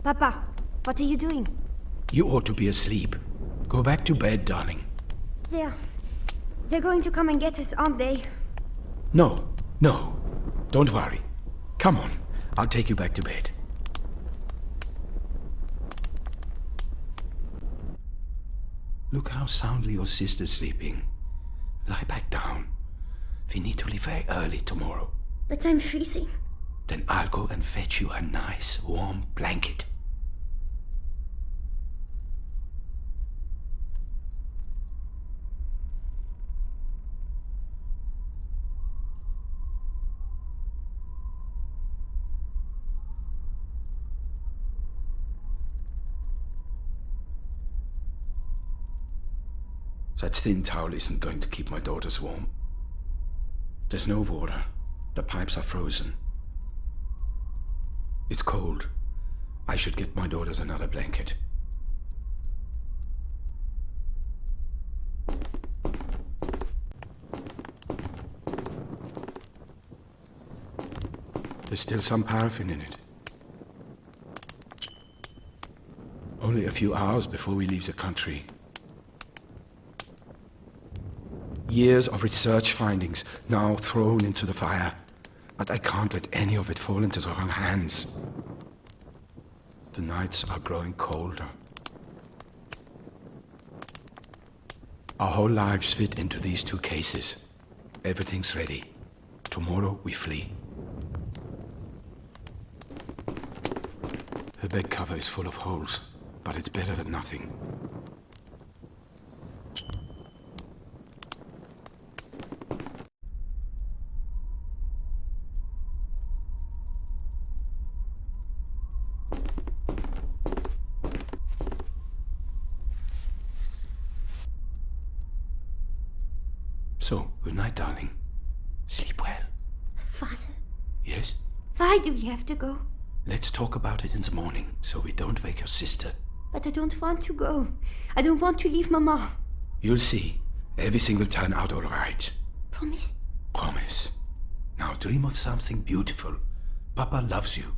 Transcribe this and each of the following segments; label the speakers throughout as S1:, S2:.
S1: Papa, what are you doing?
S2: You ought to be asleep. Go back to bed, darling.
S1: They're going to come and get us, aren't they?
S2: No. Don't worry. Come on, I'll take you back to bed. Look how soundly your sister's sleeping. Lie back down. We need to leave very early tomorrow.
S1: But I'm freezing.
S2: Then I'll go and fetch you a nice warm blanket. That thin towel isn't going to keep my daughters warm. There's no water. The pipes are frozen. It's cold. I should get my daughters another blanket. There's still some paraffin in it. Only a few hours before we leave the country. Years of research findings now thrown into the fire. But I can't let any of it fall into the wrong hands. The nights are growing colder. Our whole lives fit into these 2 cases. Everything's ready. Tomorrow we flee. The bed cover is full of holes, but it's better than nothing. So, good night, darling. Sleep well.
S1: Father?
S2: Yes?
S1: Why do we have to go?
S2: Let's talk about it in the morning, so we don't wake your sister.
S1: But I don't want to go. I don't want to leave Mama.
S2: You'll see. Everything will turn out all right.
S1: Promise?
S2: Promise. Now dream of something beautiful. Papa loves you.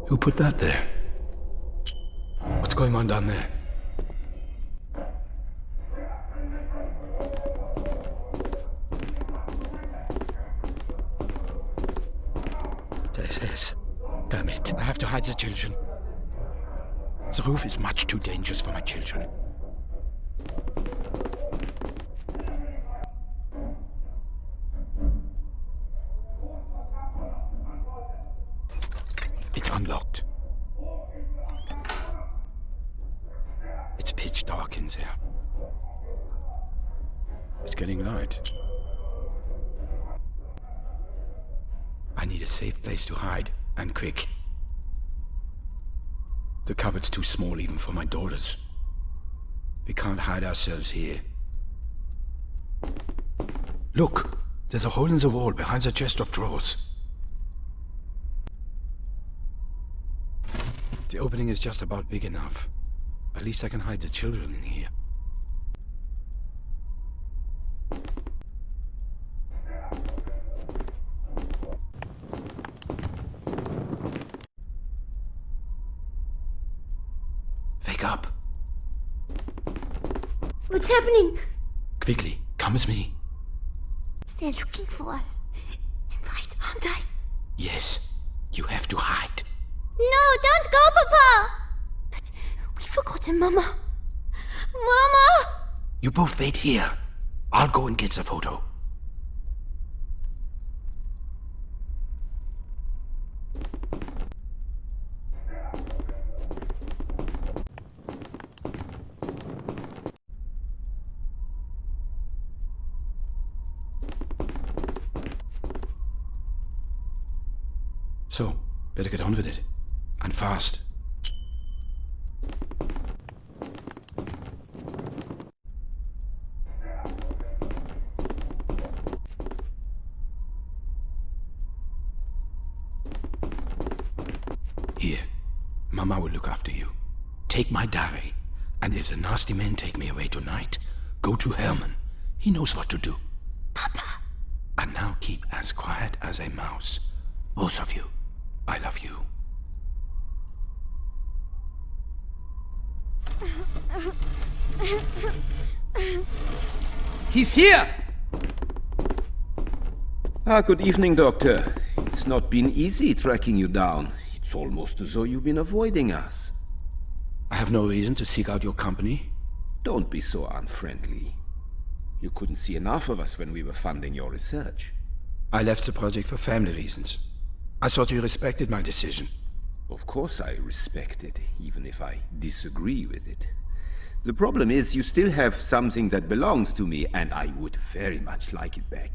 S2: Who put that there? What's going on down there? This. Damn it, I have to hide the children. The roof is much too dangerous for my children. It's unlocked. It's pitch dark in there. It's getting light. I need a safe place to hide, and quick. The cupboard's too small even for my daughters. We can't hide ourselves here. Look! There's a hole in the wall behind the chest of drawers. The opening is just about big enough. At least I can hide the children in here. Wake up!
S1: What's happening?
S2: Quickly, come with me.
S1: They're looking for us. I'm right, aren't I?
S2: Yes, you have to hide.
S1: No, don't go, Papa! But we've forgotten Mama. Mama!
S2: You both wait here. I'll go and get the photo. So, better get on with it. And fast. Here, Mama will look after you. Take my diary, and if the nasty men take me away tonight, go to Herman. He knows what to do.
S1: Papa.
S2: And now keep as quiet as a mouse. Both of you. I love you.
S3: He's here!
S4: Good evening, Doctor. It's not been easy tracking you down. It's almost as though you've been avoiding us.
S2: I have no reason to seek out your company.
S4: Don't be so unfriendly. You couldn't see enough of us when we were funding your research.
S2: I left the project for family reasons. I thought you respected my decision.
S4: Of course I respect it, even if I disagree with it. The problem is you still have something that belongs to me, and I would very much like it back.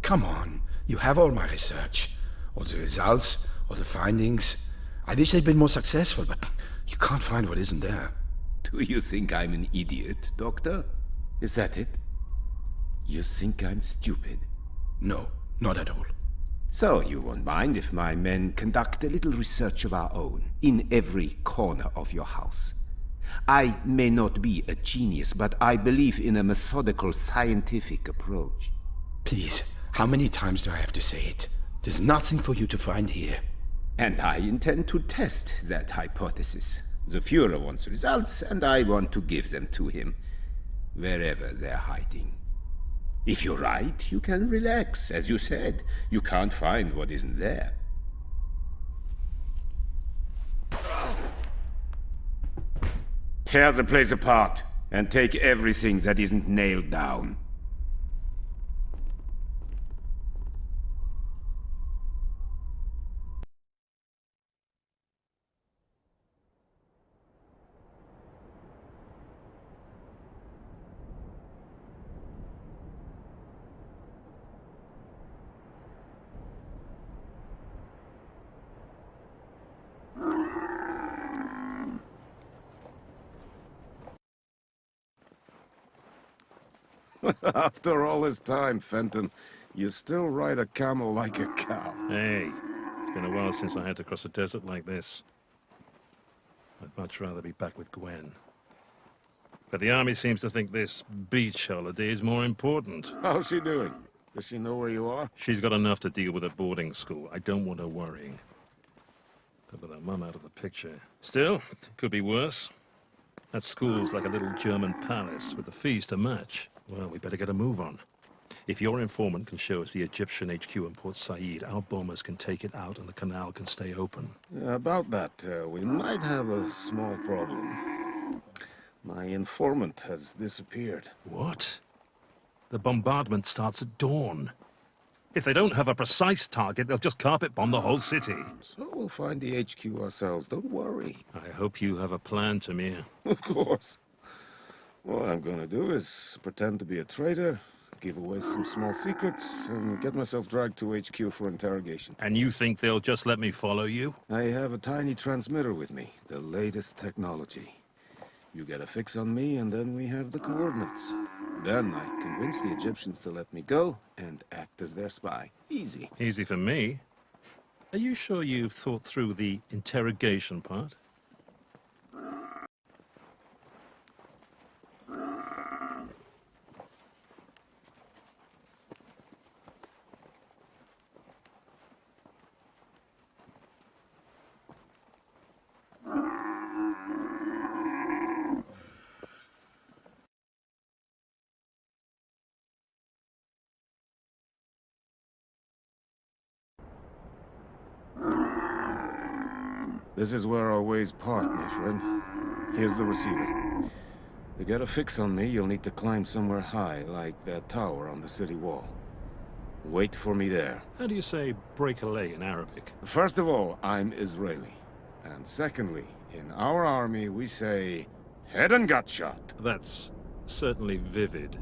S2: Come on, you have all my research. All the results, all the findings. I wish they'd been more successful, but you can't find what isn't there.
S4: Do you think I'm an idiot, Doctor? Is that it? You think I'm stupid?
S2: No, not at all.
S4: So you won't mind if my men conduct a little research of our own in every corner of your house. I may not be a genius, but I believe in a methodical scientific approach.
S2: Please, how many times do I have to say it? There's nothing for you to find here.
S4: And I intend to test that hypothesis. The Führer wants results, and I want to give them to him, wherever they're hiding. If you're right, you can relax. As you said, you can't find what isn't there. Tear the place apart, and take everything that isn't nailed down.
S5: After all this time, Fenton, you still ride a camel like a cow.
S6: Hey, it's been a while since I had to cross a desert like this. I'd much rather be back with Gwen. But the army seems to think this beach holiday is more important.
S5: How's she doing? Does she know where you are?
S6: She's got enough to deal with at boarding school. I don't want her worrying. But with her mum out of the picture. Still, it could be worse. That school's like a little German palace with the fees to match. Well, we better get a move on. If your informant can show us the Egyptian HQ in Port Said, our bombers can take it out and the canal can stay open.
S5: About that, we might have a small problem. My informant has disappeared.
S6: What? The bombardment starts at dawn. If they don't have a precise target, they'll just carpet bomb the whole city.
S5: So we'll find the HQ ourselves, don't worry.
S6: I hope you have a plan, Tamir.
S5: Of course. What I'm gonna do is pretend to be a traitor, give away some small secrets, and get myself dragged to HQ for interrogation.
S6: And you think they'll just let me follow you?
S5: I have a tiny transmitter with me, the latest technology. You get a fix on me, and then we have the coordinates. Then I convince the Egyptians to let me go and act as their spy. Easy.
S6: Easy for me. Are you sure you've thought through the interrogation part?
S5: This is where our ways part, my friend. Here's the receiver. To get a fix on me, you'll need to climb somewhere high, like that tower on the city wall. Wait for me there.
S6: How do you say break a leg in Arabic?
S5: First of all, I'm Israeli. And secondly, in our army, we say, head and gut shot.
S6: That's certainly vivid.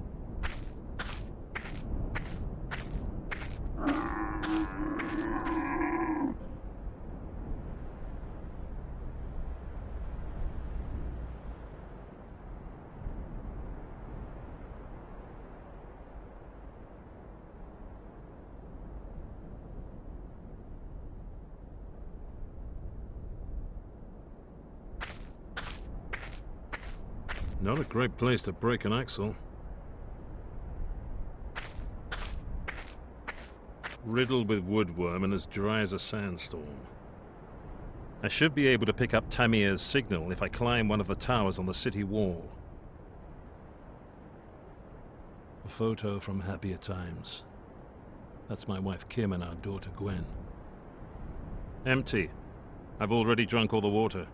S6: Not a great place to break an axle. Riddled with woodworm and as dry as a sandstorm. I should be able to pick up Tamir's signal if I climb one of the towers on the city wall. A photo from happier times. That's my wife Kim and our daughter Gwen. Empty. I've already drunk all the water.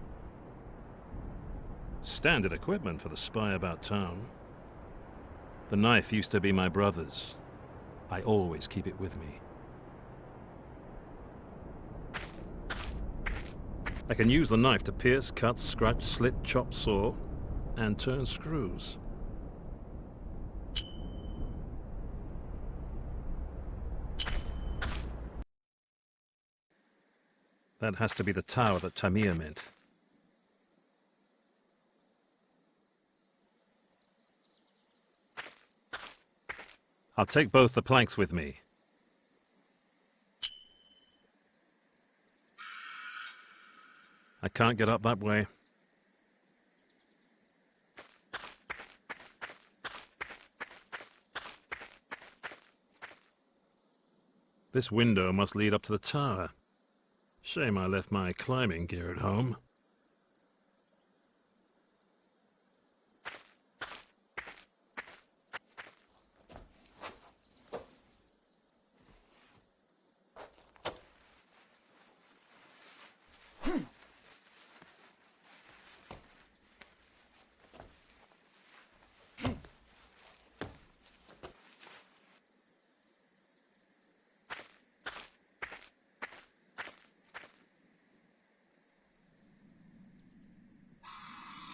S6: Standard equipment for the spy about town. The knife used to be my brother's. I always keep it with me. I can use the knife to pierce, cut, scratch, slit, chop, saw, and turn screws. That has to be the tower that Tamir meant. I'll take both the planks with me. I can't get up that way. This window must lead up to the tower. Shame I left my climbing gear at home.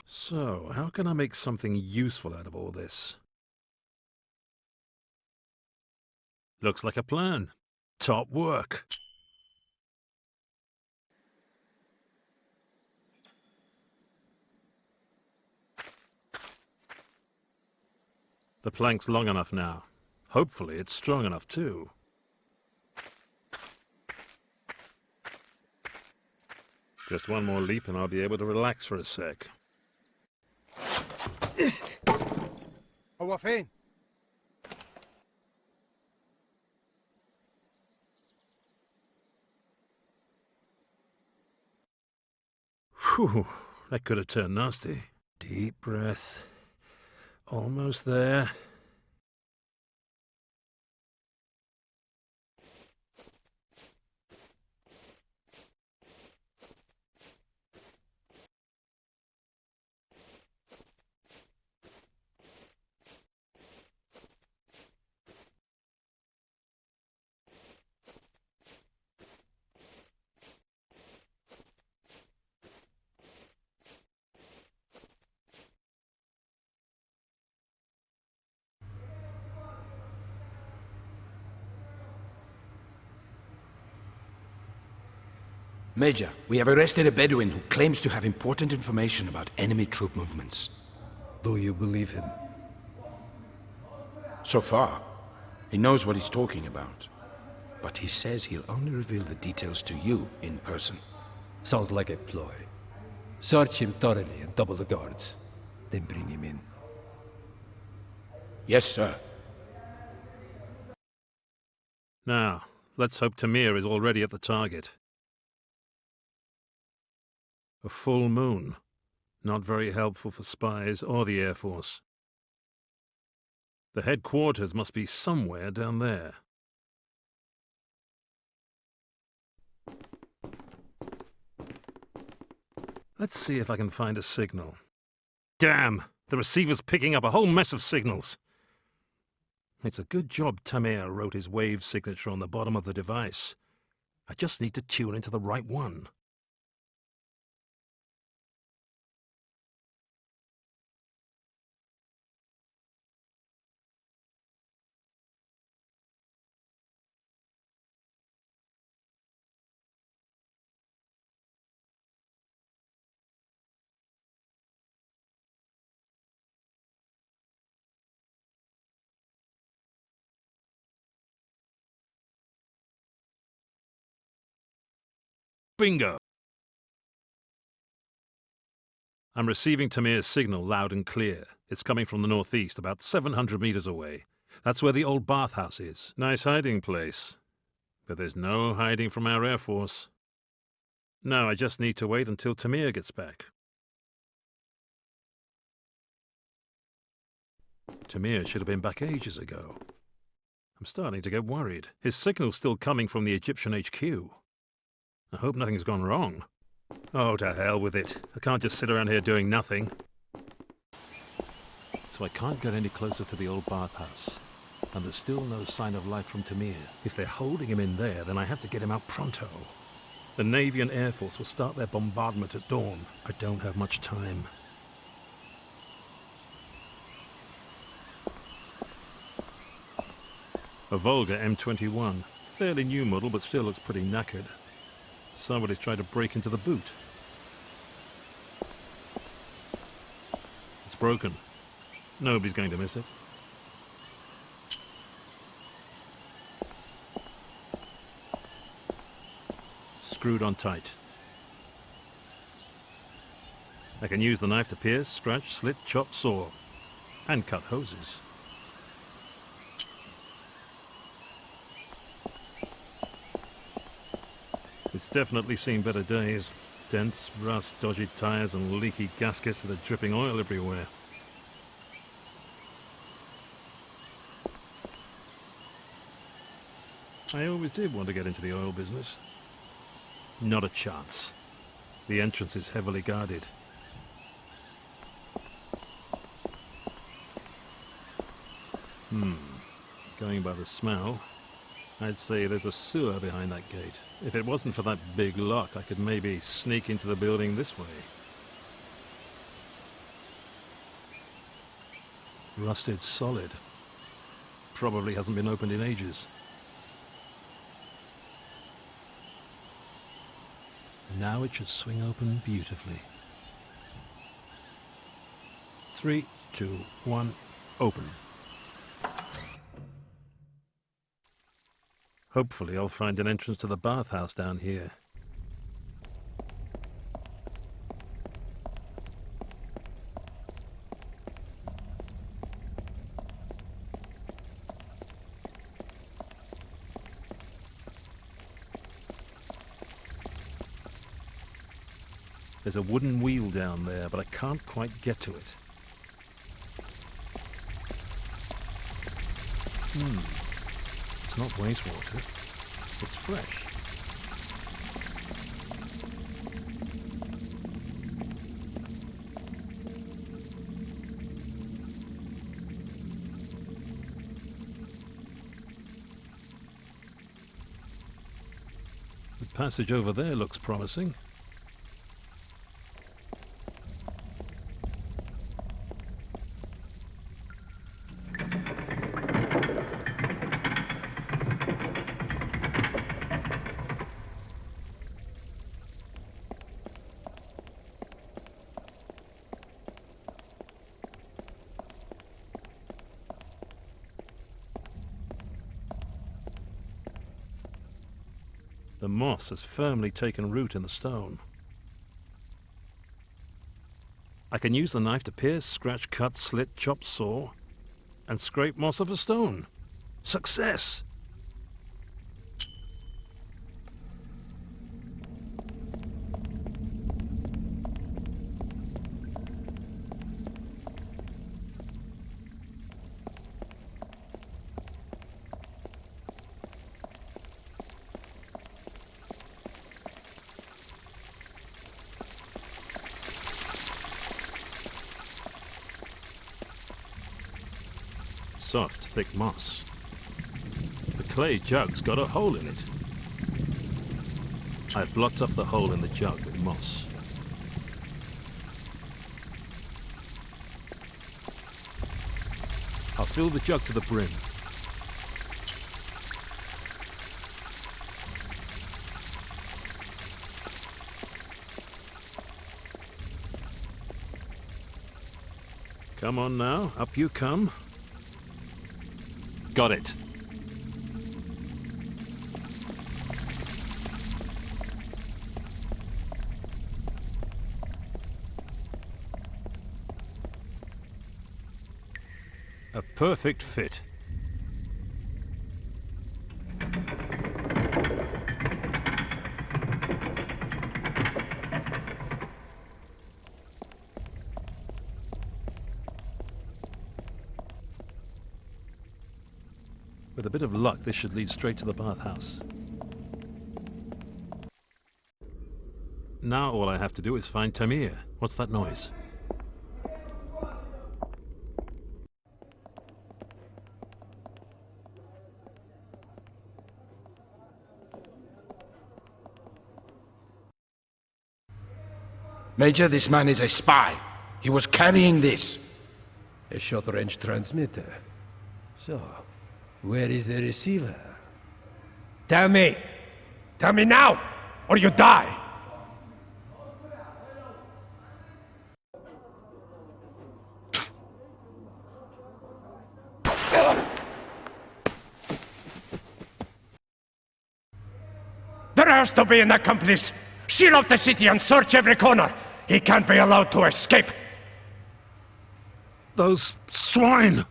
S6: So, how can I make something useful out of all this? Looks like a plan. Top work. The plank's long enough now. Hopefully it's strong enough too. Just one more leap and I'll be able to relax for a sec.
S3: هو فين؟
S6: Whew, that could have turned nasty. Deep breath. Almost there.
S2: Major, we have arrested a Bedouin who claims to have important information about enemy troop movements.
S7: Do you believe him?
S2: So far, he knows what he's talking about. But he says he'll only reveal the details to you in person.
S7: Sounds like a ploy. Search him thoroughly and double the guards. Then bring him in.
S2: Yes, sir.
S6: Now, let's hope Tamir is already at the target. A full moon. Not very helpful for spies or the Air Force. The headquarters must be somewhere down there. Let's see if I can find a signal. Damn! The receiver's picking up a whole mess of signals. It's a good job Tamir wrote his wave signature on the bottom of the device. I just need to tune into the right one. Bingo! I'm receiving Tamir's signal loud and clear. It's coming from the northeast, about 700 meters away. That's where the old bathhouse is. Nice hiding place. But there's no hiding from our Air Force. No, I just need to wait until Tamir gets back. Tamir should have been back ages ago. I'm starting to get worried. His signal's still coming from the Egyptian HQ. I hope nothing's gone wrong. Oh, to hell with it. I can't just sit around here doing nothing. So I can't get any closer to the old bathhouse. And there's still no sign of life from Tamir. If they're holding him in there, then I have to get him out pronto. The Navy and Air Force will start their bombardment at dawn. I don't have much time. A Volga M21. Fairly new model, but still looks pretty knackered. Somebody's tried to break into the boot. It's broken. Nobody's going to miss it. Screwed on tight. I can use the knife to pierce, scratch, slit, chop, saw, and cut hoses. It's definitely seen better days. Dents, rust, dodgy tires, and leaky gaskets that are dripping oil everywhere. I always did want to get into the oil business. Not a chance. The entrance is heavily guarded. Going by the smell, I'd say there's a sewer behind that gate. If it wasn't for that big lock, I could maybe sneak into the building this way. Rusted solid. Probably hasn't been opened in ages. Now it should swing open beautifully. 3, 2, 1, open. Hopefully I'll find an entrance to the bathhouse down here. There's a wooden wheel down there, but I can't quite get to it. It's not wastewater. It's fresh. The passage over there looks promising. The moss has firmly taken root in the stone. I can use the knife to pierce, scratch, cut, slit, chop, saw, and scrape moss off a stone. Success! Soft, thick moss. The clay jug's got a hole in it. I've blocked up the hole in the jug with moss. I'll fill the jug to the brim. Come on now, up you come. Got it. Perfect fit. With a bit of luck, this should lead straight to the bathhouse. Now all I have to do is find Tamir. What's that noise?
S2: Major, this man is a spy. He was carrying this.
S7: A short-range transmitter. So, where is the receiver? Tell me! Tell me now, or you die! There has to be an accomplice! Seal off the city and search every corner! He can't be allowed to escape!
S6: Those swine!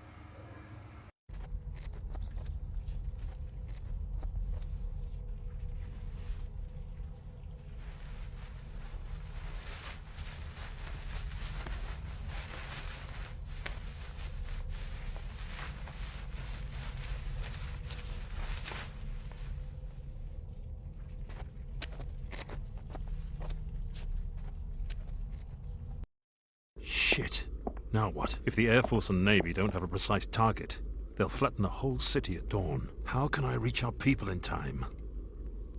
S6: Shit. Now what? If the Air Force and Navy don't have a precise target, they'll flatten the whole city at dawn. How can I reach our people in time?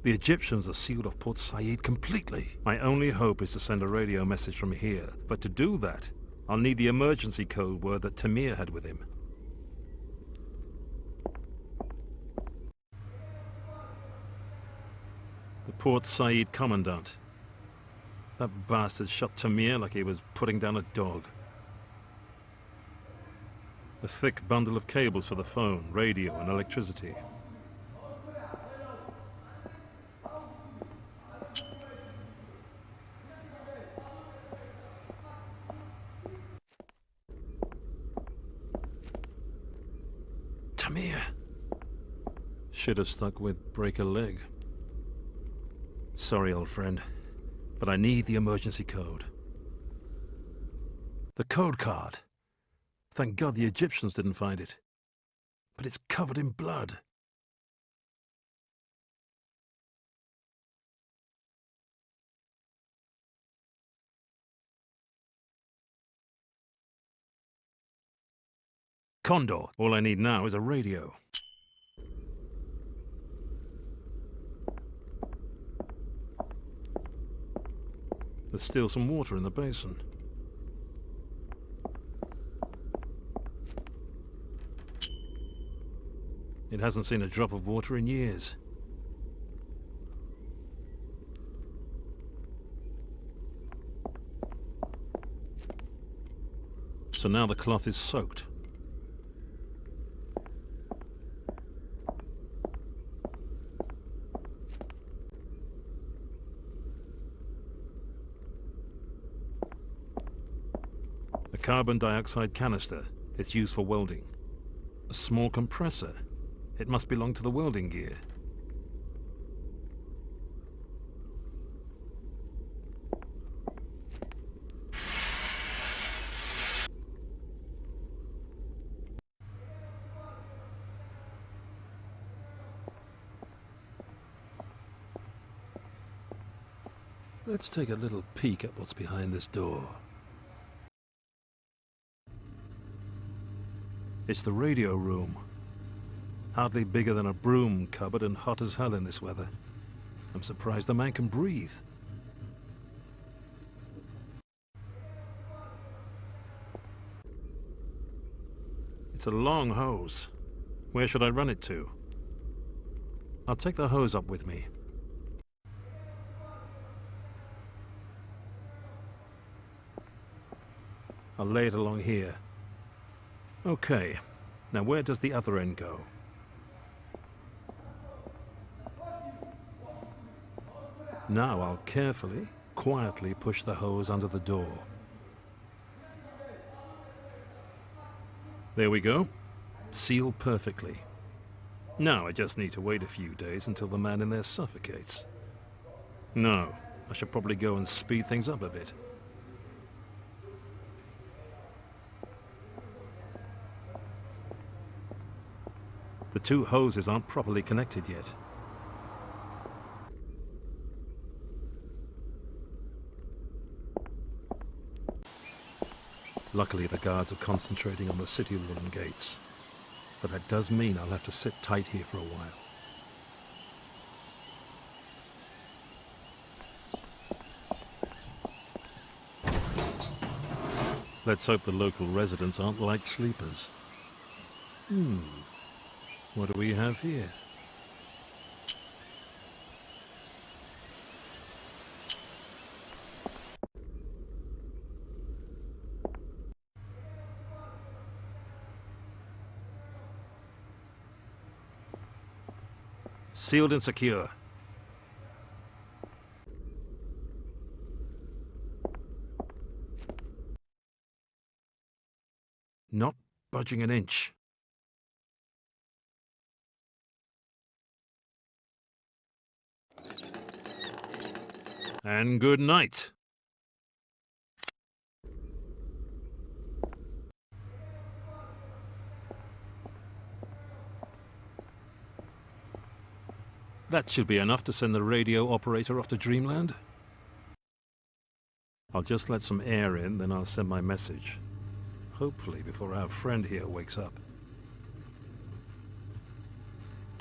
S6: The Egyptians are sealed off Port Said completely. My only hope is to send a radio message from here. But to do that, I'll need the emergency code word that Tamir had with him. The Port Said commandant. That bastard shot Tamir like he was putting down a dog. A thick bundle of cables for the phone, radio, and electricity. Tamir! Should have stuck with break a leg. Sorry, old friend. But I need the emergency code. The code card. Thank God the Egyptians didn't find it. But it's covered in blood. Condor. All I need now is a radio. There's still some water in the basin. It hasn't seen a drop of water in years. So now the cloth is soaked. A carbon dioxide canister. It's used for welding. A small compressor. It must belong to the welding gear. Let's take a little peek at what's behind this door. It's the radio room. Hardly bigger than a broom cupboard and hot as hell in this weather. I'm surprised the man can breathe. It's a long hose. Where should I run it to? I'll take the hose up with me. I'll lay it along here. Okay. Now where does the other end go? Now I'll carefully, quietly push the hose under the door. There we go. It's sealed perfectly. Now I just need to wait a few days until the man in there suffocates. No, I should probably go and speed things up a bit. The two hoses aren't properly connected yet. Luckily, the guards are concentrating on the city wall and gates. But that does mean I'll have to sit tight here for a while. Let's hope the local residents aren't light sleepers. What do we have here? Sealed and secure. Not budging an inch. And good night. That should be enough to send the radio operator off to Dreamland. I'll just let some air in, then I'll send my message. Hopefully before our friend here wakes up.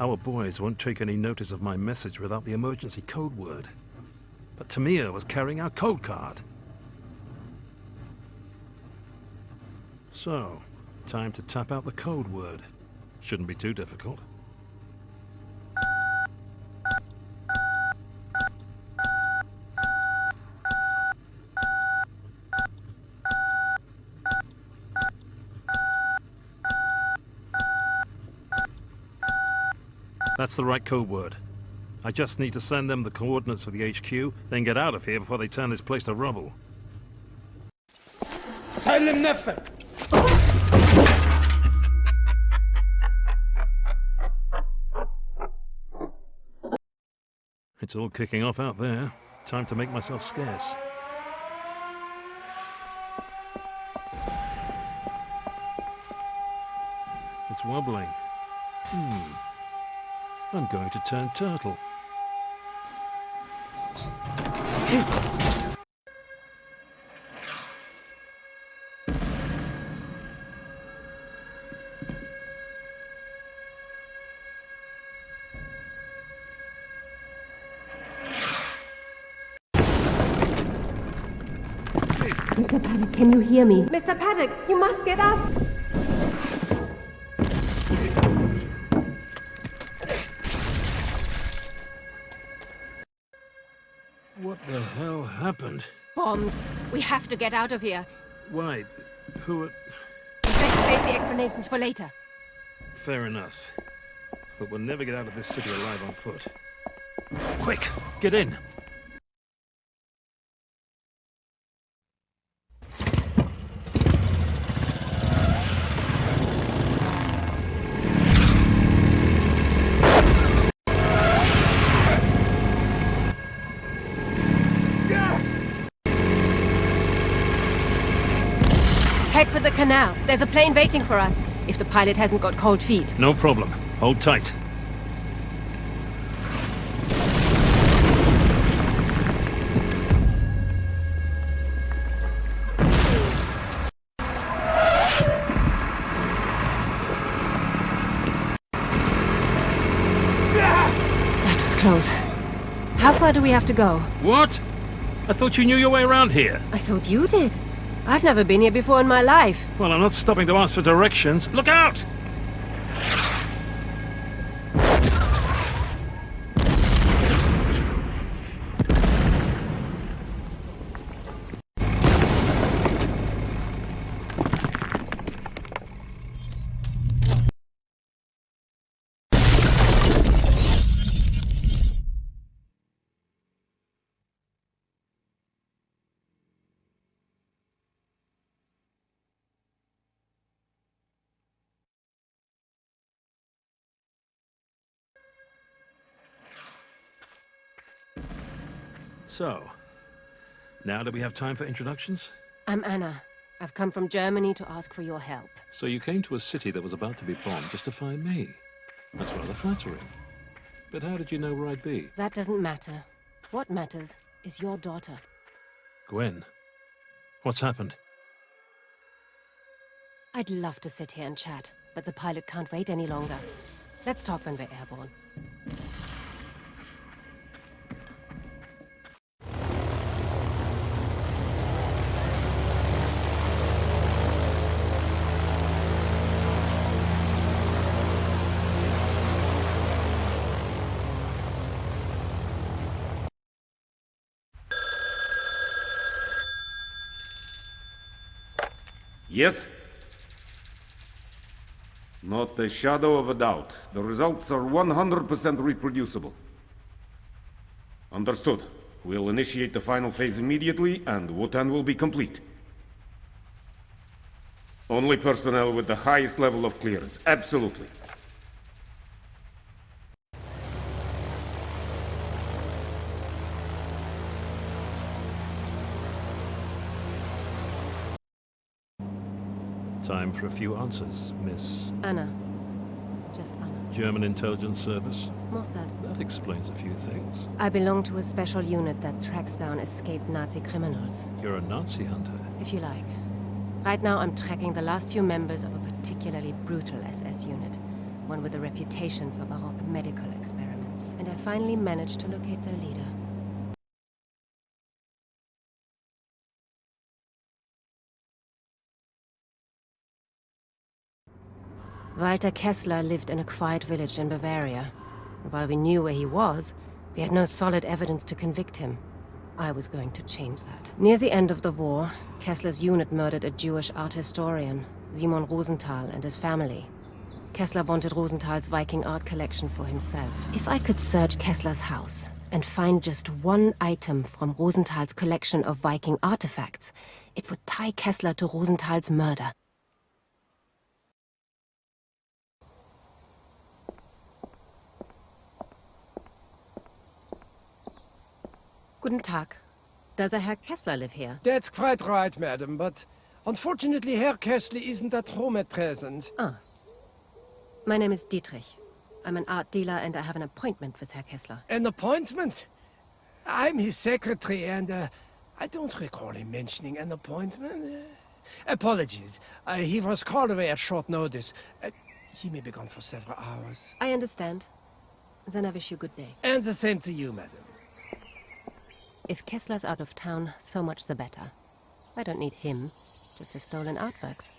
S6: Our boys won't take any notice of my message without the emergency code word. But Tamir was carrying our code card. So, time to tap out the code word. Shouldn't be too difficult. That's the right code word. I just need to send them the coordinates for the HQ, then get out of here before they turn this place to rubble.
S3: سلم نفسك.
S6: It's all kicking off out there. Time to make myself scarce. It's wobbling. I'm going to turn turtle.
S8: Mr. Paddock, can you hear me? Mr. Paddock, you must get up!
S6: What the hell happened?
S8: Bombs! We have to get out of here.
S6: Why? Who are...
S8: Better save the explanations for later.
S6: Fair enough. But we'll never get out of this city alive on foot. Quick! Get in!
S8: Head for the canal. There's a plane waiting for us. If the pilot hasn't got cold feet.
S6: No problem. Hold tight.
S8: That was close. How far do we have to go?
S6: What? I thought you knew your way around here.
S8: I thought you did. I've never been here before in my life.
S6: Well, I'm not stopping to ask for directions. Look out! So, now do we have time for introductions?
S8: I'm Anna. I've come from Germany to ask for your help.
S6: So you came to a city that was about to be bombed just to find me. That's rather flattering. But how did you know where I'd be?
S8: That doesn't matter. What matters is your daughter.
S6: Gwen, what's happened?
S8: I'd love to sit here and chat, but the pilot can't wait any longer. Let's talk when we're airborne.
S5: Yes? Not a shadow of a doubt. The results are 100% reproducible. Understood. We'll initiate the final phase immediately, and Wotan will be complete. Only personnel with the highest level of clearance. Absolutely.
S6: Time for a few answers, Miss...
S8: Anna. Just Anna.
S6: German intelligence service?
S8: Mossad.
S6: That explains a few things.
S8: I belong to a special unit that tracks down escaped Nazi criminals,
S6: You're a Nazi hunter.
S8: if you like. Right now I'm tracking the last few members of a particularly brutal SS unit, one with a reputation for Baroque medical experiments. And I finally managed to locate their leader. Walter Kessler lived in a quiet village in Bavaria. While we knew where he was, we had no solid evidence to convict him. I was going to change that. Near the end of the war, Kessler's unit murdered a Jewish art historian, Simon Rosenthal, and his family. Kessler wanted Rosenthal's Viking art collection for himself. If I could search Kessler's house and find just one item from Rosenthal's collection of Viking artifacts, it would tie Kessler to Rosenthal's murder. Guten Tag. Does a Herr Kessler live here?
S7: That's quite right, madam, but unfortunately Herr Kessler isn't at home at present.
S8: Ah. My name is Dietrich. I'm an art dealer and I have an appointment with Herr Kessler.
S7: An appointment? I'm his secretary and I don't recall him mentioning an appointment. Apologies. He was called away at short notice. He may be gone for several hours.
S8: I understand. Then I wish you good day.
S7: And the same to you, madam.
S8: If Kessler's out of town, so much the better. I don't need him, just his stolen artworks.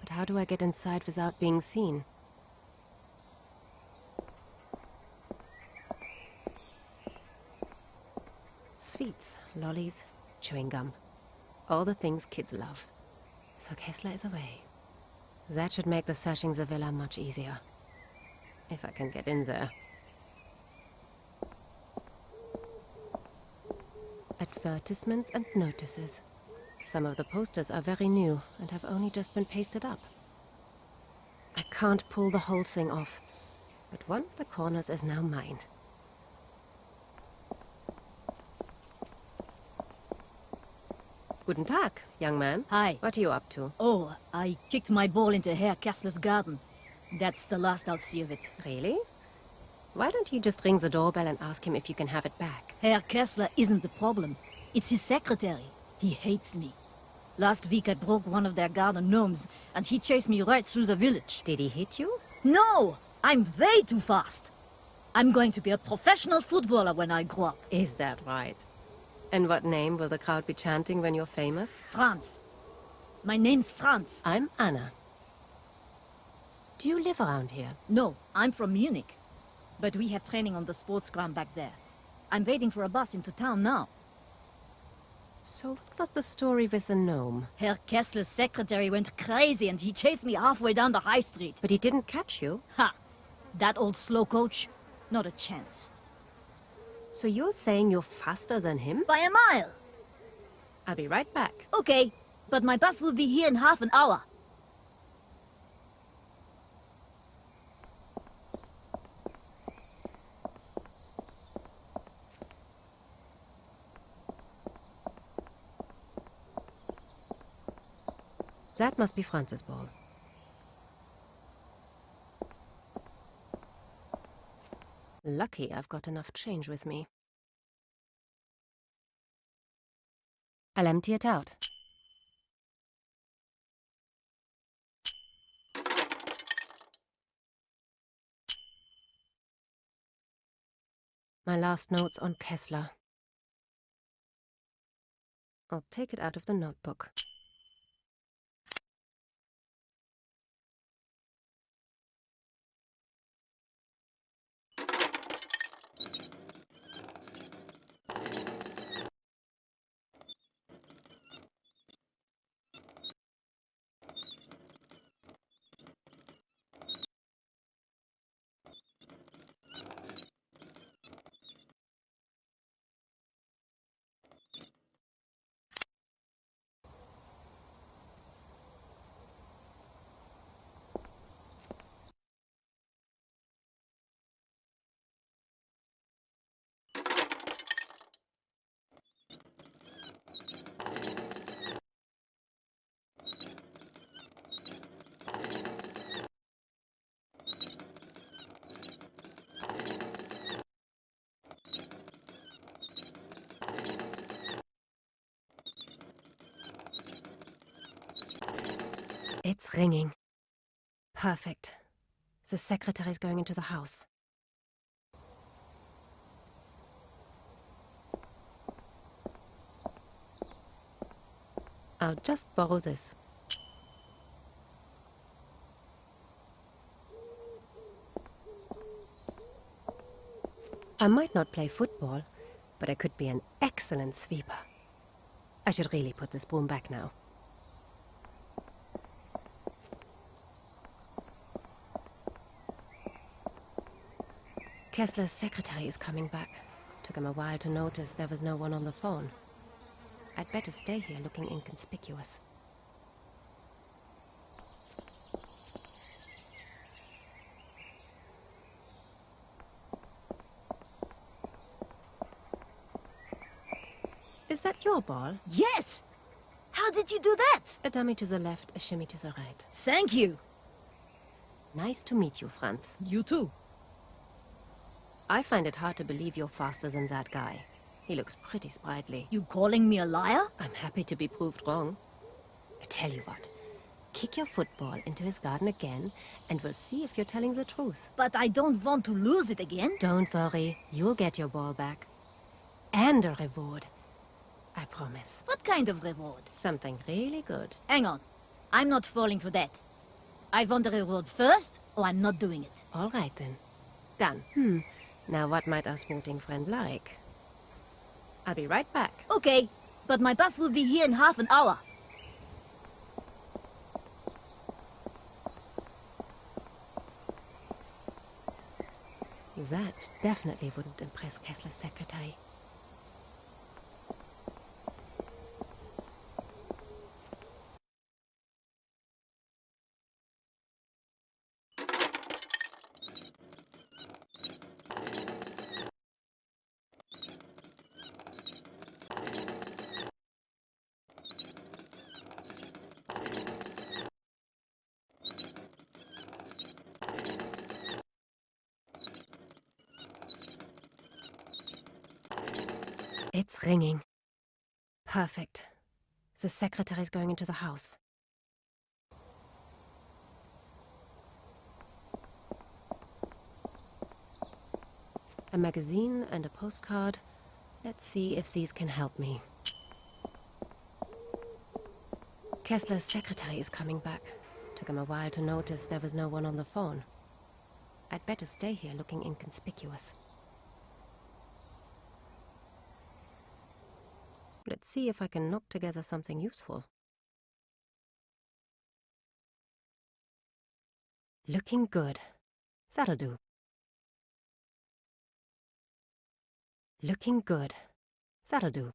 S8: But how do I get inside without being seen? Sweets, lollies, chewing gum. All the things kids love. So Kessler is away. That should make the searching the villa much easier. If I can get in there. Advertisements and notices. Some of the posters are very new and have only just been pasted up. I can't pull the whole thing off, but one of the corners is now mine. Guten Tag, young man.
S9: Hi.
S8: What are you up to?
S9: Oh, I kicked my ball into Herr Kessler's garden. That's the last I'll see of it.
S8: Really? Why don't you just ring the doorbell and ask him if you can have it back?
S9: Herr Kessler isn't the problem. It's his secretary. He hates me. Last week I broke one of their garden gnomes, and he chased me right through the village.
S8: Did he hit you?
S9: No! I'm way too fast! I'm going to be a professional footballer when I grow up.
S8: Is that right? And what name will the crowd be chanting when you're famous?
S9: Franz. My name's Franz.
S8: I'm Anna. Do you live around here?
S9: No, I'm from Munich. But we have training on the sports ground back there. I'm waiting for a bus into town now.
S8: So what was the story with the gnome?
S9: Herr Kessler's secretary went crazy and he chased me halfway down the high street.
S8: But he didn't catch you?
S9: Ha! That old slow coach? Not a chance.
S8: So you're saying you're faster than him?
S9: By a mile!
S8: I'll be right back.
S9: Okay, but my bus will be here in half an hour.
S8: That must be Franz's ball. Lucky I've got enough change with me. I'll empty it out. My last note's on Kessler. I'll take it out of the notebook. It's ringing. Perfect. The secretary's going into the house. I'll just borrow this. I might not play football, but I could be an excellent sweeper. I should really put this broom back now. Kessler's secretary is coming back. Took him a while to notice there was no one on the phone. I'd better stay here looking inconspicuous. Is that your ball?
S9: Yes! How did you do that?
S8: A dummy to the left, a shimmy to the right.
S9: Thank you.
S8: Nice to meet you, Franz.
S9: You too.
S8: I find it hard to believe you're faster than that guy. He looks pretty sprightly.
S9: You calling me a liar?
S8: I'm happy to be proved wrong. I tell you what, kick your football into his garden again, and we'll see if you're telling the truth.
S9: But I don't want to lose it again.
S8: Don't worry, you'll get your ball back. And a reward. I promise.
S9: What kind of reward?
S8: Something really good.
S9: Hang on. I'm not falling for that. I want the reward first, or I'm not doing it.
S8: All right, then. Done. Now what might our sporting friend like? I'll be right back.
S9: Okay, but my bus will be here in half an hour.
S8: That definitely wouldn't impress Kessler's secretary. It's ringing. Perfect. The secretary's going into the house. A magazine and a postcard. Let's see if these can help me. Kessler's secretary is coming back. Took him a while to notice there was no one on the phone. I'd better stay here looking inconspicuous. Let's see if I can knock together something useful. Looking good. That'll do. Looking good. That'll do.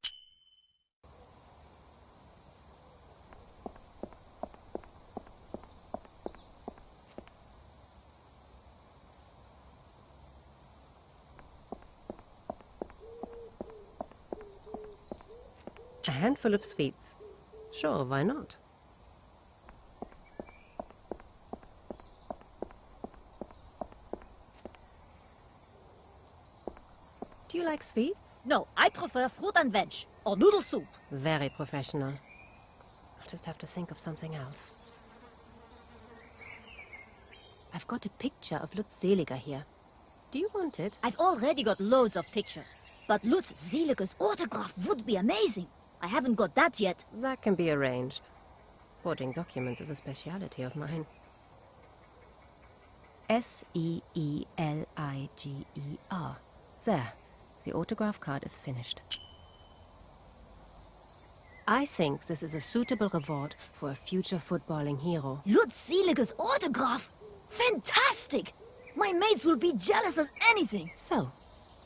S8: A handful of sweets. Sure, why not? Do you like sweets?
S9: No, I prefer fruit and veg, or noodle soup.
S8: Very professional. I'll just have to think of something else. I've got a picture of Lutz Seliger here. Do you want it?
S9: I've already got loads of pictures, but Lutz Seliger's autograph would be amazing. I haven't got that yet.
S8: That can be arranged. Forging documents is a speciality of mine. S-E-E-L-I-G-E-R. There. The autograph card is finished. I think this is a suitable reward for a future footballing hero.
S9: Lutz Seliger's autograph? Fantastic! My mates will be jealous as anything.
S8: So,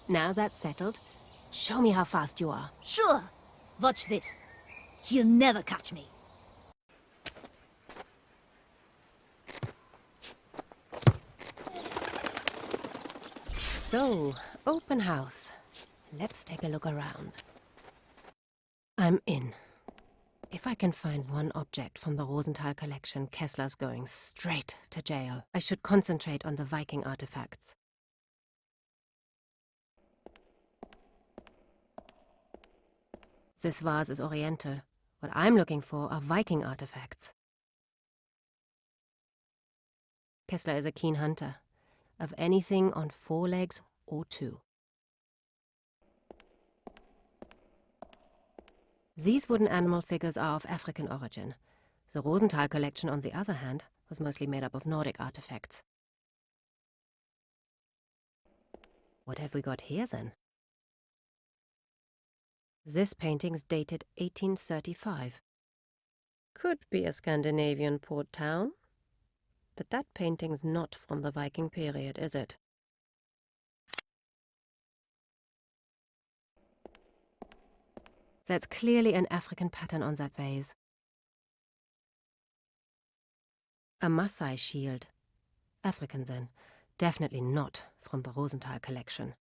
S8: now that's settled, show me how fast you are.
S9: Sure. Watch this. He'll never catch me.
S8: So, open house. Let's take a look around. I'm in. If I can find one object from the Rosenthal collection, Kessler's going straight to jail. I should concentrate on the Viking artifacts. This vase is Oriental. What I'm looking for are Viking artifacts. Kessler is a keen hunter of anything on 4 legs or 2. These wooden animal figures are of African origin. The Rosenthal collection, on the other hand, was mostly made up of Nordic artifacts. What have we got here, then? This painting's dated 1835. Could be a Scandinavian port town. But that painting's not from the Viking period, is it? That's clearly an African pattern on that vase. A Maasai shield. African, then. Definitely not from the Rosenthal collection.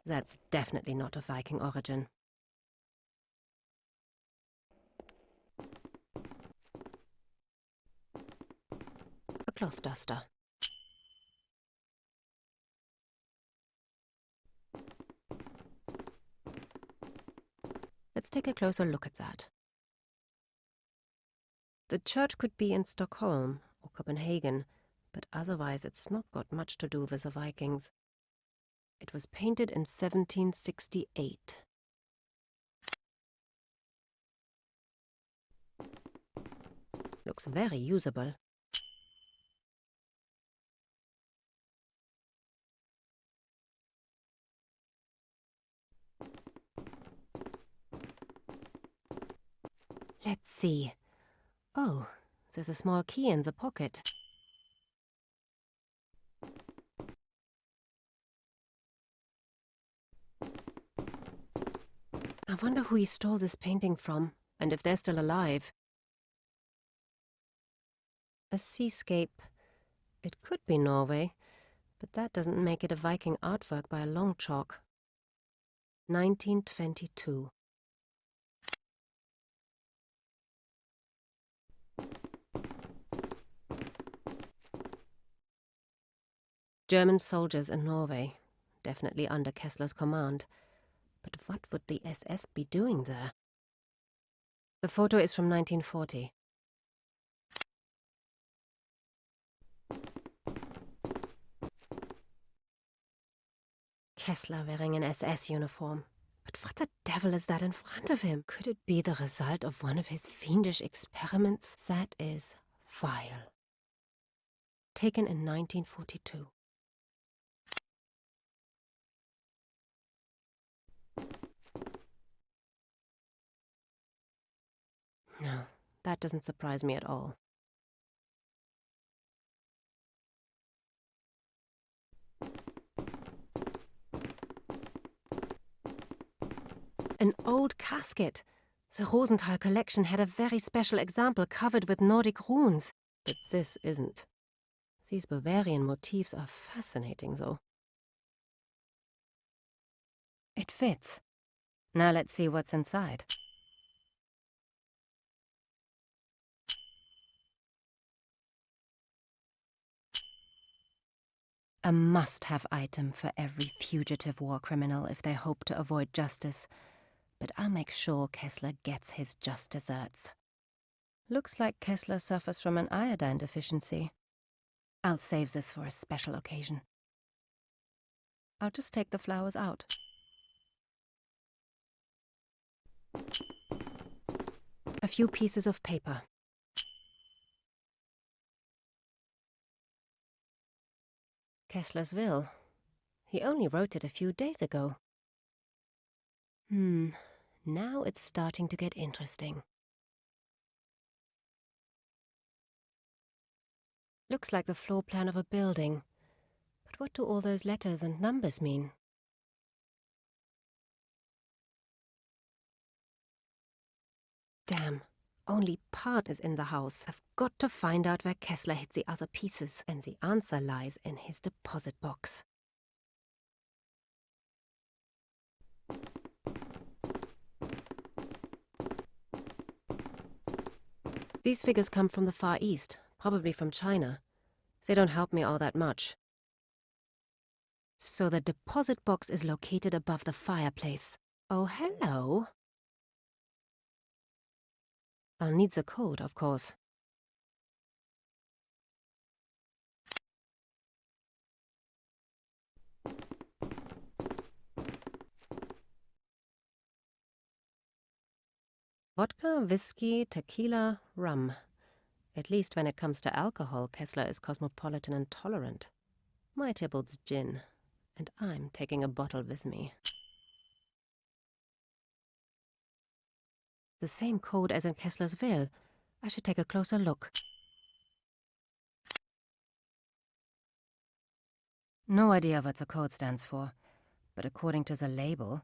S8: That's definitely not of Viking origin. A cloth duster. Let's take a closer look at that. The church could be in Stockholm or Copenhagen, but otherwise it's not got much to do with the Vikings. It was painted in 1768. Looks very usable. Let's see. Oh, there's a small key in the pocket. I wonder who he stole this painting from, and if they're still alive. A seascape. It could be Norway, but that doesn't make it a Viking artwork by a long chalk. 1922. German soldiers in Norway, definitely under Kessler's command. But what would the SS be doing there? The photo is from 1940. Kessler wearing an SS uniform. But what the devil is that in front of him? Could it be the result of one of his fiendish experiments? That is vile. Taken in 1942. No, that doesn't surprise me at all. An old casket. The Rosenthal collection had a very special example covered with Nordic runes, but this isn't. These Bavarian motifs are fascinating, though. It fits. Now let's see what's inside. A must-have item for every fugitive war criminal if they hope to avoid justice. But I'll make sure Kessler gets his just desserts. Looks like Kessler suffers from an iodine deficiency. I'll save this for a special occasion. I'll just take the flowers out. A few pieces of paper. Kessler's will. He only wrote it a few days ago. Now it's starting to get interesting. Looks like the floor plan of a building. But what do all those letters and numbers mean? Damn. Only part is in the house. I've got to find out where Kessler hid the other pieces, and the answer lies in his deposit box. These figures come from the Far East, probably from China. They don't help me all that much. So the deposit box is located above the fireplace. Oh, hello. I'll need the code, of course. Vodka, whiskey, tequila, rum. At least when it comes to alcohol, Kessler is cosmopolitan and tolerant. My Tybalt's gin, and I'm taking a bottle with me. The same code as in Kessler's will. I should take a closer look. No idea what the code stands for, but according to the label,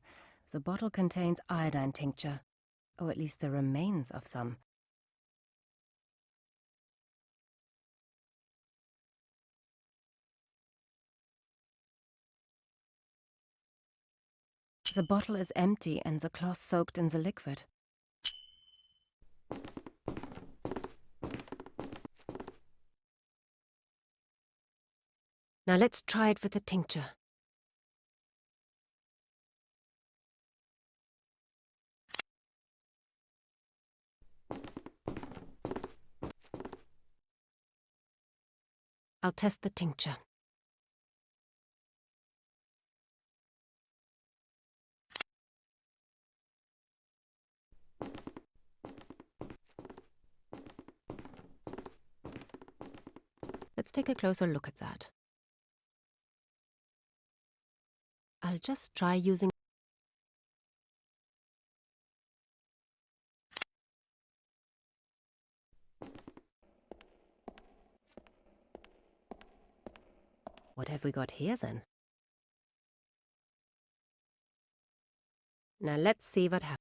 S8: the bottle contains iodine tincture, or at least the remains of some. The bottle is empty and the cloth soaked in the liquid. Now let's try it with the tincture. I'll test the tincture. Let's take a closer look at that. I'll just try using... What have we got here then? Now let's see what happens.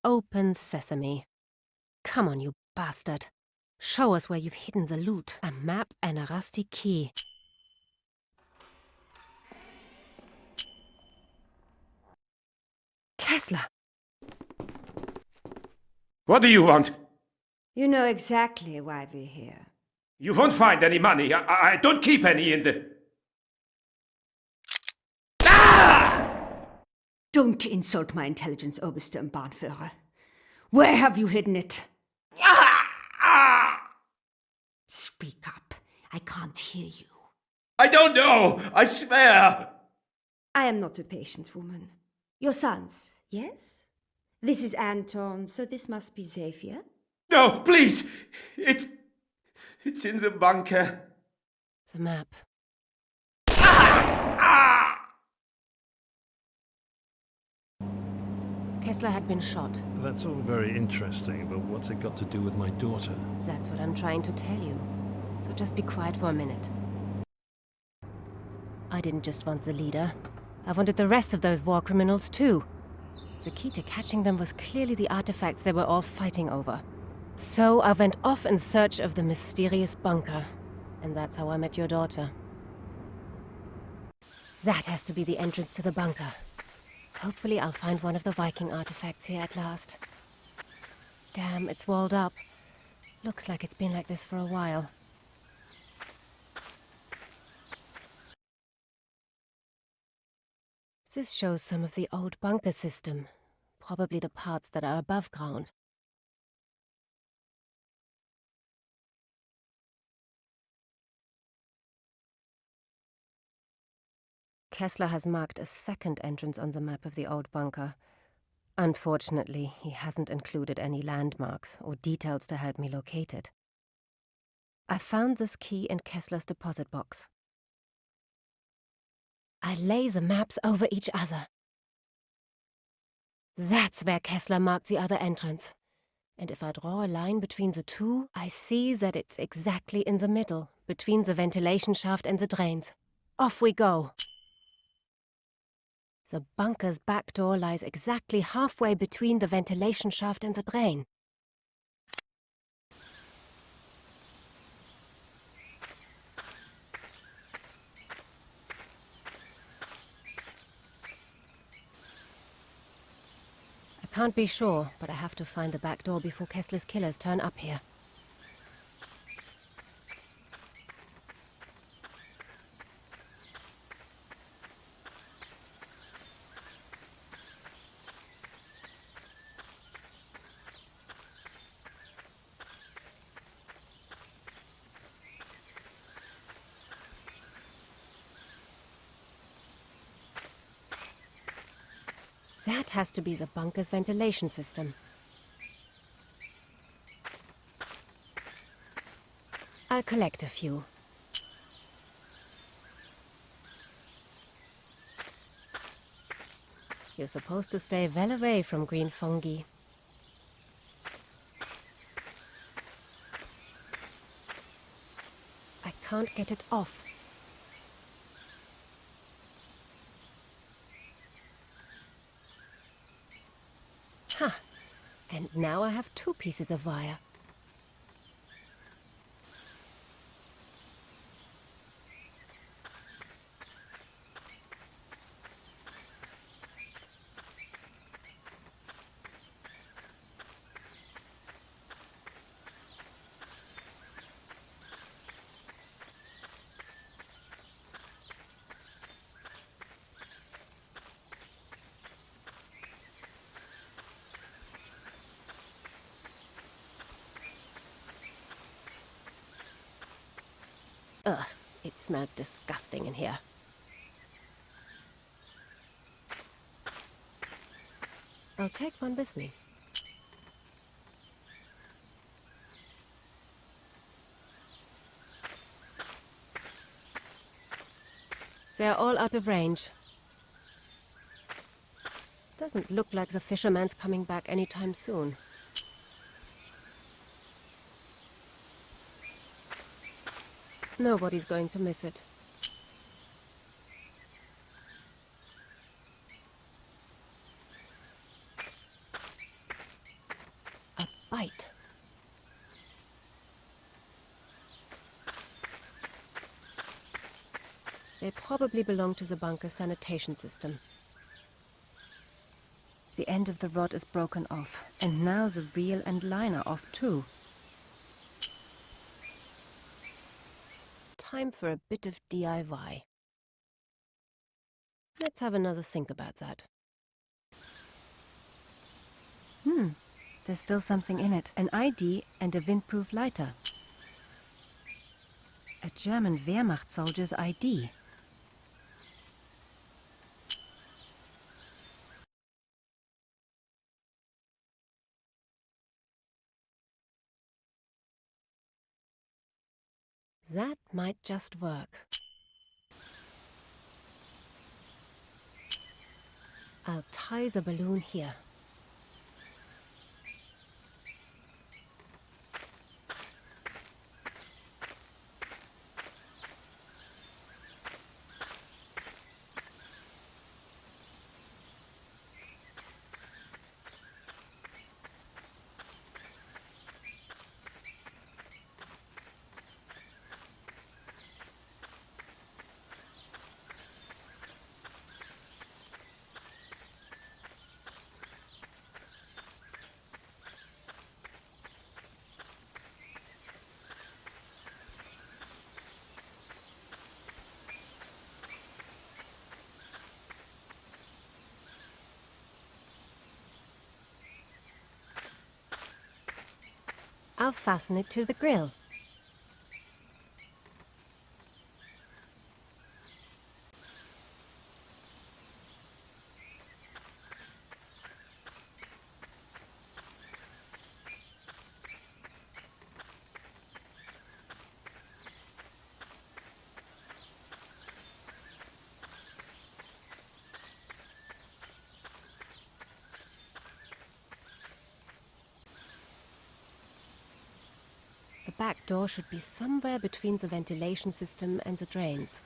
S8: Open sesame. Come on, you bastard. Show us where you've hidden the loot. A map and a rusty key. Kessler!
S4: What do you want?
S1: You know exactly why we're here.
S4: You won't find any money. I don't keep any in the...
S1: Don't insult my intelligence, Oberste and Bahnführer. Where have you hidden it? Speak up. I can't hear you.
S4: I don't know. I swear.
S1: I am not a patient woman. Your sons, yes? This is Anton, so this must be Xavier.
S4: No, please. It's in the bunker.
S8: The map. Kessler had been shot.
S6: That's all very interesting, but what's it got to do with my daughter?
S8: That's what I'm trying to tell you. So just be quiet for a minute. I didn't just want the leader. I wanted the rest of those war criminals too. The key to catching them was clearly the artifacts they were all fighting over. So I went off in search of the mysterious bunker. And that's how I met your daughter. That has to be the entrance to the bunker. Hopefully I'll find one of the Viking artifacts here at last. Damn, it's walled up. Looks like it's been like this for a while. This shows some of the old bunker system. Probably the parts that are above ground. Kessler has marked a second entrance on the map of the old bunker. Unfortunately, he hasn't included any landmarks or details to help me locate it. I found this key in Kessler's deposit box. I lay the maps over each other. That's where Kessler marked the other entrance. And if I draw a line between the two, I see that it's exactly in the middle, between the ventilation shaft and the drains. Off we go! The bunker's back door lies exactly halfway between the ventilation shaft and the drain. I can't be sure, but I have to find the back door before Kessler's killers turn up here. That has to be the bunker's ventilation system. I'll collect a few. You're supposed to stay well away from green fungi. I can't get it off. And now I have 2 pieces of wire. Ugh, it smells disgusting in here. I'll take one with me. They're all out of range. Doesn't look like the fisherman's coming back anytime soon. Nobody's going to miss it. A bite. They probably belong to the bunker's sanitation system. The end of the rod is broken off, and now the reel and line are off too. Time for a bit of DIY. Let's have another think about that. There's still something in it. An ID and a windproof lighter. A German Wehrmacht soldier's ID. That might just work. I'll tie the balloon here. I'll fasten it to the grill. The back door should be somewhere between the ventilation system and the drains.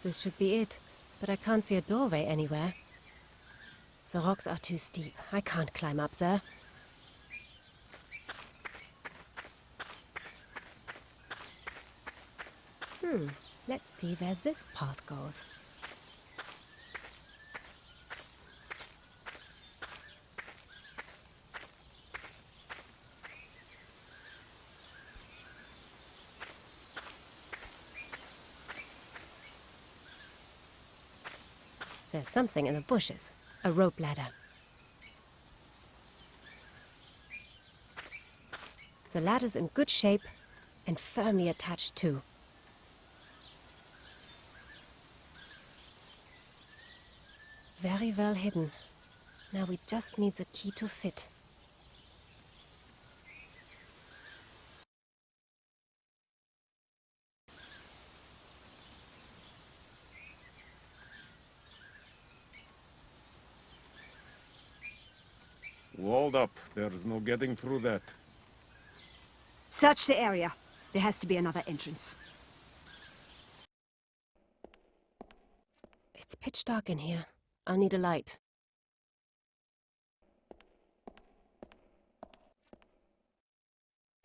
S8: This should be it, but I can't see a doorway anywhere. The rocks are too steep. I can't climb up there. Let's see where this path goes. There's something in the bushes. A rope ladder. The ladder's in good shape and firmly attached too. Very well hidden. Now we just need the key to fit.
S5: Walled up. There's no getting through that.
S1: Search the area. There has to be another entrance.
S8: It's pitch dark in here. I'll need a light.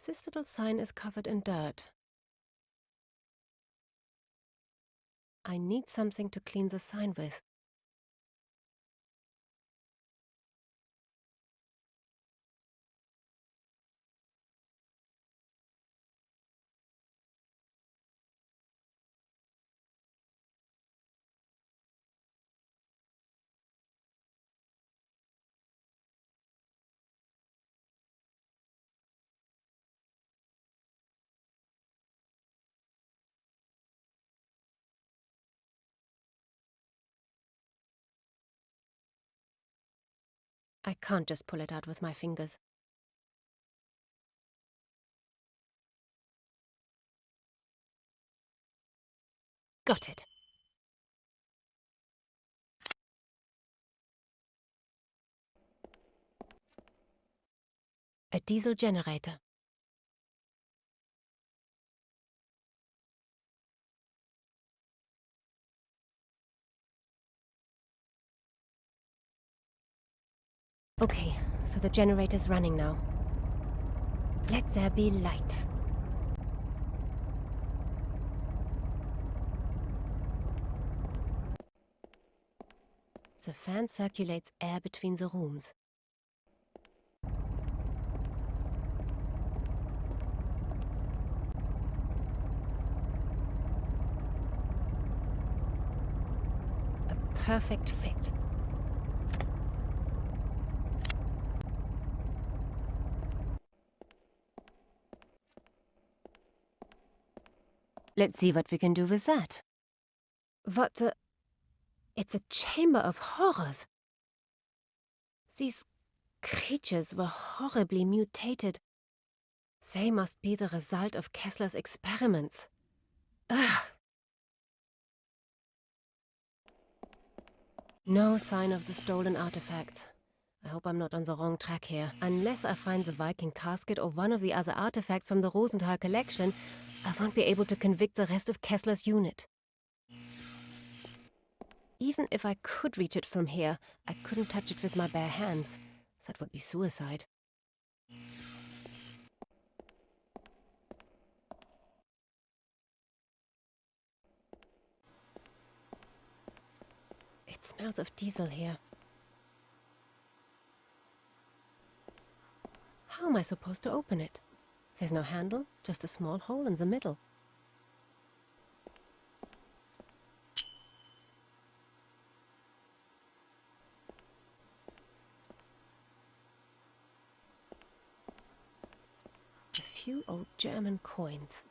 S8: This little sign is covered in dirt. I need something to clean the sign with. I can't just pull it out with my fingers. Got it. A diesel generator. Okay, so the generator's running now. Let there be light. The fan circulates air between the rooms. A perfect fit. Let's see what we can do with that. What the... It's a chamber of horrors. These creatures were horribly mutated. They must be the result of Kessler's experiments. Ugh. No sign of the stolen artifacts. I hope I'm not on the wrong track here. Unless I find the Viking casket or one of the other artifacts from the Rosenthal collection, I won't be able to convict the rest of Kessler's unit. Even if I could reach it from here, I couldn't touch it with my bare hands. That would be suicide. It smells of diesel here. How am I supposed to open it? There's no handle, just a small hole in the middle. A few old German coins.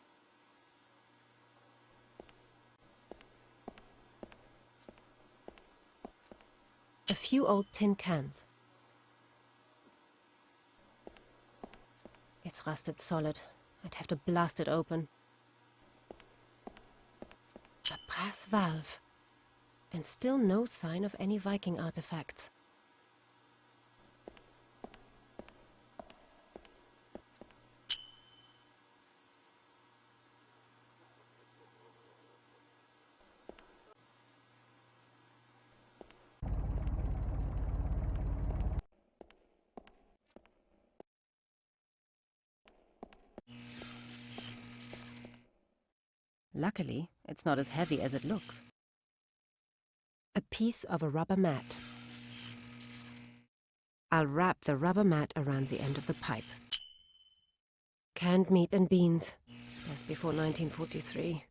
S8: A few old tin cans. It's rusted solid. I'd have to blast it open. A brass valve. And still no sign of any Viking artifacts. Luckily, it's not as heavy as it looks. A piece of a rubber mat. I'll wrap the rubber mat around the end of the pipe. Canned meat and beans. As before 1943.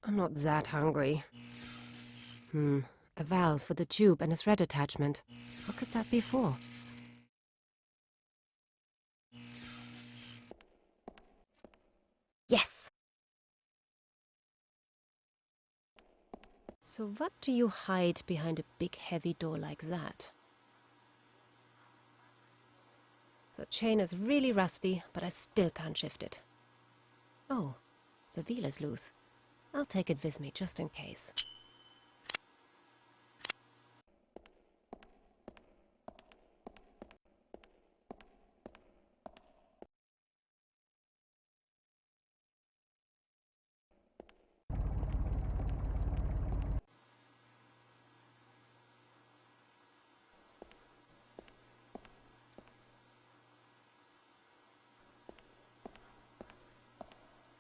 S8: I'm not that hungry. A valve for the tube and a thread attachment. What could that be for? Yes! So what do you hide behind a big heavy door like that? The chain is really rusty, but I still can't shift it. Oh, the wheel is loose. I'll take it with me just in case.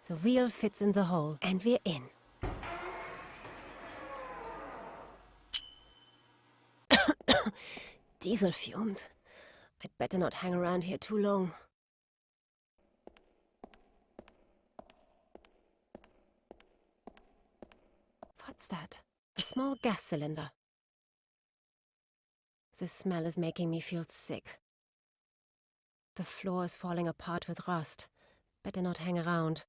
S8: The wheel fits in the hole, and we're in. Diesel fumes. I'd better not hang around here too long. What's that? A small gas cylinder. The smell is making me feel sick. The floor is falling apart with rust. Better not hang around.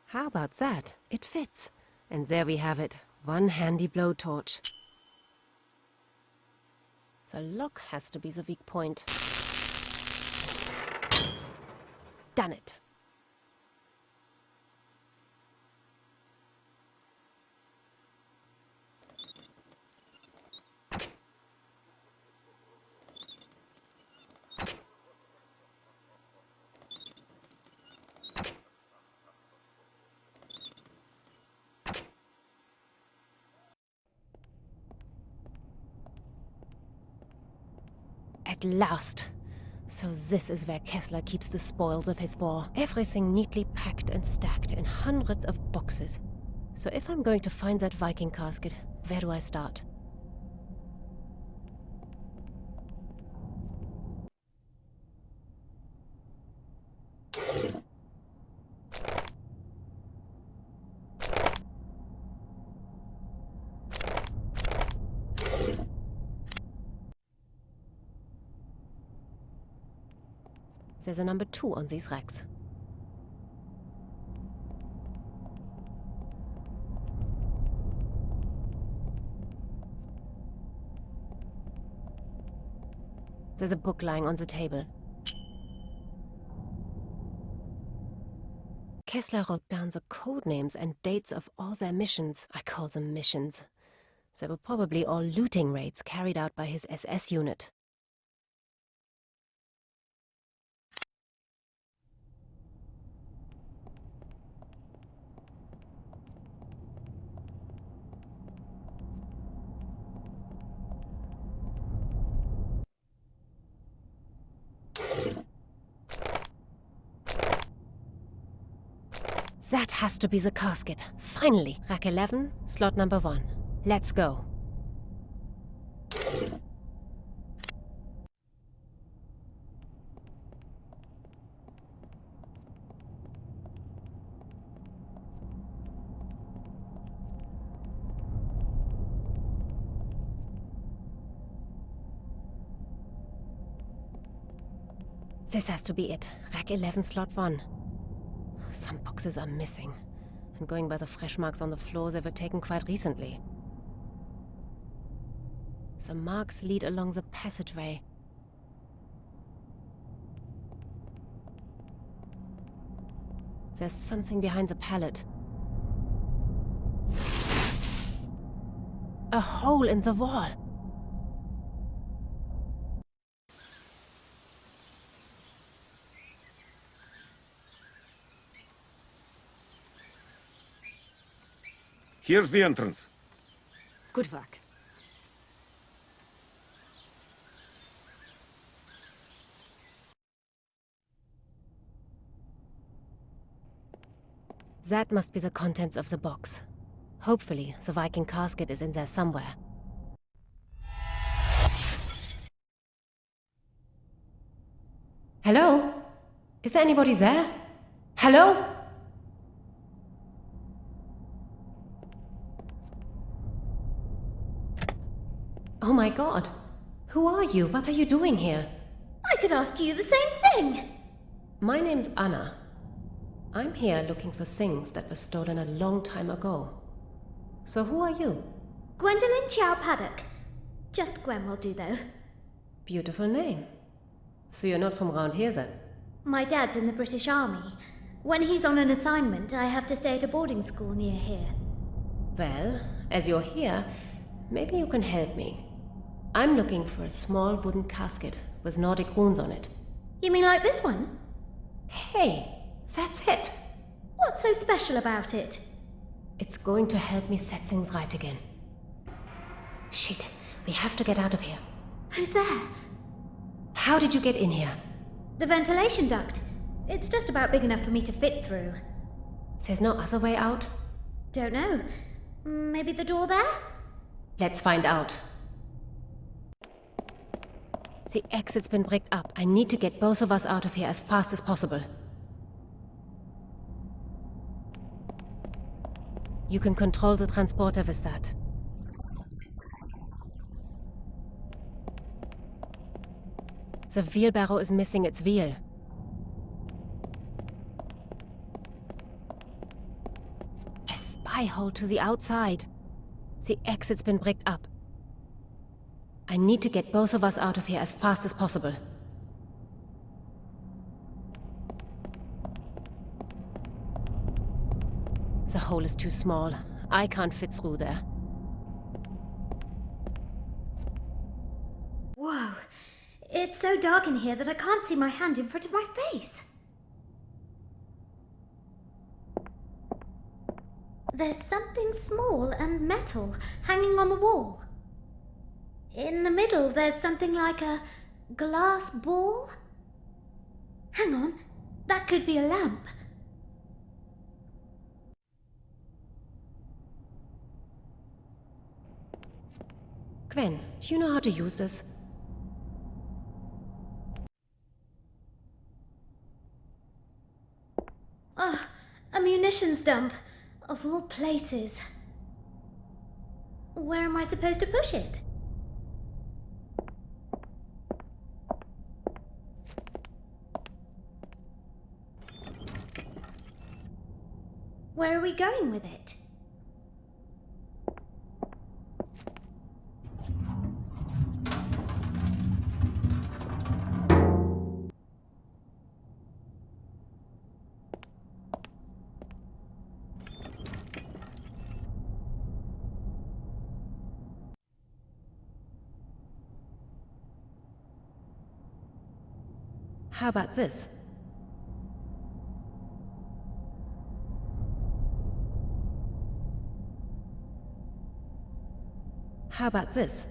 S8: How about that? It fits. And there we have it. One handy blowtorch. The lock has to be the weak point. Done it. At last! So this is where Kessler keeps the spoils of his war. Everything neatly packed and stacked in hundreds of boxes. So if I'm going to find that Viking casket, where do I start? There's a number 2 on these racks. There's a book lying on the table. Kessler wrote down the code names and dates of all their missions. I call them missions. They were probably all looting raids carried out by his SS unit. That has to be the casket. Finally. Rack 11, slot number 1. Let's go. This has to be it. Rack 11, slot 1. Some boxes are missing. And going by the fresh marks on the floor, they were taken quite recently. The marks lead along the passageway. There's something behind the pallet. A hole in the wall.
S5: Here's the entrance.
S1: Good work.
S8: That must be the contents of the box. Hopefully, the Viking casket is in there somewhere. Hello? Is there anybody there? Hello? Oh my god. Who are you? What are you doing here?
S10: I could ask you the same thing!
S8: My name's Anna. I'm here looking for things that were stolen a long time ago. So who are you?
S10: Gwendolyn Chow Paddock. Just Gwen will do, though.
S8: Beautiful name. So you're not from around here then?
S10: My dad's in the British Army. When he's on an assignment, I have to stay at a boarding school near here.
S8: Well, as you're here, maybe you can help me. I'm looking for a small wooden casket with Nordic runes on it.
S10: You mean like this one?
S8: Hey, that's it!
S10: What's so special about it?
S8: It's going to help me set things right again. Shit, we have to get out of here.
S10: Who's there?
S8: How did you get in here?
S10: The ventilation duct. It's just about big enough for me to fit through.
S8: There's no other way out?
S10: Don't know. Maybe the door there?
S8: Let's find out. The exit's been bricked up. I need to get both of us out of here as fast as possible. You can control the transporter with that. The wheelbarrow is missing its wheel. A spy hole to the outside. The exit's been bricked up. I need to get both of us out of here as fast as possible. The hole is too small. I can't fit through there.
S10: Whoa. It's so dark in here that I can't see my hand in front of my face. There's something small and metal hanging on the wall. In the middle, there's something like a glass ball. Hang on, that could be a lamp.
S8: Gwen, do you know how to use this?
S10: Ugh, a munitions dump. Of all places. Where am I supposed to push it? Where are we going with it?
S8: How about this? How about this?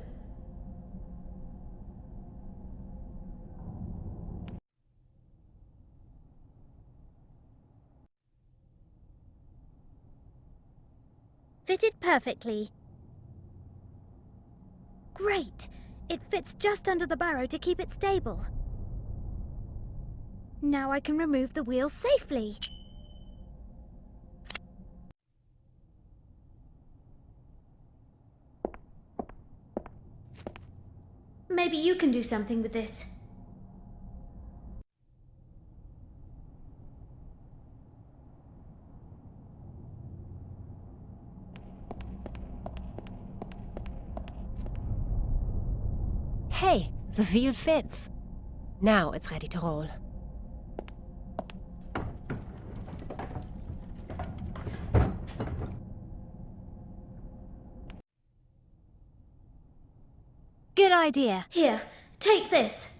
S10: fitted perfectly. Great! It fits just under the barrow to keep it stable. Now I can remove the wheels safely. Maybe you can do something with this.
S8: Hey, the wheel fits. Now it's ready to roll.
S10: Good idea. Here, take this.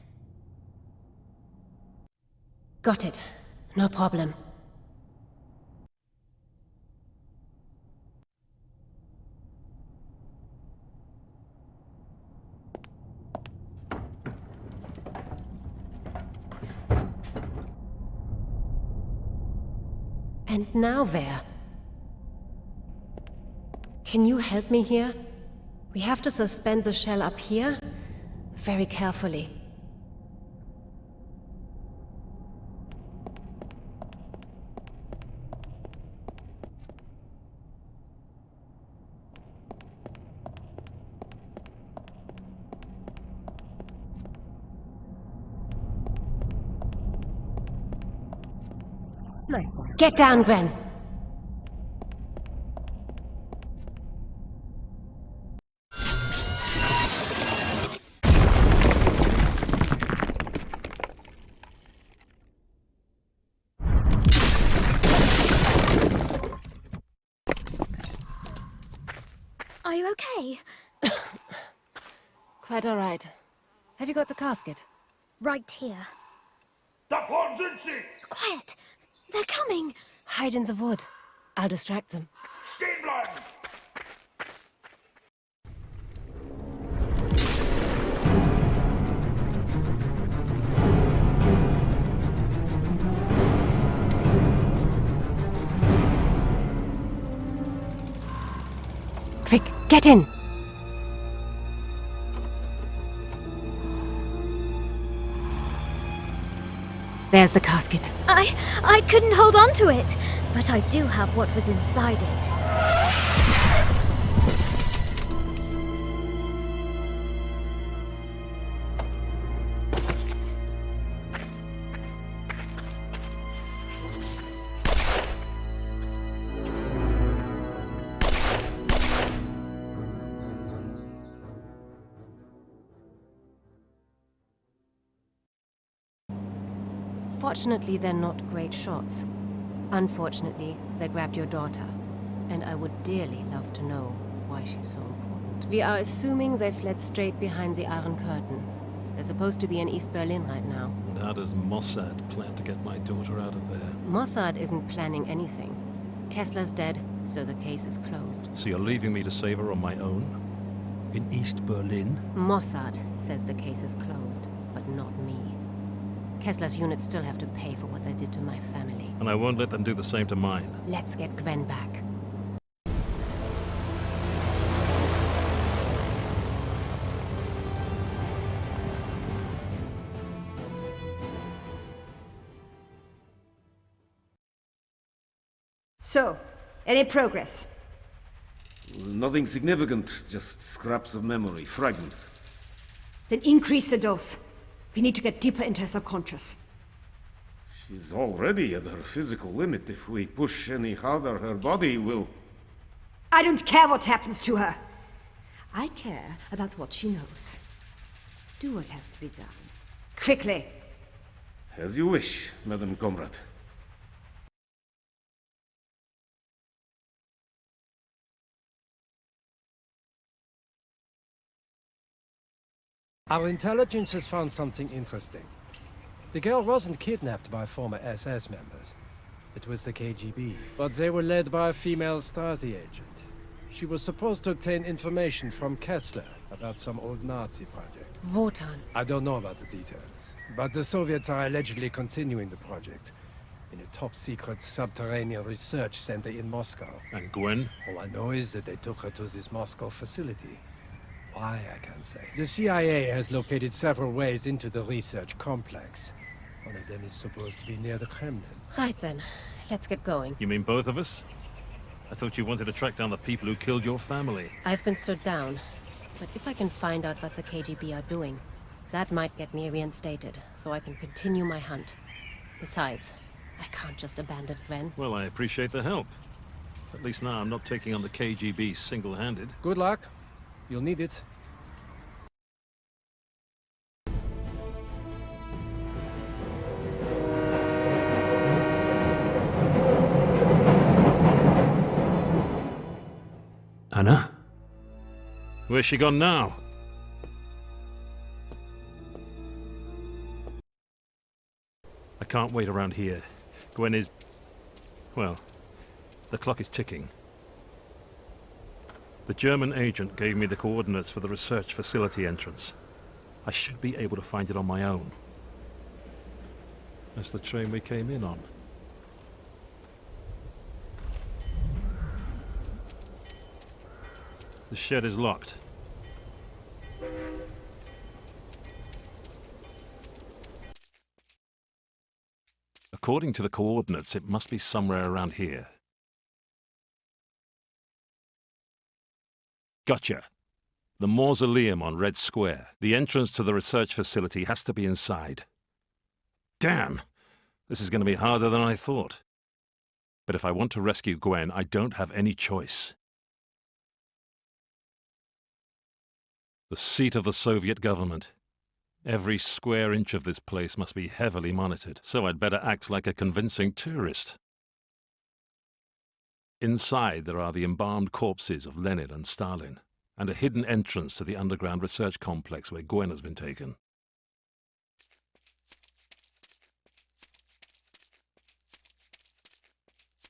S8: Got it. No problem. And now where? Can you help me here? We have to suspend the shell up here, very carefully. Nice one. Get down, Gwen.
S10: Are you okay?
S8: Quite all right. Have you got the casket?
S10: Right here. Quiet! They're coming!
S8: Hide in the wood. I'll distract them. Quick, get in! There's the casket.
S10: I couldn't hold on to it, but I do have what was inside it.
S8: Fortunately, they're not great shots. Unfortunately, they grabbed your daughter, and I would dearly love to know why she's so important. We are assuming they fled straight behind the Iron Curtain. They're supposed to be in East Berlin right now.
S6: And how does Mossad plan to get my daughter out of there?
S8: Mossad isn't planning anything. Kessler's dead, so the case is closed.
S6: So you're leaving me to save her on my own? In East Berlin?
S8: Mossad says the case is closed, but not me. Kessler's units still have to pay for what they did to my family.
S6: And I won't let them do the same to mine.
S8: Let's get Gwen back.
S1: So, any progress?
S5: Nothing significant, just scraps of memory, fragments.
S1: Then increase the dose. We need to get deeper into her subconscious.
S5: She's already at her physical limit. If we push any harder, her body will...
S1: I don't care what happens to her. I care about what she knows. Do what has to be done. Quickly.
S5: As you wish, Madam Comrade.
S7: Our intelligence has found something interesting. The girl wasn't kidnapped by former SS members. It was the KGB, but they were led by a female Stasi agent. She was supposed to obtain information from Kessler about some old Nazi project.
S8: Wotan.
S7: I don't know about the details, but the Soviets are allegedly continuing the project. in a top-secret subterranean research center in Moscow.
S6: And Gwen?
S7: All I know is that they took her to this Moscow facility. Why, I can't say. The CIA has located several ways into the research complex. One of them is supposed to be near the Kremlin.
S8: Right then, let's get going.
S6: You mean both of us? I thought you wanted to track down the people who killed your family.
S8: I've been stood down, but if I can find out what the KGB are doing, that might get me reinstated, so I can continue my hunt. Besides, I can't just abandon Gwen.
S6: Well, I appreciate the help. At least now I'm not taking on the KGB single-handed.
S7: Good luck. You'll need it.
S6: Anna? Where's she gone now? I can't wait around here. Gwen is... well, the clock is ticking. The German agent gave me the coordinates for the research facility entrance. I should be able to find it on my own. That's the train we came in on. The shed is locked. According to the coordinates, it must be somewhere around here. Gotcha. The mausoleum on Red Square. The entrance to the research facility has to be inside. Damn! This is going to be harder than I thought. But if I want to rescue Gwen, I don't have any choice. The seat of the Soviet government. Every square inch of this place must be heavily monitored, so I'd better act like a convincing tourist. Inside there are the embalmed corpses of Lenin and Stalin, and a hidden entrance to the underground research complex where Gwen has been taken.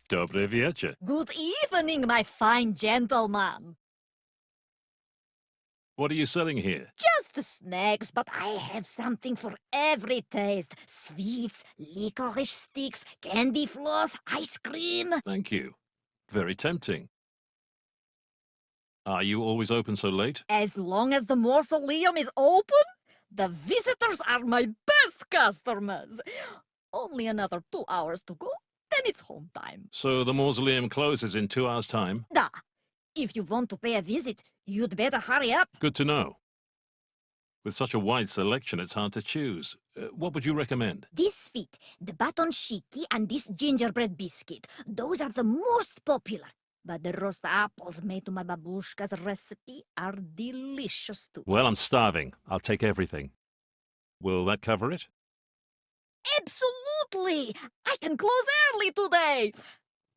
S6: Dobry wieczór.
S9: Good evening, my fine gentleman.
S6: What are you selling here?
S9: Just snacks, but I have something for every taste. Sweets, licorice sticks, candy floss, ice cream.
S6: Thank you. Very tempting. Are you always open so late?
S9: As long as the mausoleum is open, the visitors are my best customers. Only another 2 hours to go, then it's home time.
S6: So the mausoleum closes in 2 hours' time?
S9: Da. If you want to pay a visit, you'd better hurry up.
S6: Good to know. With such a wide selection, it's hard to choose. What would you recommend?
S9: This sweet, the baton shiki, and this gingerbread biscuit. Those are the most popular. But the roast apples made to my babushka's recipe are delicious too.
S6: Well, I'm starving. I'll take everything. Will that cover it?
S9: Absolutely! I can close early today.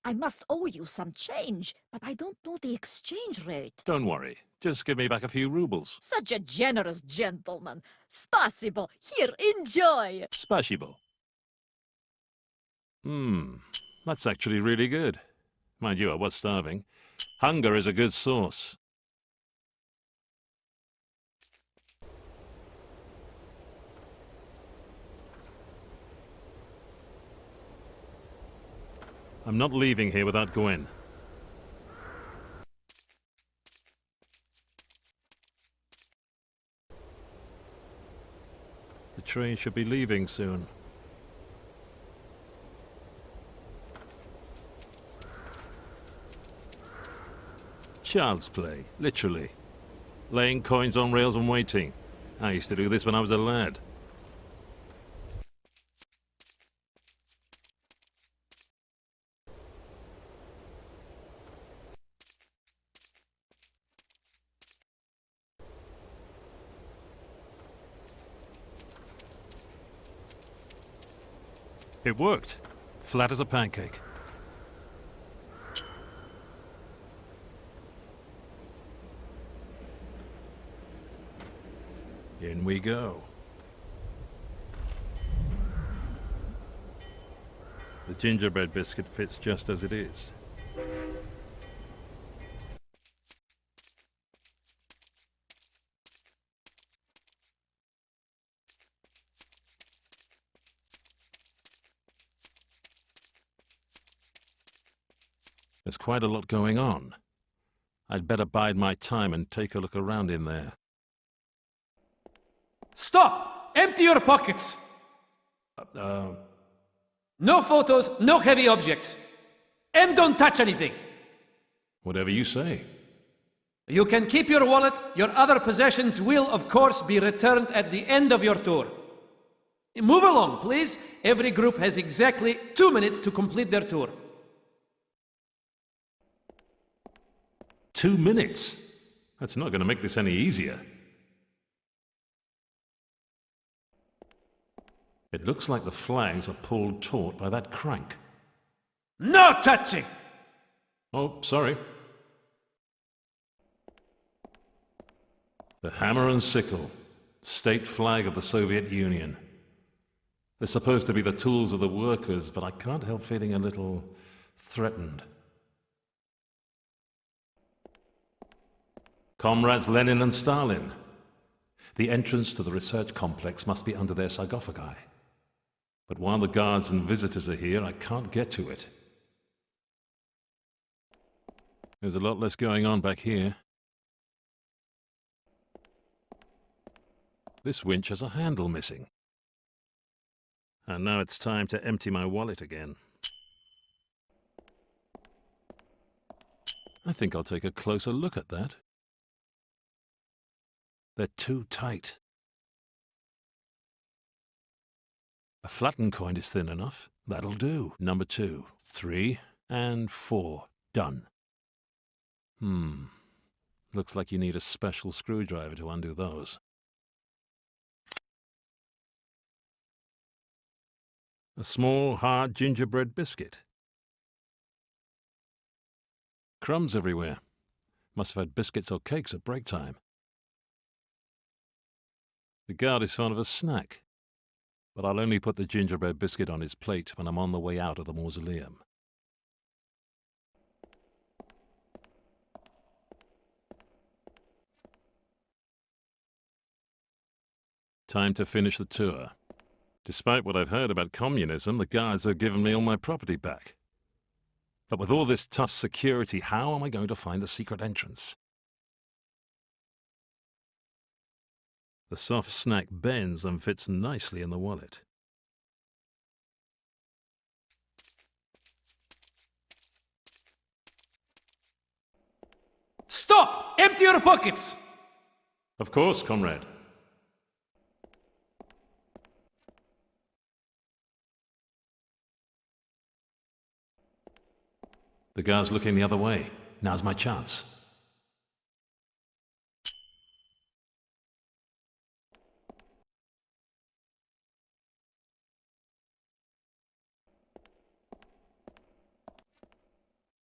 S9: I must owe you some change, but I don't know the exchange rate.
S6: Don't worry. Just give me back a few rubles.
S9: Such a generous gentleman. Spasibo. Here, enjoy.
S6: Spasibo. That's actually really good. Mind you, I was starving. Hunger is a good sauce. I'm not leaving here without Gwen. The train should be leaving soon. Child's play, literally. Laying coins on rails and waiting. I used to do this when I was a lad. It worked. Flat as a pancake. In we go. The gingerbread biscuit fits just as it is. There's quite a lot going on. I'd better bide my time and take a look around in there.
S11: Stop! Empty your pockets! No photos, no heavy objects. And don't touch anything.
S6: Whatever you say.
S11: You can keep your wallet. Your other possessions will, of course, be returned at the end of your tour. Move along, please. Every group has exactly 2 minutes to complete their tour.
S6: 2 minutes? That's not going to make this any easier. It looks like the flags are pulled taut by that crank.
S11: No touching!
S6: Oh, sorry. The hammer and sickle, state flag of the Soviet Union. They're supposed to be the tools of the workers, but I can't help feeling a little threatened. Comrades Lenin and Stalin. The entrance to the research complex must be under their sarcophagi. But while the guards and visitors are here, I can't get to it. There's a lot less going on back here. This winch has a handle missing. And now it's time to empty my wallet again. I think I'll take a closer look at that. They're too tight. A flattened coin is thin enough. That'll do. Number 2, 3, and 4. Done. Looks like you need a special screwdriver to undo those. A small, hard gingerbread biscuit. Crumbs everywhere. Must have had biscuits or cakes at break time. The guard is fond of a snack, but I'll only put the gingerbread biscuit on his plate when I'm on the way out of the mausoleum. Time to finish the tour. Despite what I've heard about communism, the guards have given me all my property back. But with all this tough security, how am I going to find the secret entrance? The soft snack bends and fits nicely in the wallet.
S11: Stop! Empty your pockets!
S6: Of course, comrade. The guard's looking the other way. Now's my chance.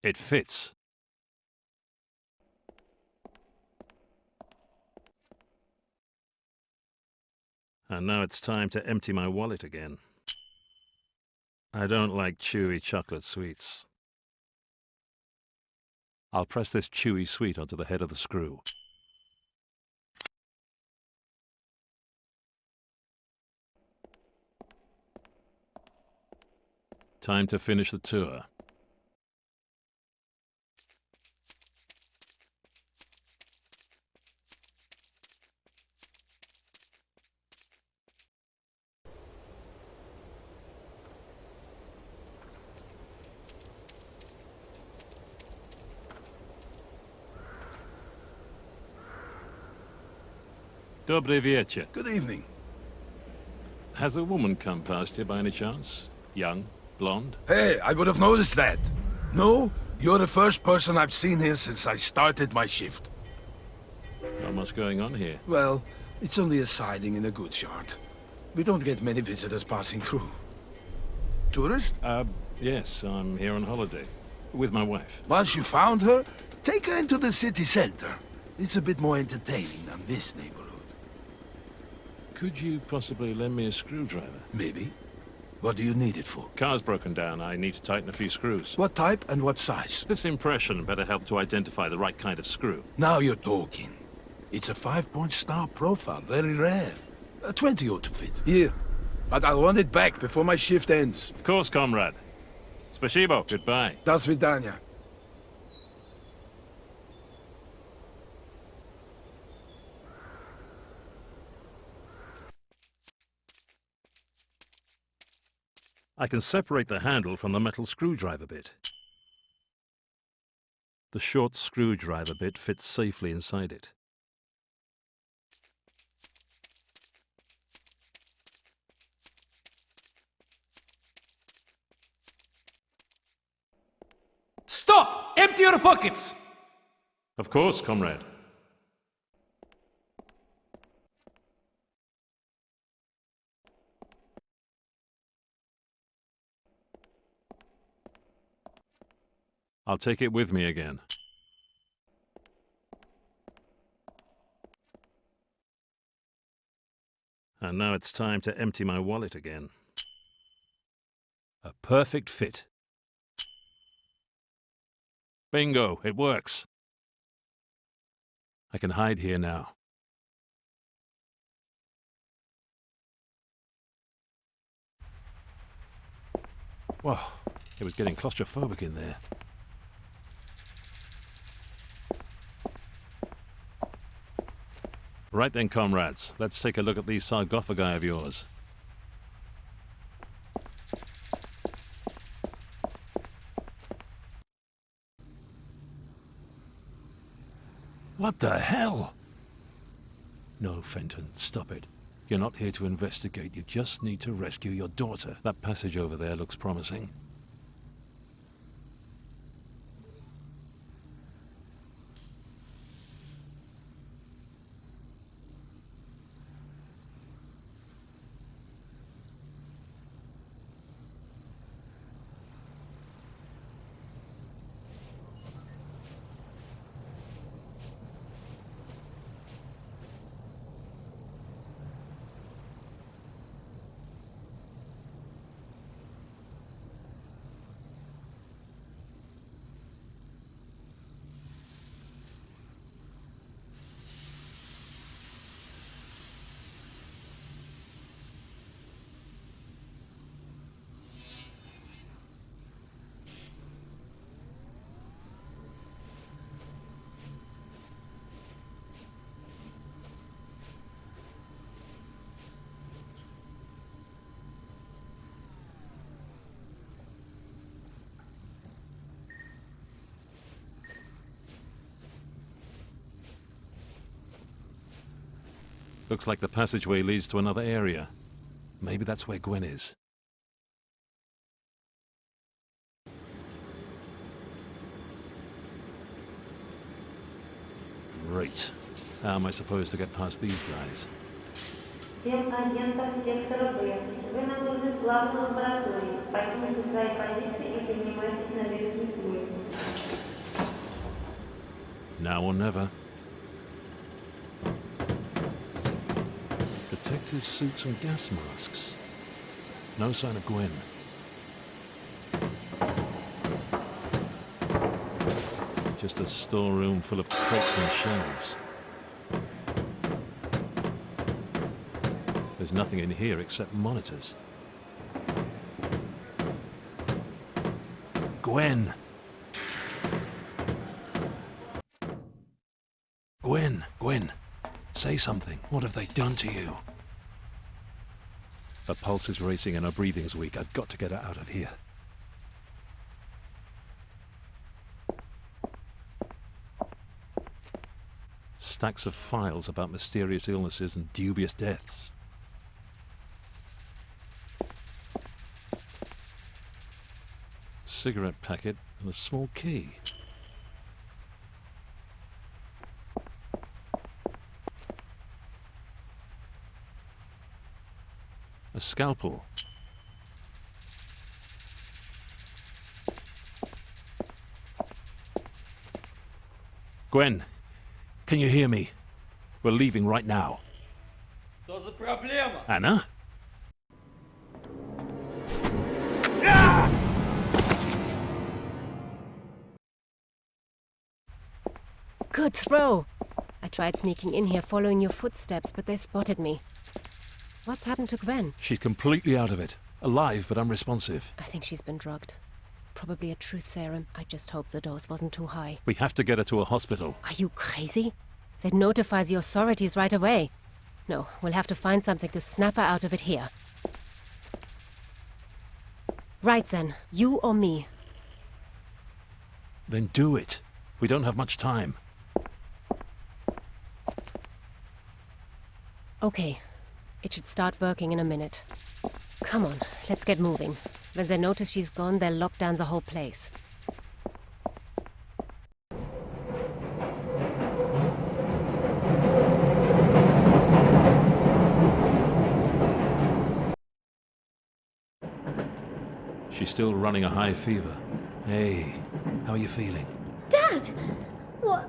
S6: It fits. And now it's time to empty my wallet again. I don't like chewy chocolate sweets. I'll press this chewy sweet onto the head of the screw. Time to finish the tour. Dobry wieczór.
S2: Good evening.
S6: Has a woman come past here by any chance? Young, blonde?
S2: Hey, I would have noticed that. No, you're the first person I've seen here since I started my shift.
S6: Not much going on here.
S2: Well, it's only a siding in a goods yard. We don't get many visitors passing through. Tourist?
S6: Yes, I'm here on holiday. With my wife.
S2: Once you found her, take her into the city center. It's a bit more entertaining than this neighborhood.
S6: Could you possibly lend me a screwdriver?
S2: Maybe. What do you need it for?
S6: Car's broken down. I need to tighten a few screws.
S2: What type and what size?
S6: This impression better help to identify the right kind of screw.
S2: Now you're talking. It's a 5-point star profile, very rare. 20 ought to fit. Here. But I'll want it back before my shift ends.
S6: Of course, comrade. Spasibo. Goodbye.
S2: До свидания.
S6: I can separate the handle from the metal screwdriver bit. The short screwdriver bit fits safely inside it.
S11: Stop! Empty your pockets!
S6: Of course, comrade. I'll take it with me again. And now it's time to empty my wallet again. A perfect fit. Bingo, it works. I can hide here now. Whoa, it was getting claustrophobic in there. Right then, comrades, let's take a look at these sarcophagi of yours. What the hell? No, Fenton, stop it. You're not here to investigate, you just need to rescue your daughter. That passage over there looks promising. Looks like the passageway leads to another area. Maybe that's where Gwen is. Great. How am I supposed to get past these guys?
S12: Всем агентам сектора Б. Вы находитесь в главной лаборатории. Покиньте свои позиции и поднимайтесь на верхний слой.
S6: Now or never. Protective suits and gas masks. No sign of Gwen. Just a storeroom full of crates and shelves. There's nothing in here except monitors. Gwen! Gwen! Say something. What have they done to you? Her pulse is racing and her breathing's weak. I've got to get her out of here. Stacks of files about mysterious illnesses and dubious deaths. Cigarette packet and a small key. A scalpel. Gwen, can you hear me? We're leaving right now.
S11: Что за проблема?
S6: Anna?
S8: Good throw. I tried sneaking in here following your footsteps, but they spotted me. What's happened to Gwen?
S6: She's completely out of it. Alive, but unresponsive.
S8: I think she's been drugged. Probably a truth serum. I just hope the dose wasn't too high.
S6: We have to get her to a hospital.
S8: Are you crazy? That notifies the authorities right away. No, we'll have to find something to snap her out of it here. Right then, you or me?
S6: Then do it. We don't have much time.
S8: Okay. It should start working in a minute. Come on, let's get moving. When they notice she's gone, they'll lock down the whole place.
S6: She's still running a high fever. Hey, how are you feeling?
S10: Dad! What?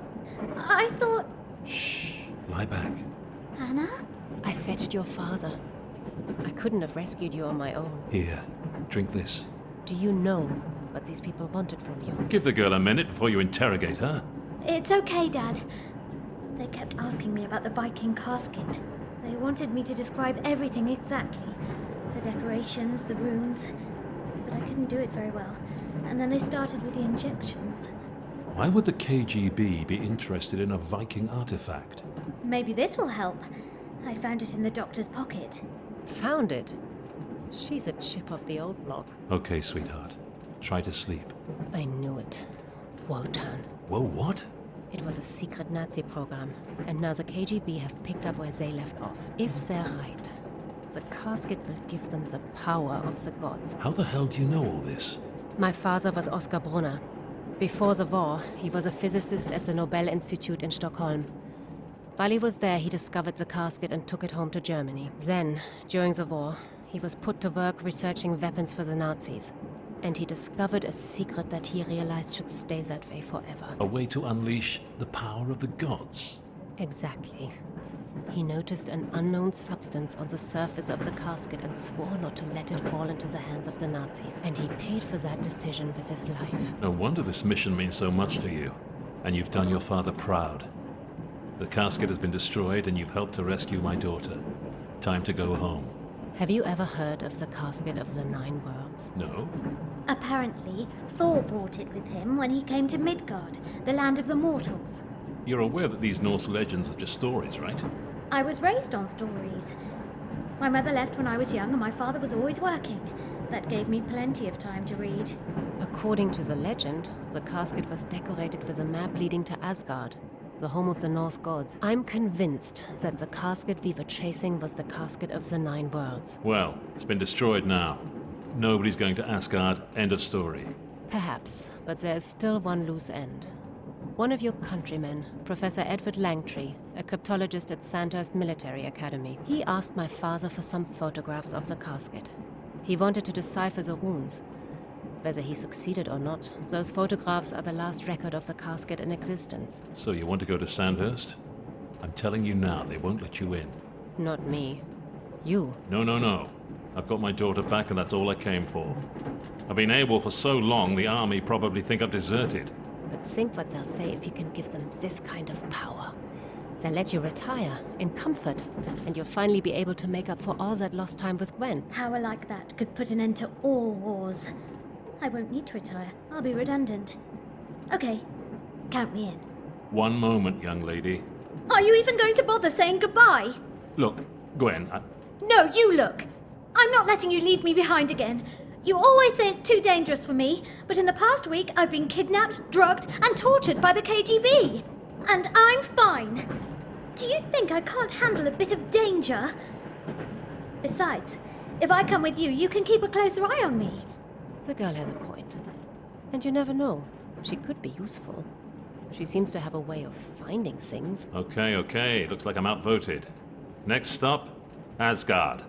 S10: I thought...
S6: Shh, lie back.
S10: Anna?
S8: I fetched your father. I couldn't have rescued you on my own.
S6: Here, drink this.
S8: Do you know what these people wanted from you?
S6: Give the girl a minute before you interrogate her.
S10: It's okay, Dad. They kept asking me about the Viking casket. They wanted me to describe everything exactly. The decorations, the runes. But I couldn't do it very well. And then they started with the injections.
S6: Why would the KGB be interested in a Viking artifact?
S10: Maybe this will help. I found it in the doctor's pocket.
S8: Found it? She's a chip off the old block.
S6: Okay, sweetheart. Try to sleep.
S8: I knew it. Wotan.
S6: Whoa, what?
S8: It was a secret Nazi program, and now the KGB have picked up where they left off. If they're right, the casket will give them the power of the gods.
S6: How the hell do you know all this?
S8: My father was Oskar Brunner. Before the war, he was a physicist at the Nobel Institute in Stockholm. While he was there, he discovered the casket and took it home to Germany. Then, during the war, he was put to work researching weapons for the Nazis. And he discovered a secret that he realized should stay that way forever.
S6: A way to unleash the power of the gods?
S8: Exactly. He noticed an unknown substance on the surface of the casket and swore not to let it fall into the hands of the Nazis. And he paid for that decision with his life.
S6: No wonder this mission means so much to you. And you've done your father proud. The casket has been destroyed and you've helped to rescue my daughter. Time to go home.
S8: Have you ever heard of the Casket of the Nine Worlds?
S6: No?
S10: Apparently, Thor brought it with him when he came to Midgard, the land of the mortals.
S6: You're aware that these Norse legends are just stories, right?
S10: I was raised on stories. My mother left when I was young and my father was always working. That gave me plenty of time to read.
S8: According to the legend, the casket was decorated with a map leading to Asgard, the home of the Norse gods. I'm convinced that the casket we were chasing was the Casket of the Nine Worlds.
S6: Well, it's been destroyed now. Nobody's going to Asgard. End of story.
S8: Perhaps, but there is still one loose end. One of your countrymen, Professor Edward Langtree, a cryptologist at Sandhurst Military Academy, he asked my father for some photographs of the casket. He wanted to decipher the runes. Whether he succeeded or not, those photographs are the last record of the casket in existence.
S6: So you want to go to Sandhurst? I'm telling you now, they won't let you in.
S8: Not me. You.
S6: No. I've got my daughter back and that's all I came for. I've been able for so long, the army probably think I've deserted.
S8: But think what they'll say if you can give them this kind of power. They'll let you retire, in comfort, and you'll finally be able to make up for all that lost time with Gwen.
S10: Power like that could put an end to all wars. I won't need to retire. I'll be redundant. Okay, count me in.
S6: One moment, young lady.
S10: Are you even going to bother saying goodbye?
S6: Look, Gwen,
S10: No, you look! I'm not letting you leave me behind again. You always say it's too dangerous for me, but in the past week I've been kidnapped, drugged, and tortured by the KGB. And I'm fine. Do you think I can't handle a bit of danger? Besides, if I come with you, you can keep a closer eye on me.
S8: The girl has a point. And you never know. She could be useful. She seems to have a way of finding things.
S6: Okay. Looks like I'm outvoted. Next stop, Asgard.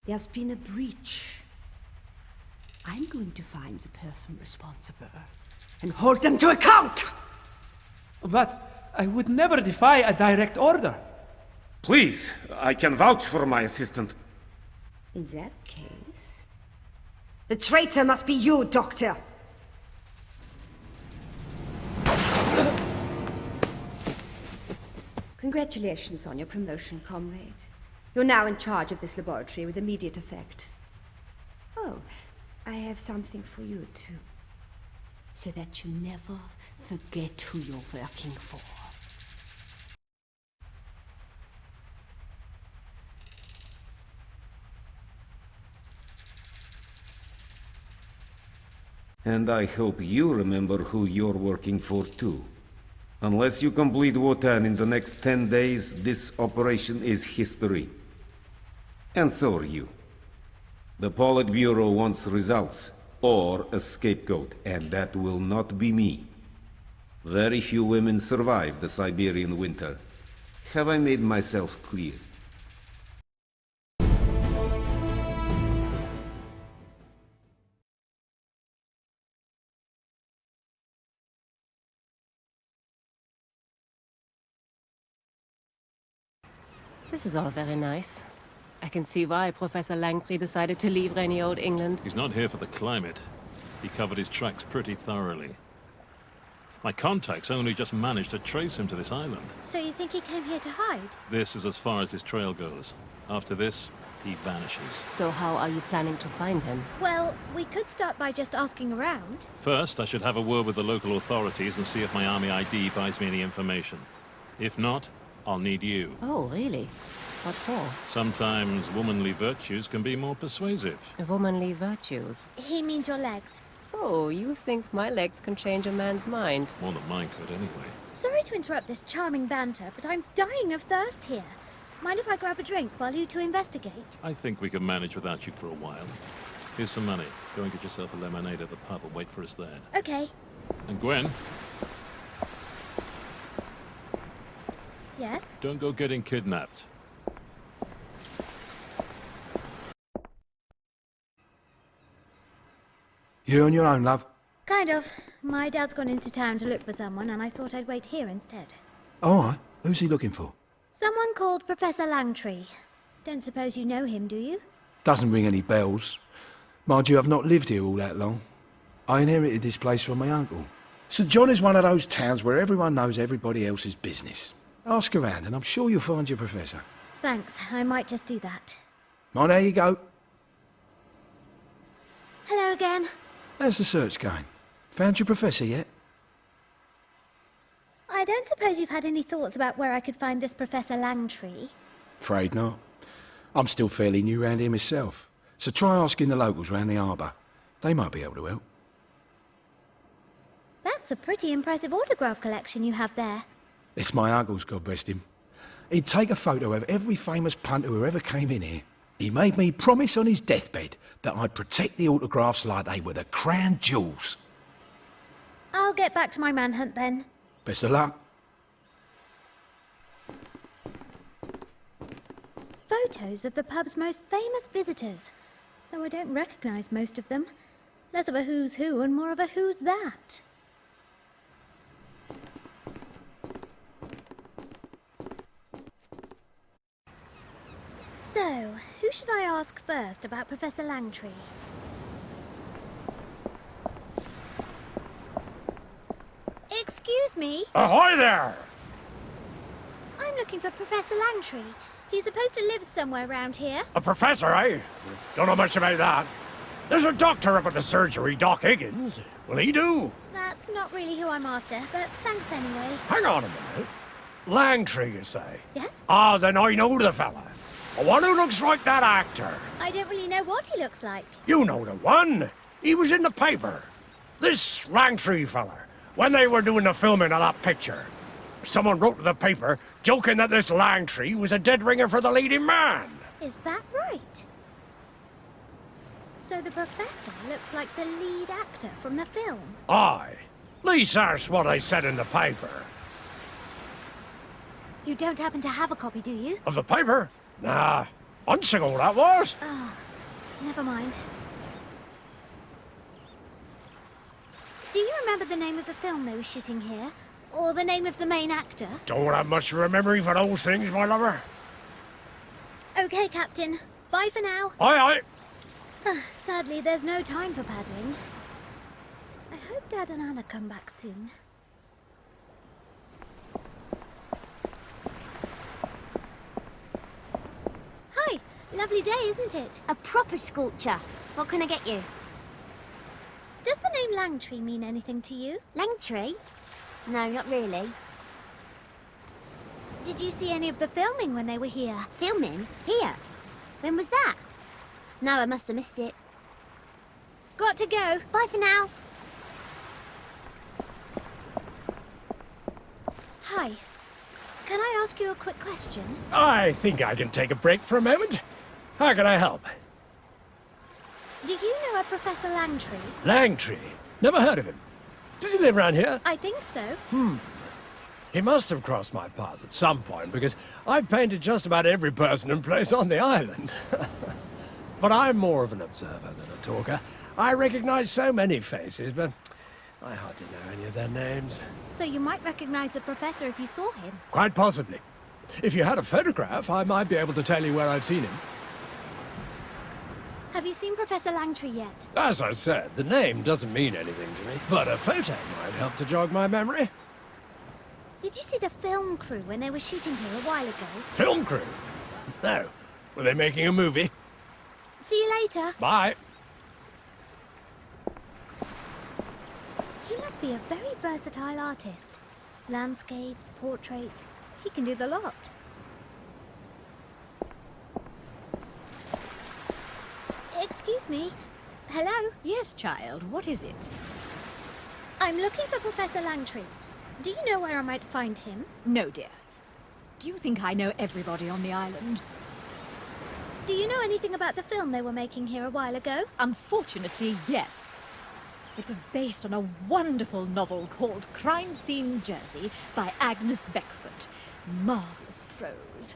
S1: There's been a breach. I'm going to find the person responsible and hold them to account!
S7: But I would never defy a direct order.
S4: Please, I can vouch for my assistant.
S1: In that case, the traitor must be you, Doctor. Congratulations on your promotion, comrade. You're now in charge of this laboratory with immediate effect. Oh, I have something for you too, so that you never forget who you're working for.
S4: And I hope you remember who you're working for, too. Unless you complete Wotan in the next 10 days, this operation is history. And so are you. The Politburo wants results, or a scapegoat, and that will not be me. Very few women survive the Siberian winter. Have I made myself clear?
S8: This is all very nice. I can see why Professor Langtry decided to leave rainy old England.
S6: He's not here for the climate. He covered his tracks pretty thoroughly. My contacts only just managed to trace him to this island.
S10: So you think he came here to hide?
S6: This is as far as his trail goes. After this, he vanishes.
S8: So how are you planning to find him?
S10: Well, we could start by just asking around.
S6: First, I should have a word with the local authorities and see if my army ID buys me any information. If not, I'll need you.
S8: Oh, really? What for?
S6: Sometimes womanly virtues can be more persuasive.
S8: Womanly virtues?
S10: He means your legs.
S8: So, you think my legs can change a man's mind?
S6: More than mine could, anyway.
S10: Sorry to interrupt this charming banter, but I'm dying of thirst here. Mind if I grab a drink while you two investigate?
S6: I think we can manage without you for a while. Here's some money. Go and get yourself a lemonade at the pub and wait for us there.
S10: Okay.
S6: And Gwen,
S10: Yes?
S6: don't go getting kidnapped.
S2: You're on your own, love?
S10: Kind of. My dad's gone into town to look for someone, and I thought I'd wait here instead.
S2: All right. Who's he looking for?
S10: Someone called Professor Langtry. Don't suppose you know him, do you?
S2: Doesn't ring any bells. Mind you, I've not lived here all that long. I inherited this place from my uncle. St. John is one of those towns where everyone knows everybody else's business. Ask around, and I'm sure you'll find your professor.
S10: Thanks. I might just do that.
S2: Mind, there you go.
S10: Hello again.
S2: How's the search going? Found your professor yet?
S10: I don't suppose you've had any thoughts about where I could find this Professor Langtry?
S2: Afraid not. I'm still fairly new round here myself, so try asking the locals round the harbour. They might be able to help.
S10: That's a pretty impressive autograph collection you have there.
S2: It's my uncle's, God rest him. He'd take a photo of every famous punter who ever came in here. He made me promise on his deathbed that I'd protect the autographs like they were the crown jewels.
S10: I'll get back to my manhunt then.
S2: Best of luck.
S10: Photos of the pub's most famous visitors, though I don't recognise most of them. Less of a who's who and more of a who's that. So, who should I ask first about Professor Langtry? Excuse me?
S7: Ahoy there!
S10: I'm looking for Professor Langtry. He's supposed to live somewhere around here.
S7: A professor, eh? Don't know much about that. There's a doctor up at the surgery, Doc Higgins. Will he do?
S10: That's not really who I'm after, but thanks anyway.
S7: Hang on a minute. Langtry, you say?
S10: Yes?
S7: Ah, then I know the fella. The one who looks like that actor.
S10: I don't really know what he looks like.
S7: You know the one. He was in the paper. This Langtry fella, when they were doing the filming of that picture. Someone wrote to the paper, joking that this Langtry was a dead ringer for the leading man.
S10: Is that right? So the professor looks like the lead actor from the film?
S7: Aye. At least that's what they said in the paper.
S10: You don't happen to have a copy, do you?
S7: Of the paper? Nah. Months ago, that was.
S10: Oh, never mind. Do you remember the name of the film they were shooting here? Or the name of the main actor?
S7: Don't have much memory for those things, my lover.
S10: Okay, Captain. Bye for now.
S7: Aye, aye.
S10: Sadly, there's no time for paddling. I hope Dad and Anna come back soon. Hi! Lovely day, isn't it?
S9: A proper sculpture. What can I get you?
S10: Does the name Langtry mean anything to you?
S9: Langtry? No, not really.
S10: Did you see any of the filming when they were here?
S9: Filming? Here? When was that? No, I must have missed it.
S10: Got to go.
S9: Bye for now.
S10: Hi. Can I ask you a quick question?
S7: I think I can take a break for a moment. How can I help?
S10: Do you know a Professor Langtree?
S7: Langtree? Never heard of him. Does he live around here?
S10: I think so.
S7: He must have crossed my path at some point, because I've painted just about every person and place on the island. But I'm more of an observer than a talker. I recognize so many faces, but I hardly know any of their names.
S10: So you might recognize the Professor if you saw him.
S7: Quite possibly. If you had a photograph, I might be able to tell you where I've seen him.
S10: Have you seen Professor Langtree yet?
S7: As I said, the name doesn't mean anything to me, but a photo might help to jog my memory.
S10: Did you see the film crew when they were shooting here a while ago?
S7: Film crew? No. Were they making a movie?
S10: See you later.
S7: Bye.
S10: He must be a very versatile artist. Landscapes, portraits, he can do the lot. Excuse me. Hello?
S9: Yes, child, what is it?
S10: I'm looking for Professor Langtree. Do you know where I might find him?
S9: No, dear. Do you think I know everybody on the island?
S10: Do you know anything about the film they were making here a while ago?
S9: Unfortunately, yes. It was based on a wonderful novel called Crime Scene Jersey by Agnes Beckford. Marvellous prose.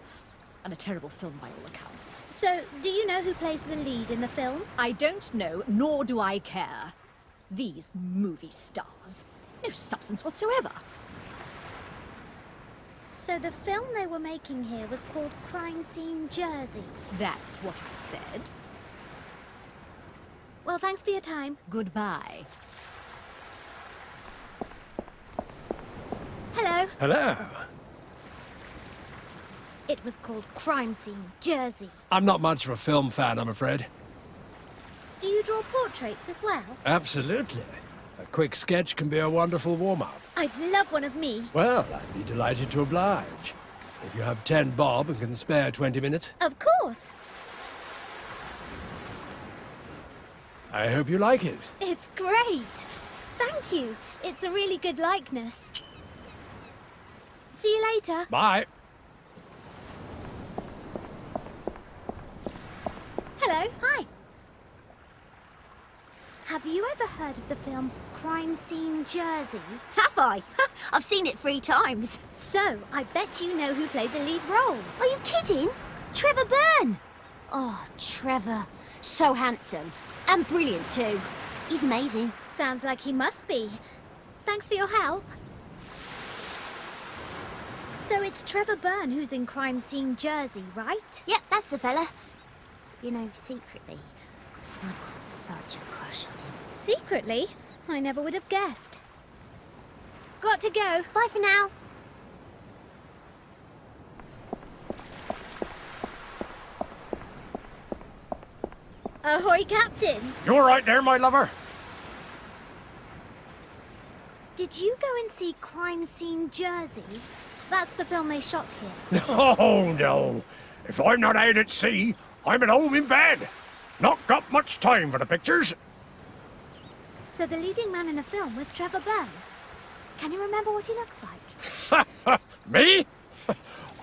S9: And a terrible film by all accounts.
S10: So, do you know who plays the lead in the film?
S9: I don't know, nor do I care. These movie stars. No substance whatsoever.
S10: So the film they were making here was called Crime Scene Jersey.
S9: That's what I said.
S10: Well, thanks for your time.
S9: Goodbye.
S10: Hello.
S7: Hello.
S10: It was called Crime Scene Jersey.
S7: I'm not much of a film fan, I'm afraid.
S10: Do you draw portraits as well?
S7: Absolutely. A quick sketch can be a wonderful warm-up.
S10: I'd love one of me.
S7: Well, I'd be delighted to oblige. If you have 10 bob and can spare 20 minutes.
S10: Of course.
S7: I hope you like it.
S10: It's great. Thank you. It's a really good likeness. See you later.
S7: Bye.
S10: Hello. Hi. Have you ever heard of the film Crime Scene Jersey?
S1: Have I? I've seen it 3 times.
S10: So, I bet you know who played the lead role.
S1: Are you kidding? Trevor Byrne. Oh, Trevor. So handsome. And brilliant, too. He's amazing.
S10: Sounds like he must be. Thanks for your help. So it's Trevor Byrne who's in Crime Scene Jersey, right?
S1: Yep, that's the fella. You know, secretly, I've got such a crush on him.
S10: Secretly? I never would have guessed. Got to go.
S1: Bye for now.
S10: Ahoy, Captain.
S7: You all right there, my lover?
S10: Did you go and see Crime Scene Jersey? That's the film they shot here.
S7: Oh, no. If I'm not out at sea, I'm at home in bed. Not got much time for the pictures.
S10: So the leading man in the film was Trevor Byrne. Can you remember what he looks like?
S7: Me?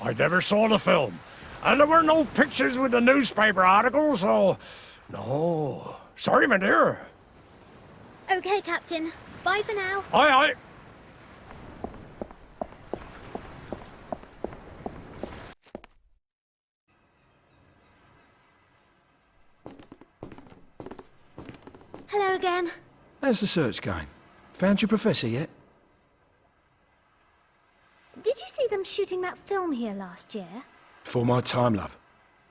S7: I never saw the film. And there were no pictures with the newspaper articles, so... No. Sorry, my dear.
S10: Okay, Captain. Bye for now.
S7: Aye, aye.
S10: Hello again.
S2: How's the search going? Found your professor yet?
S10: Did you see them shooting that film here last year?
S2: Before my time, love.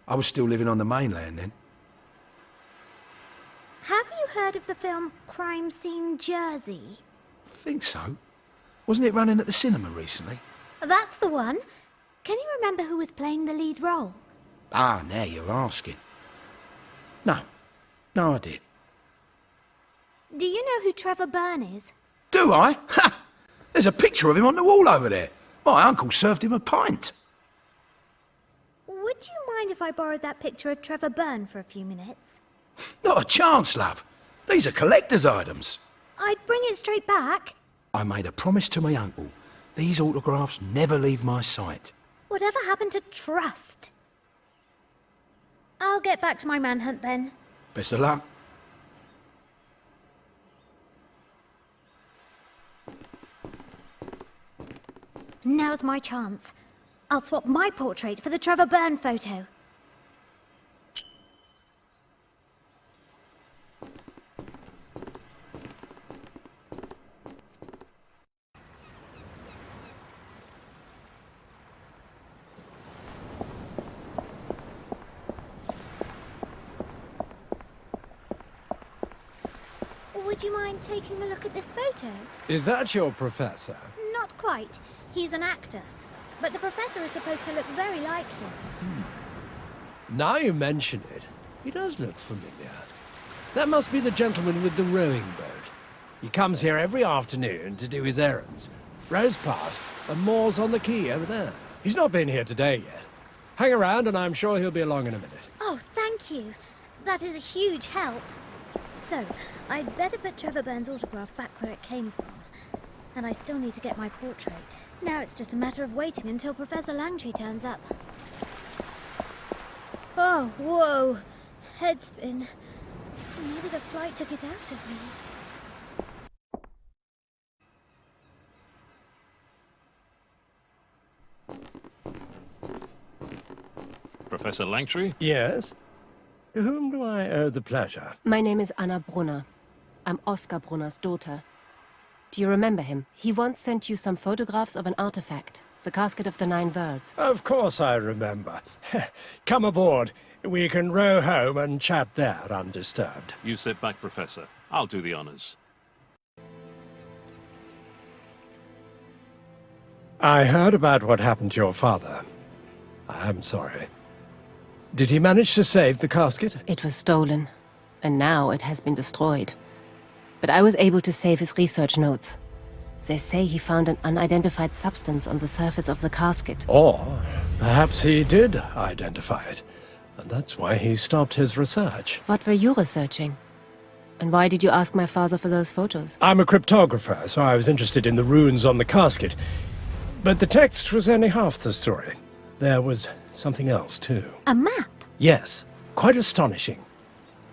S2: I was still living on the mainland then.
S10: Have you heard of the film Crime Scene Jersey?
S2: I think so. Wasn't it running at the cinema recently?
S10: That's the one. Can you remember who was playing the lead role?
S2: Ah, now you're asking. No, I did.
S10: Do you know who Trevor Byrne is?
S2: Do I? Ha! There's a picture of him on the wall over there. My uncle served him a pint.
S10: Would you mind if I borrowed that picture of Trevor Byrne for a few minutes?
S2: Not a chance, love. These are collector's items.
S10: I'd bring it straight back.
S2: I made a promise to my uncle These autographs never leave my sight.
S10: Whatever happened to trust? I'll get back to my manhunt then.
S2: Best of luck.
S10: Now's my chance. I'll swap my portrait for the Trevor Byrne photo. Would you mind taking a look at this photo?
S7: Is that your professor?
S10: Not quite. He's an actor. But the professor is supposed to look very like him.
S7: Now you mention it, he does look familiar. That must be the gentleman with the rowing boat. He comes here every afternoon to do his errands. Rows past and moors on the quay over there. He's not been here today yet. Hang around and I'm sure he'll be along in a minute.
S10: Oh, thank you. That is a huge help. So, I'd better put Trevor Byrne's autograph back where it came from. And I still need to get my portrait. Now it's just a matter of waiting until Professor Langtree turns up. Oh, whoa. Head spin. Maybe the flight took it out of me.
S6: Professor Langtree?
S7: Yes? To whom do I owe the pleasure?
S8: My name is Anna Brunner. I'm Oscar Brunner's daughter. Do you remember him? He once sent you some photographs of an artifact, the casket of the 9 worlds.
S7: Of course I remember. Come aboard. We can row home and chat there undisturbed.
S6: You sit back, Professor. I'll do the honors.
S7: I heard about what happened to your father. I'm sorry. Did he manage to save the casket?
S8: It was stolen, and now it has been destroyed. But I was able to save his research notes. They say he found an unidentified substance on the surface of the casket.
S7: Or perhaps he did identify it, and that's why he stopped his research.
S8: What were you researching? And why did you ask my father for those photos?
S7: I'm a cryptographer, so I was interested in the runes on the casket. But the text was only half the story. There was something else, too.
S10: A map?
S7: Yes, quite astonishing.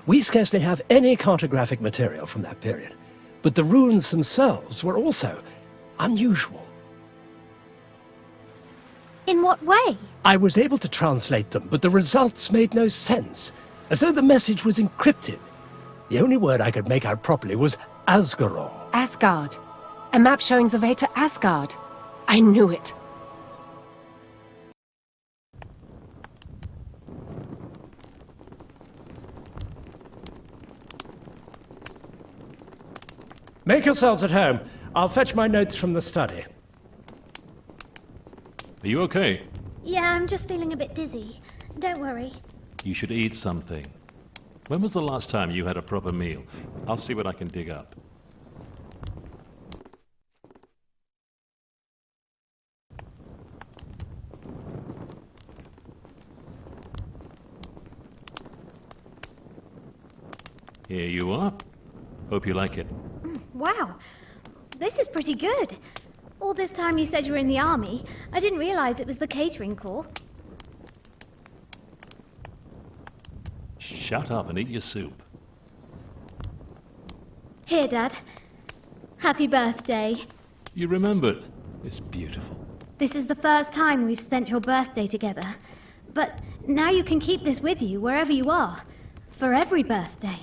S7: We scarcely have any cartographic material from that period, but the runes themselves were also unusual.
S10: In what way?
S7: I was able to translate them, but the results made no sense, as though the message was encrypted. The only word I could make out properly was Asgaror.
S8: Asgard. A map showing the way to Asgard. I knew it.
S7: Make yourselves at home. I'll fetch my notes from the study.
S6: Are you okay?
S10: Yeah, I'm just feeling a bit dizzy. Don't worry.
S6: You should eat something. When was the last time you had a proper meal? I'll see what I can dig up. Here you are. Hope you like it.
S10: Wow. This is pretty good. All this time you said you were in the army. I didn't realize it was the catering corps.
S6: Shut up and eat your soup.
S10: Here, Dad. Happy birthday.
S6: You remembered. It's beautiful.
S10: This is the first time we've spent your birthday together. But now you can keep this with you wherever you are. For every birthday.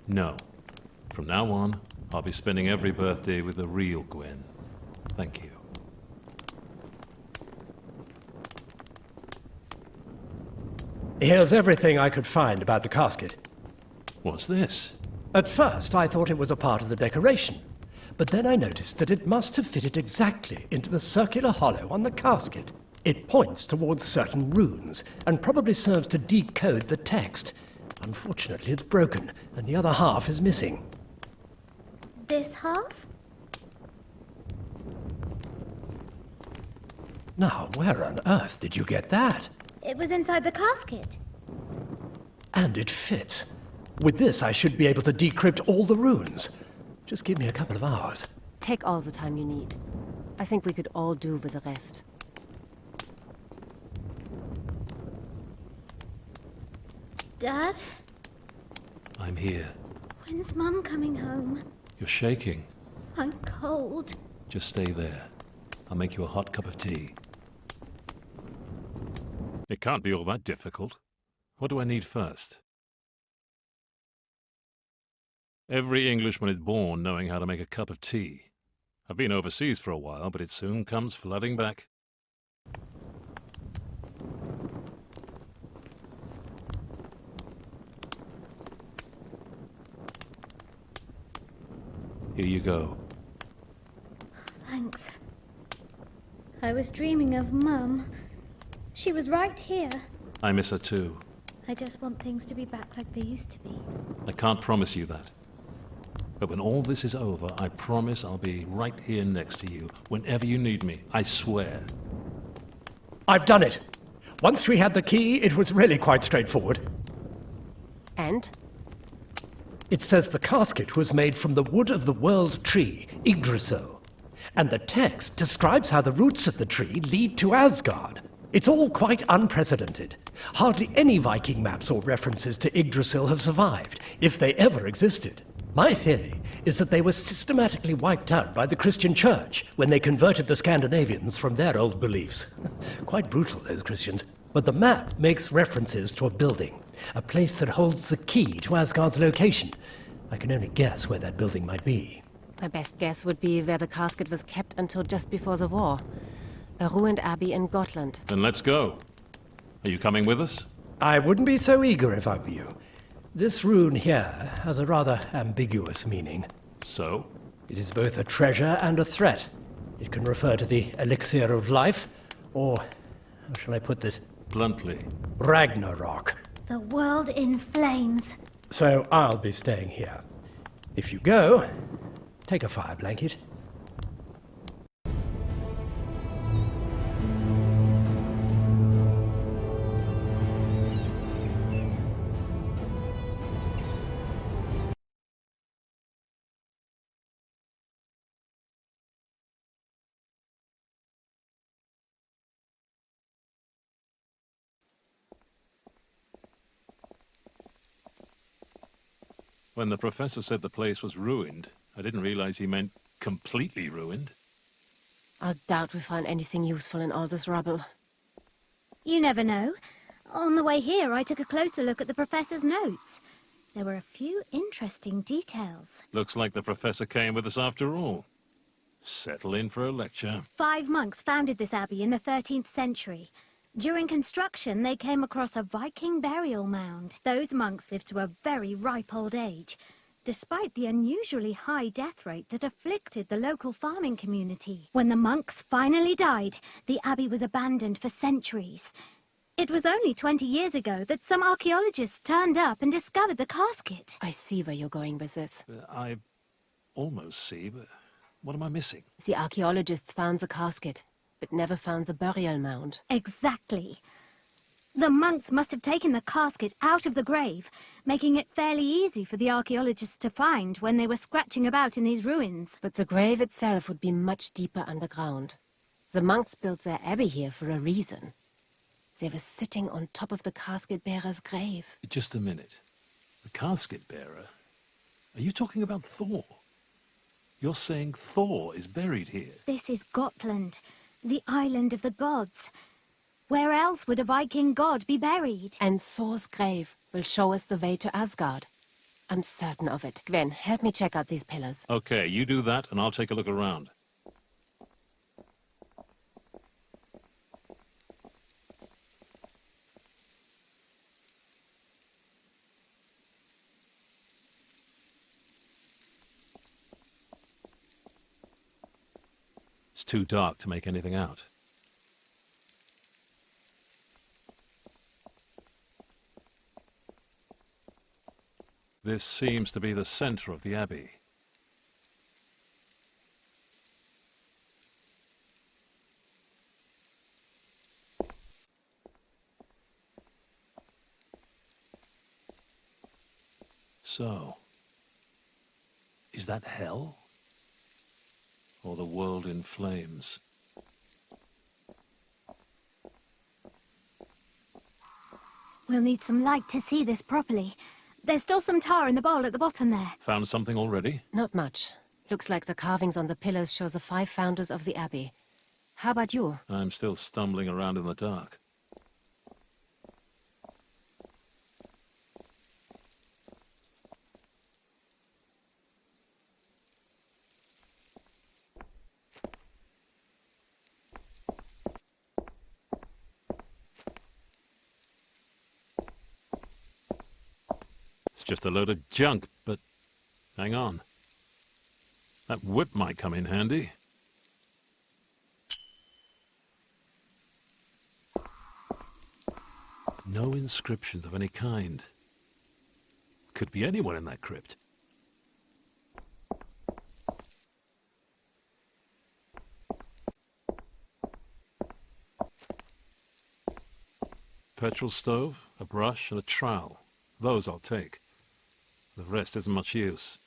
S6: No. From now on, I'll be spending every birthday with the real Gwen. Thank you.
S7: Here's everything I could find about the casket.
S6: What's this?
S7: At first, I thought it was a part of the decoration. But then I noticed that it must have fitted exactly into the circular hollow on the casket. It points towards certain runes, and probably serves to decode the text. Unfortunately, it's broken, and the other half is missing.
S10: This half?
S7: Now, where on earth did you get that?
S10: It was inside the casket.
S7: And it fits. With this, I should be able to decrypt all the runes. Just give me a couple of hours.
S8: Take all the time you need. I think we could all do with the rest.
S10: Dad,
S6: I'm here.
S10: when's Mum coming home?
S6: You're shaking.
S10: I'm cold.
S6: Just stay there. I'll make you a hot cup of tea. It can't be all that difficult. What do I need first? Every Englishman is born knowing how to make a cup of tea. I've been overseas for a while, but it soon comes flooding back. Here you go.
S10: Thanks. I was dreaming of Mum. She was right here.
S6: I miss her too.
S10: I just want things to be back like they used to be.
S6: I can't promise you that. But when all this is over, I promise I'll be right here next to you whenever you need me. I swear.
S7: I've done it. Once we had the key, it was really quite straightforward.
S8: And?
S7: It says the casket was made from the wood of the world tree, Yggdrasil. And the text describes how the roots of the tree lead to Asgard. It's all quite unprecedented. Hardly any Viking maps or references to Yggdrasil have survived, if they ever existed. My theory is that they were systematically wiped out by the Christian Church when they converted the Scandinavians from their old beliefs. Quite brutal, those Christians. But the map makes references to a building, a place that holds the key to Asgard's location. I can only guess where that building might be.
S8: My best guess would be where the casket was kept until just before the war. A ruined abbey in Gotland.
S6: Then let's go. Are you coming with us?
S7: I wouldn't be so eager if I were you. This rune here has a rather ambiguous meaning.
S6: So?
S7: It is both a treasure and a threat. It can refer to the elixir of life, or, how shall I put this?
S6: Bluntly.
S7: Ragnarok.
S10: The world in flames.
S7: So I'll be staying here. If you go, take a fire blanket.
S6: When the professor said the place was ruined, I didn't realize he meant completely ruined.
S8: I doubt we find anything useful in all this rubble.
S10: You never know. On the way here, I took a closer look at the professor's notes. There were a few interesting details.
S6: Looks like the professor came with us after all. Settle in for a lecture.
S10: 5 monks founded this abbey in the 13th century. During construction, they came across a Viking burial mound. Those monks lived to a very ripe old age, despite the unusually high death rate that afflicted the local farming community. When the monks finally died, the abbey was abandoned for centuries. It was only 20 years ago that some archaeologists turned up and discovered the casket.
S8: I see where you're going with this.
S6: I almost see, but what am I missing?
S8: The archaeologists found the casket, but never found the burial mound.
S10: Exactly. The monks must have taken the casket out of the grave, making it fairly easy for the archaeologists to find when they were scratching about in these ruins.
S8: But the grave itself would be much deeper underground. The monks built their abbey here for a reason. They were sitting on top of the casket bearer's grave.
S6: Just a minute. The casket bearer? Are you talking about Thor? You're saying Thor is buried here?
S10: This is Gotland, the island of the gods. Where else would a Viking god be buried?
S8: And Thor's grave will show us the way to Asgard. I'm certain of it. Gwen, help me check out these pillars.
S6: Okay, you do that and I'll take a look around. It's too dark to make anything out. This seems to be the center of the abbey. So, is that hell? or the world in flames.
S13: We'll need some light to see this properly. There's still some tar in the bowl at the bottom there.
S6: Found something already?
S8: Not much. Looks like the carvings on the pillars show the 5 founders of the Abbey. How about you?
S6: I'm still stumbling around in the dark. It's just a load of junk, but hang on. That whip might come in handy. No inscriptions of any kind. Could be anyone in that crypt. Petrol stove, a brush, and a trowel. Those I'll take. The rest isn't much use.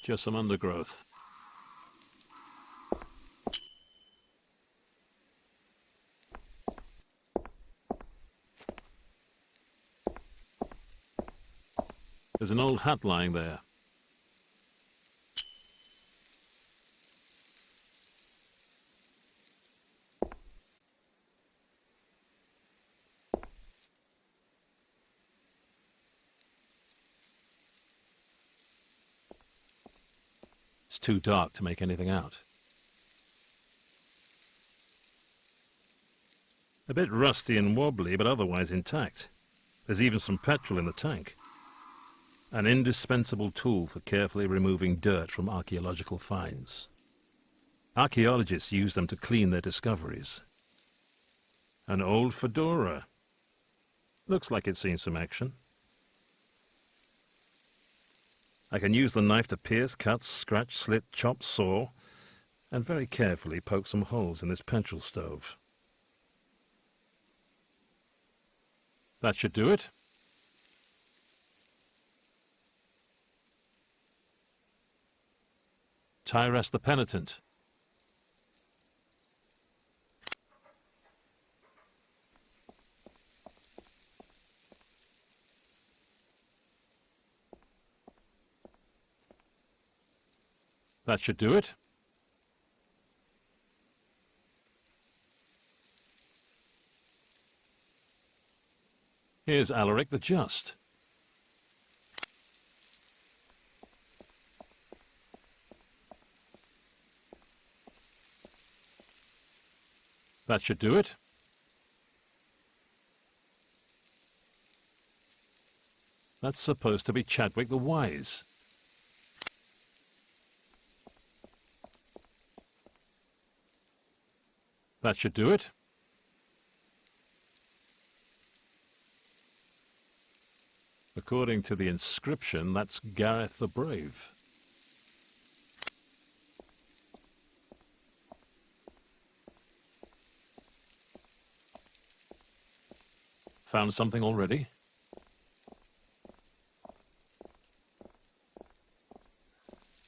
S6: Just some undergrowth. There's an old hat lying there. It's too dark to make anything out. A bit rusty and wobbly, but otherwise intact. There's even some petrol in the tank. An indispensable tool for carefully removing dirt from archaeological finds. Archaeologists use them to clean their discoveries. An old fedora. Looks like it's seen some action. I can use the knife to pierce, cut, scratch, slit, chop, saw, and very carefully poke some holes in this petrol stove. That should do it. Tyrus the Penitent. That should do it. Here's Alaric the Just. That should do it. That's supposed to be Chadwick the Wise. That should do it. According to the inscription, that's Gareth the Brave. Found something already?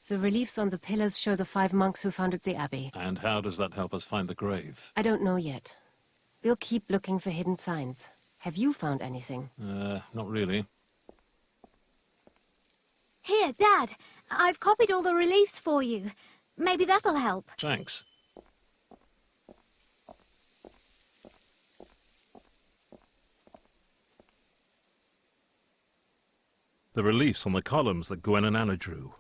S8: The reliefs on the pillars show the 5 monks who founded the Abbey.
S6: And how does that help us find the grave?
S8: I don't know yet. We'll keep looking for hidden signs. Have you found anything?
S6: Not really.
S13: Here, Dad. I've copied all the reliefs for you. Maybe that'll help.
S6: Thanks. The reliefs on the columns that Gwen and Anna drew.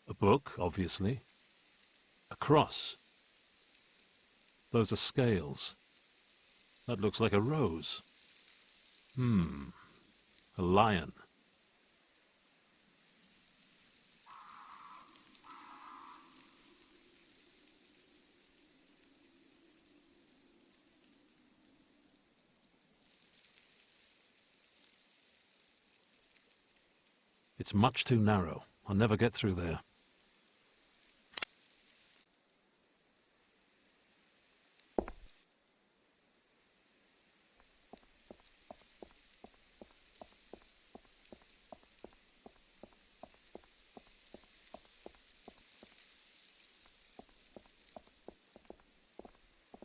S6: A book, obviously. A cross. Those are scales. That looks like a rose. A lion. It's much too narrow. I'll never get through there.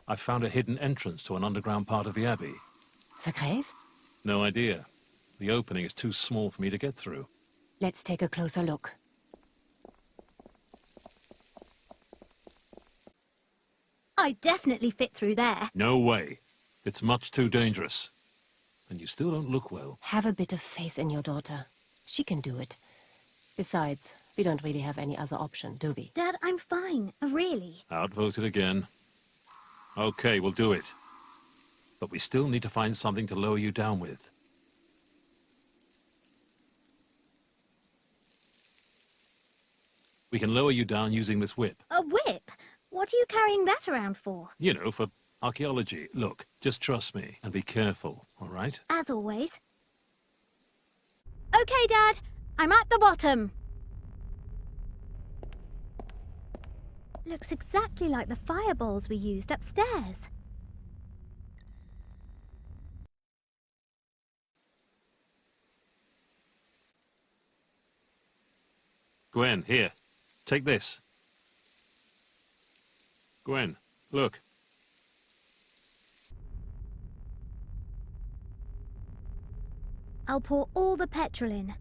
S6: I found a hidden entrance to an underground part of the Abbey.
S8: The grave?
S6: No idea. The opening is too small for me to get through.
S8: Let's take a closer look.
S13: I definitely fit through there.
S6: No way. It's much too dangerous. And you still don't look well.
S8: Have a bit of faith in your daughter. She can do it. Besides, we don't really have any other option, do we?
S13: Dad, I'm fine. Really.
S6: Outvoted again. Okay, we'll do it. But we still need to find something to lower you down with. We can lower you down using this whip.
S13: A whip? What are you carrying that around for?
S6: You know, for archaeology. Look, just trust me and be careful, all right?
S13: As always. Okay, Dad. I'm at the bottom. Looks exactly like the fireballs we used upstairs.
S6: Gwen, here. Take this. Gwen, look.
S13: I'll pour all the petrol in.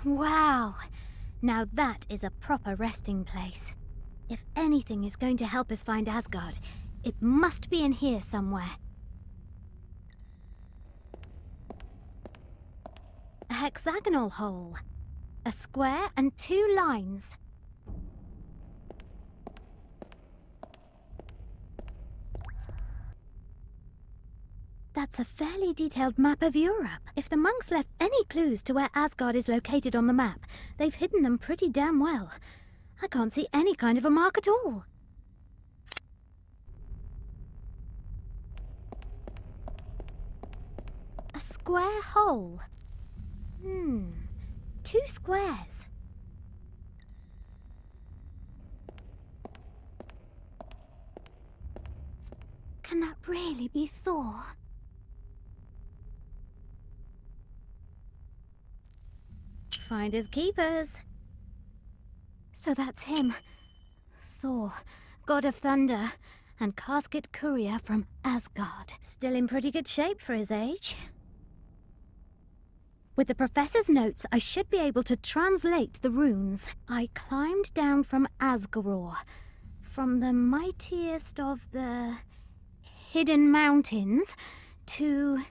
S13: Wow! Now that is a proper resting place. If anything is going to help us find Asgard, it must be in here somewhere. A hexagonal hole. A square and 2 lines. That's a fairly detailed map of Europe. If the monks left any clues to where Asgard is located on the map, they've hidden them pretty damn well. I can't see any kind of a mark at all. A square hole. 2 squares. Can that really be Thor? Finders keepers. So that's him. Thor, god of thunder, and casket courier from Asgard. Still in pretty good shape for his age. With the professor's notes, I should be able to translate the runes. I climbed down from Asgard, from the mightiest of the hidden mountains, to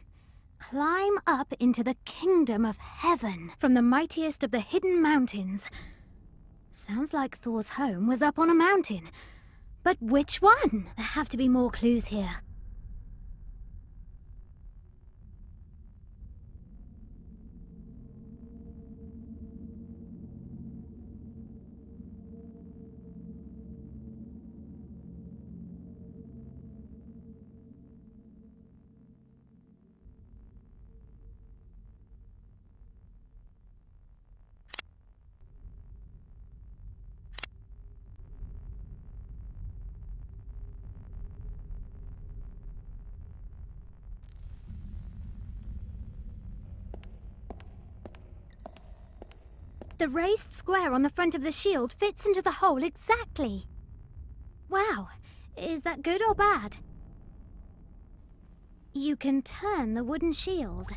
S13: climb up into the kingdom of heaven. From the mightiest of the hidden mountains. Sounds like Thor's home was up on a mountain. But which one? There have to be more clues here. The raised square on the front of the shield fits into the hole exactly. Wow, is that good or bad? You can turn the wooden shield.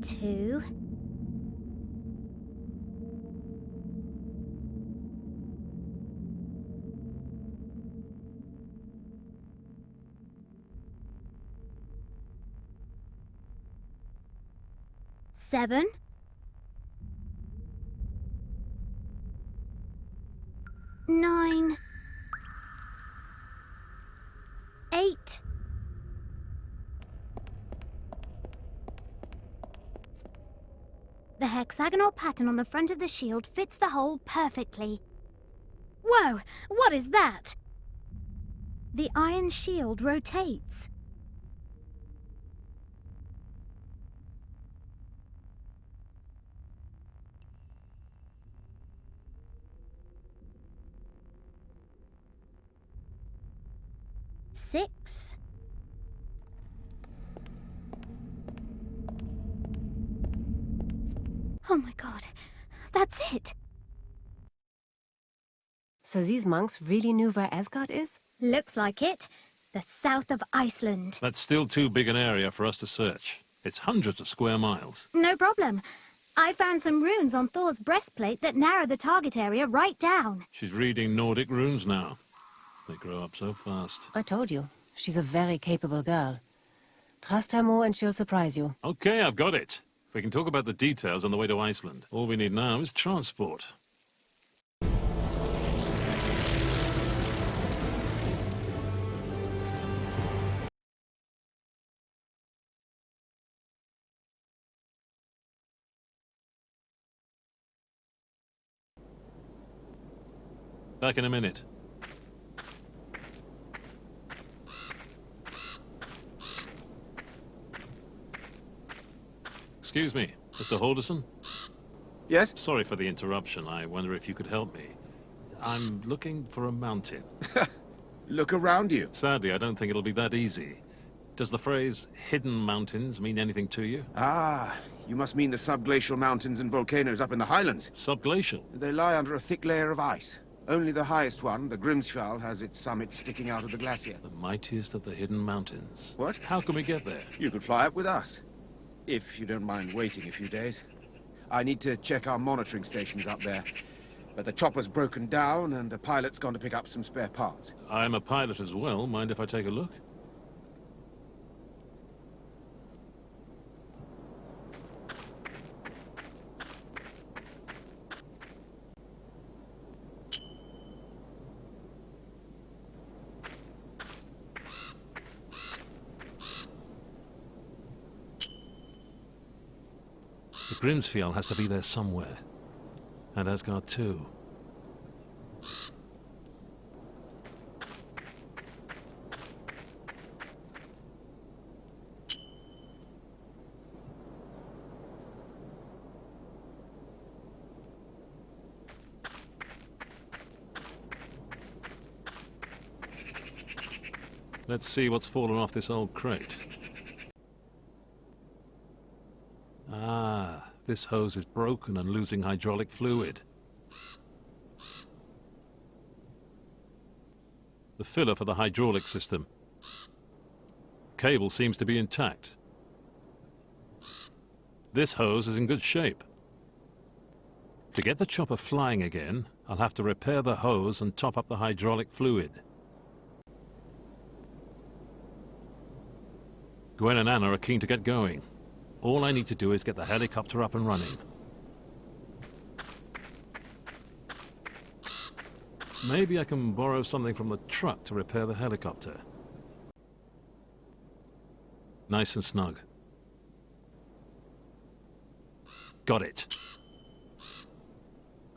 S13: Two. Seven. 9. 8. hexagonal pattern on the front of the shield fits the hole perfectly. Whoa! What is that? The iron shield rotates. Six. Oh my god, that's it!
S8: So these monks really knew where Asgard is?
S13: Looks like it. The south of Iceland.
S6: That's still too big an area for us to search. It's hundreds of square miles.
S13: No problem. I found some runes on Thor's breastplate that narrow the target area right down.
S6: She's reading Nordic runes now. They grow up so fast.
S8: I told you, she's a very capable girl. Trust her more and she'll surprise you.
S6: Okay, I've got it. We can talk about the details on the way to Iceland. All we need now is transport. Back in a minute. Excuse me, Mr. Halderson?
S5: Yes?
S6: Sorry for the interruption. I wonder if you could help me. I'm looking for a mountain.
S5: Look around you.
S6: Sadly, I don't think it'll be that easy. Does the phrase hidden mountains mean anything to you?
S5: Ah, you must mean the subglacial mountains and volcanoes up in the highlands.
S6: Subglacial?
S5: They lie under a thick layer of ice. Only the highest one, the Grimsfjall, has its summit sticking out of the glacier.
S6: The mightiest of the hidden mountains.
S5: What?
S6: How can we get there?
S5: You could fly up with us. If you don't mind waiting a few days. I need to check our monitoring stations up there. But the chopper's broken down and the pilot's gone to pick up some spare parts.
S6: I'm a pilot as well. Mind if I take a look? The Grimsfjall has to be there somewhere. And Asgard too. Let's see what's fallen off this old crate. Ah, this hose is broken and losing hydraulic fluid. The filler for the hydraulic system. Cable seems to be intact. This hose is in good shape. To get the chopper flying again, I'll have to repair the hose and top up the hydraulic fluid. Gwen and Anna are keen to get going. All I need to do is get the helicopter up and running. Maybe I can borrow something from the truck to repair the helicopter. Nice and snug. Got it.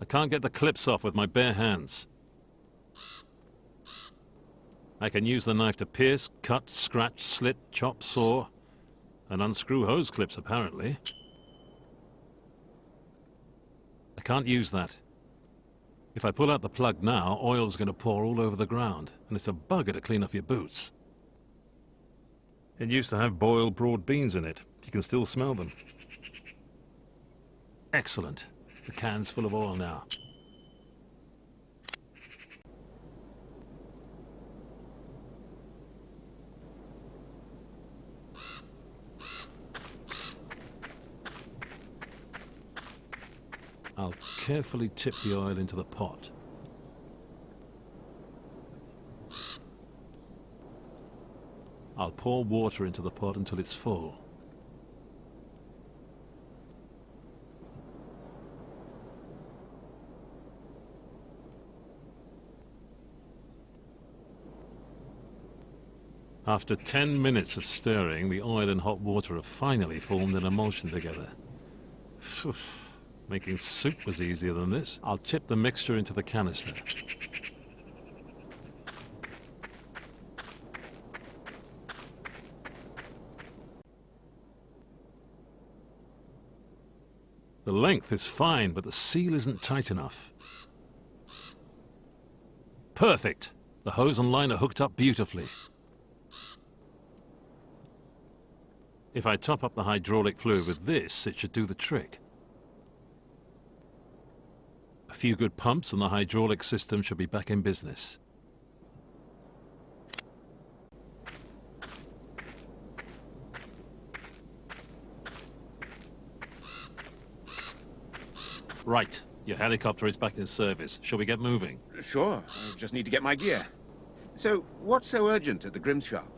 S6: I can't get the clips off with my bare hands. I can use the knife to pierce, cut, scratch, slit, chop, saw, and unscrew hose clips, apparently. I can't use that. If I pull out the plug now, oil's going to pour all over the ground, and it's a bugger to clean off your boots. It used to have boiled broad beans in it. You can still smell them. Excellent. The can's full of oil now. I'll carefully tip the oil into the pot. I'll pour water into the pot until it's full. After 10 minutes of stirring, the oil and hot water have finally formed an emulsion together. Making soup was easier than this. I'll tip the mixture into the canister. The length is fine, but the seal isn't tight enough. Perfect! The hose and line are hooked up beautifully. If I top up the hydraulic fluid with this, it should do the trick. A few good pumps and the hydraulic system should be back in business. Right. Your helicopter is back in service. Shall we get moving?
S4: Sure. I just need to get my gear. So, what's so urgent at the Grimm's shop?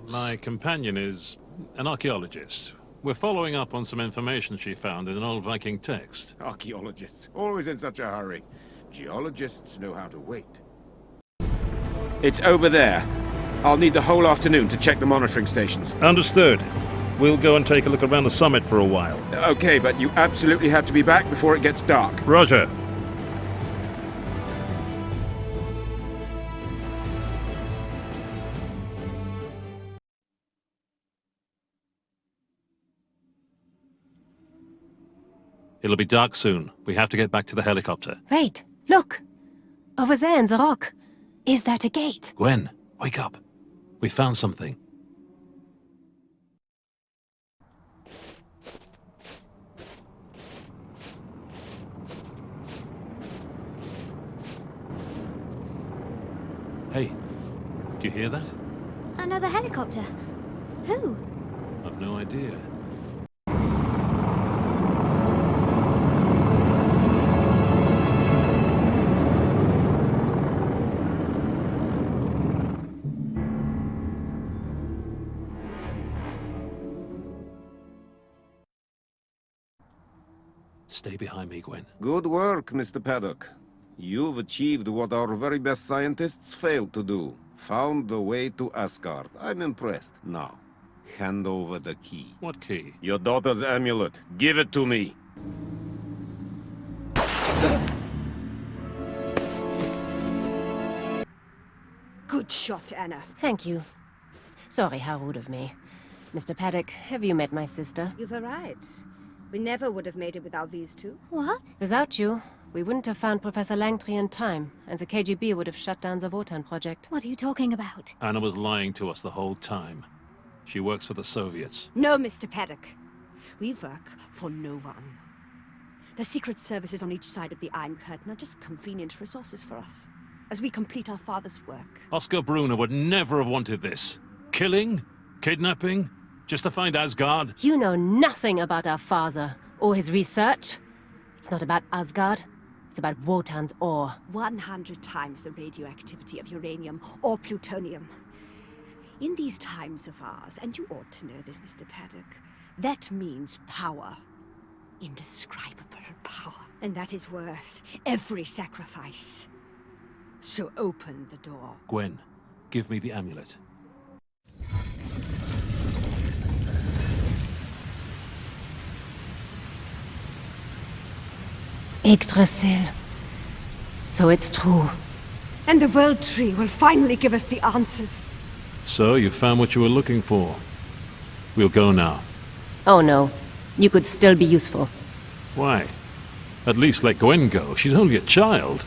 S6: My companion is an archaeologist. We're following up on some information she found in an old Viking text.
S4: Archaeologists, always in such a hurry. Geologists know how to wait. It's over there. I'll need the whole afternoon to check the monitoring stations.
S6: Understood. We'll go and take a look around the summit for a while.
S4: Okay, but you absolutely have to be back before it gets dark.
S6: Roger. It'll be dark soon. We have to get back to the helicopter.
S8: Wait, look! Over there in the rock. Is that a gate?
S6: Gwen, wake up. We found something. Hey, do you hear that?
S13: Another helicopter. Who?
S6: I've no idea. Stay behind me, Gwen.
S5: Good work, Mr. Paddock. You've achieved what our very best scientists failed to do. Found the way to Asgard. I'm impressed. Now, hand over the key.
S6: What key?
S5: Your daughter's amulet. Give it to me.
S1: Good shot, Anna.
S8: Thank you. Sorry, how rude of me. Mr. Paddock, have you met my sister?
S1: You were right. We never would have made it without these two.
S13: What?
S8: Without you, we wouldn't have found Professor Langtry in time, and the KGB would have shut down the Wotan project.
S13: What are you talking about?
S6: Anna was lying to us the whole time. She works for the Soviets.
S1: No, Mr. Paddock. We work for no one. The secret services on each side of the Iron Curtain are just convenient resources for us, as we complete our father's work.
S6: Oscar Brunner would never have wanted this. Killing? Kidnapping? Just to find Asgard?
S8: You know nothing about our father, or his research. It's not about Asgard. It's about Wotan's ore.
S1: 100 times the radioactivity of uranium or plutonium. In these times of ours, and you ought to know this, Mr. Paddock, that means power. Indescribable power. And that is worth every sacrifice. So open the door.
S6: Gwen, give me the amulet.
S8: Yggdrasil. So it's true.
S1: And the World Tree will finally give us the answers.
S6: So, you found what you were looking for. We'll go now.
S8: Oh no. You could still be useful.
S6: Why? At least let Gwen go. She's only a child.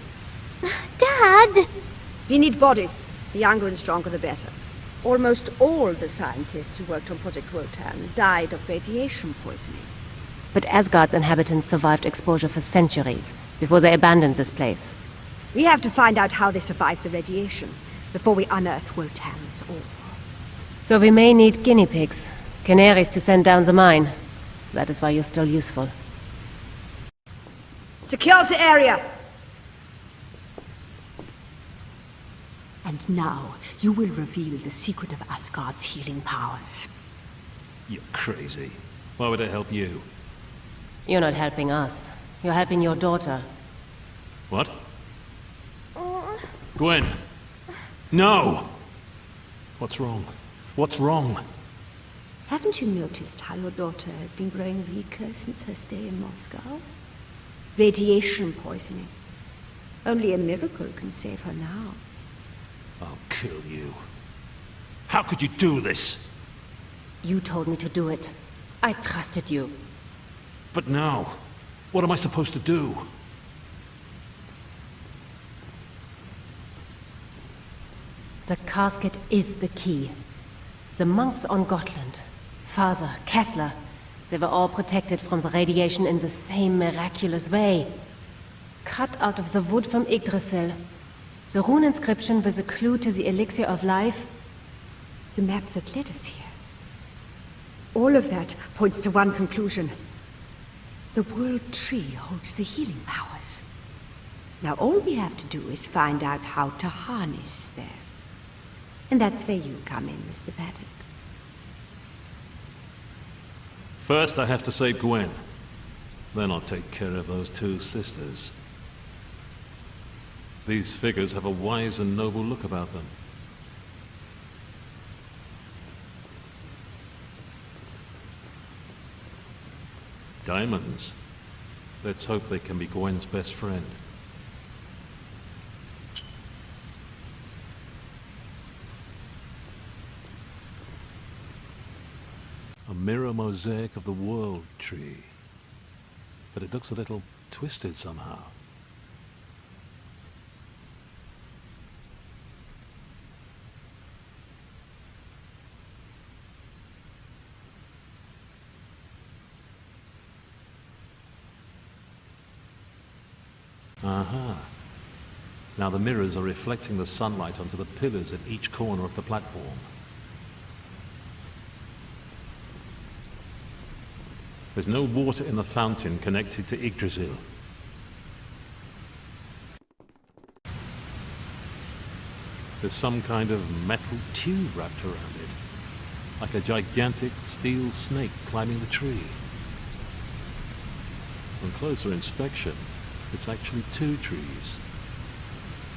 S13: Dad!
S1: We need bodies. The younger and stronger the better. Almost all the scientists who worked on Project Wotan died of radiation poisoning.
S8: But Asgard's inhabitants survived exposure for centuries, before they abandoned this place.
S1: We have to find out how they survived the radiation, before we unearth Wotan's ore.
S8: So we may need guinea pigs, canaries to send down the mine. That is why you're still useful.
S1: Secure the area! And now, you will reveal the secret of Asgard's healing powers.
S6: You're crazy. Why would I help you?
S8: You're not helping us. You're helping your daughter.
S6: What? Gwen! No! What's wrong? What's wrong?
S1: Haven't you noticed how your daughter has been growing weaker since her stay in Moscow? Radiation poisoning. Only a miracle can save her now.
S6: I'll kill you. How could you do this?
S8: You told me to do it. I trusted you.
S6: But now, what am I supposed to do?
S8: The casket is the key. The monks on Gotland, Father, Kessler, they were all protected from the radiation in the same miraculous way. Cut out of the wood from Yggdrasil. The rune inscription with a clue to the elixir of life.
S1: The map that led us here. All of that points to one conclusion. The World Tree holds the healing powers. Now all we have to do is find out how to harness them. And that's where you come in, Mr. Paddock.
S6: First, I have to save Gwen. Then I'll take care of those two sisters. These figures have a wise and noble look about them. Diamonds. Let's hope they can be Gwen's best friend. A mirror mosaic of the World Tree. But it looks a little twisted somehow. Aha. Now the mirrors are reflecting the sunlight onto the pillars at each corner of the platform. There's no water in the fountain connected to Yggdrasil. There's some kind of metal tube wrapped around it, like a gigantic steel snake climbing the tree. On closer inspection, it's actually two trees.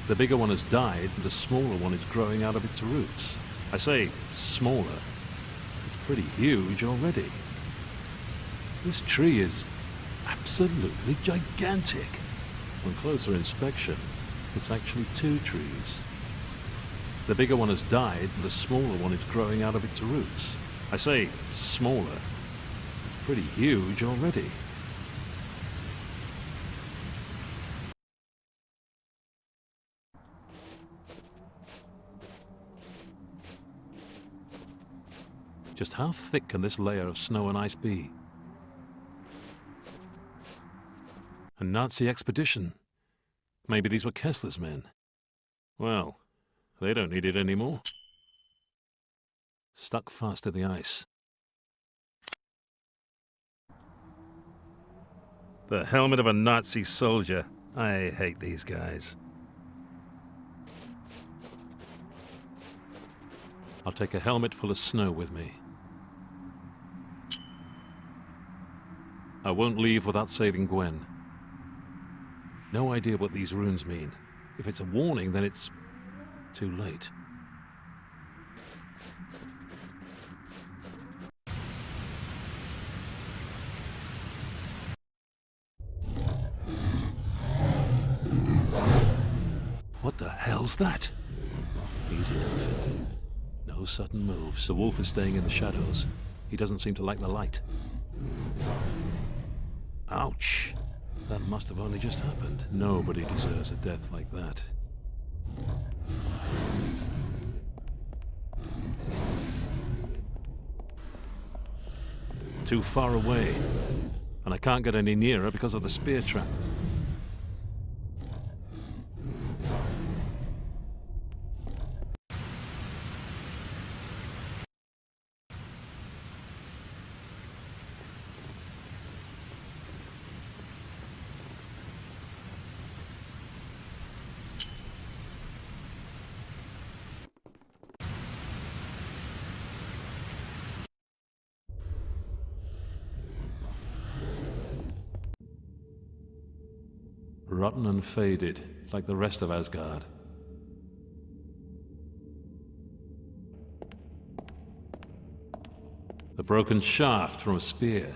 S6: The bigger one has died, and the smaller one is growing out of its roots. I say smaller. It's pretty huge already. This tree is absolutely gigantic. On closer inspection, it's actually two trees. The bigger one has died, and the smaller one is growing out of its roots. I say smaller. It's pretty huge already. Just how thick can this layer of snow and ice be? A Nazi expedition. Maybe these were Kessler's men. Well, they don't need it anymore. Stuck fast to the ice. The helmet of a Nazi soldier. I hate these guys. I'll take a helmet full of snow with me. I won't leave without saving Gwen. No idea what these runes mean. If it's a warning, then it's too late. What the hell's that? Easy now, Fenton. No sudden moves. The wolf is staying in the shadows. He doesn't seem to like the light. Ouch! That must have only just happened. Nobody deserves a death like that. Too far away. And I can't get any nearer because of the spear trap. Rotten and faded, like the rest of Asgard. The broken shaft from a spear.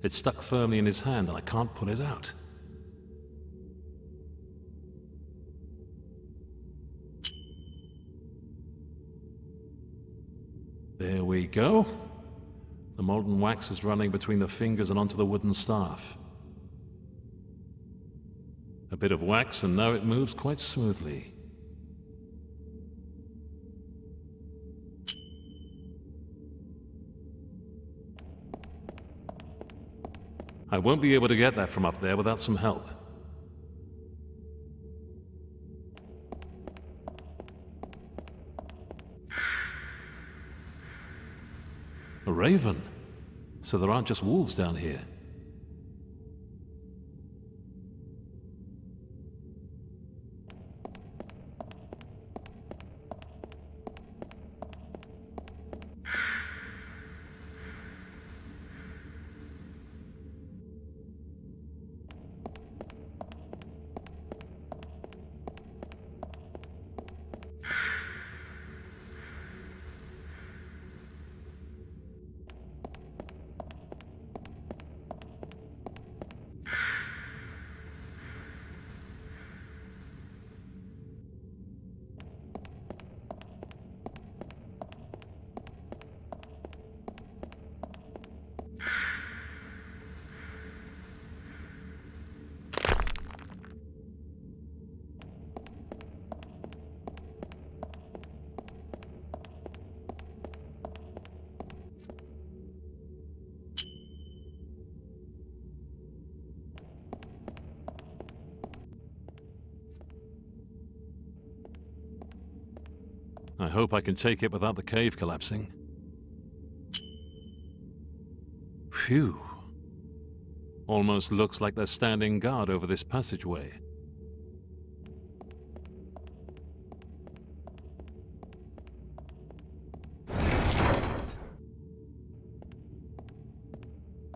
S6: It's stuck firmly in his hand and I can't pull it out. There we go. The molten wax is running between the fingers and onto the wooden staff. A bit of wax and now it moves quite smoothly. I won't be able to get that from up there without some help. A raven. So there aren't just wolves down here. I hope I can take it without the cave collapsing. Phew. Almost looks like they're standing guard over this passageway.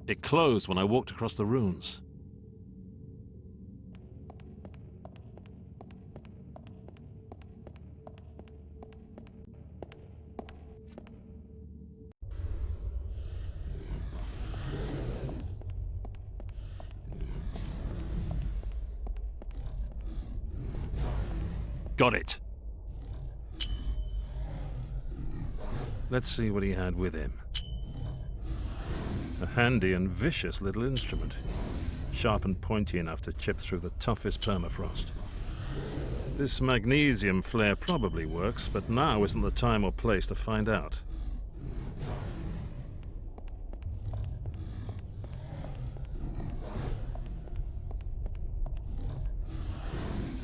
S6: It closed when I walked across the runes. Got it. Let's see what he had with him. A handy and vicious little instrument. Sharp and pointy enough to chip through the toughest permafrost. This magnesium flare probably works, but now isn't the time or place to find out.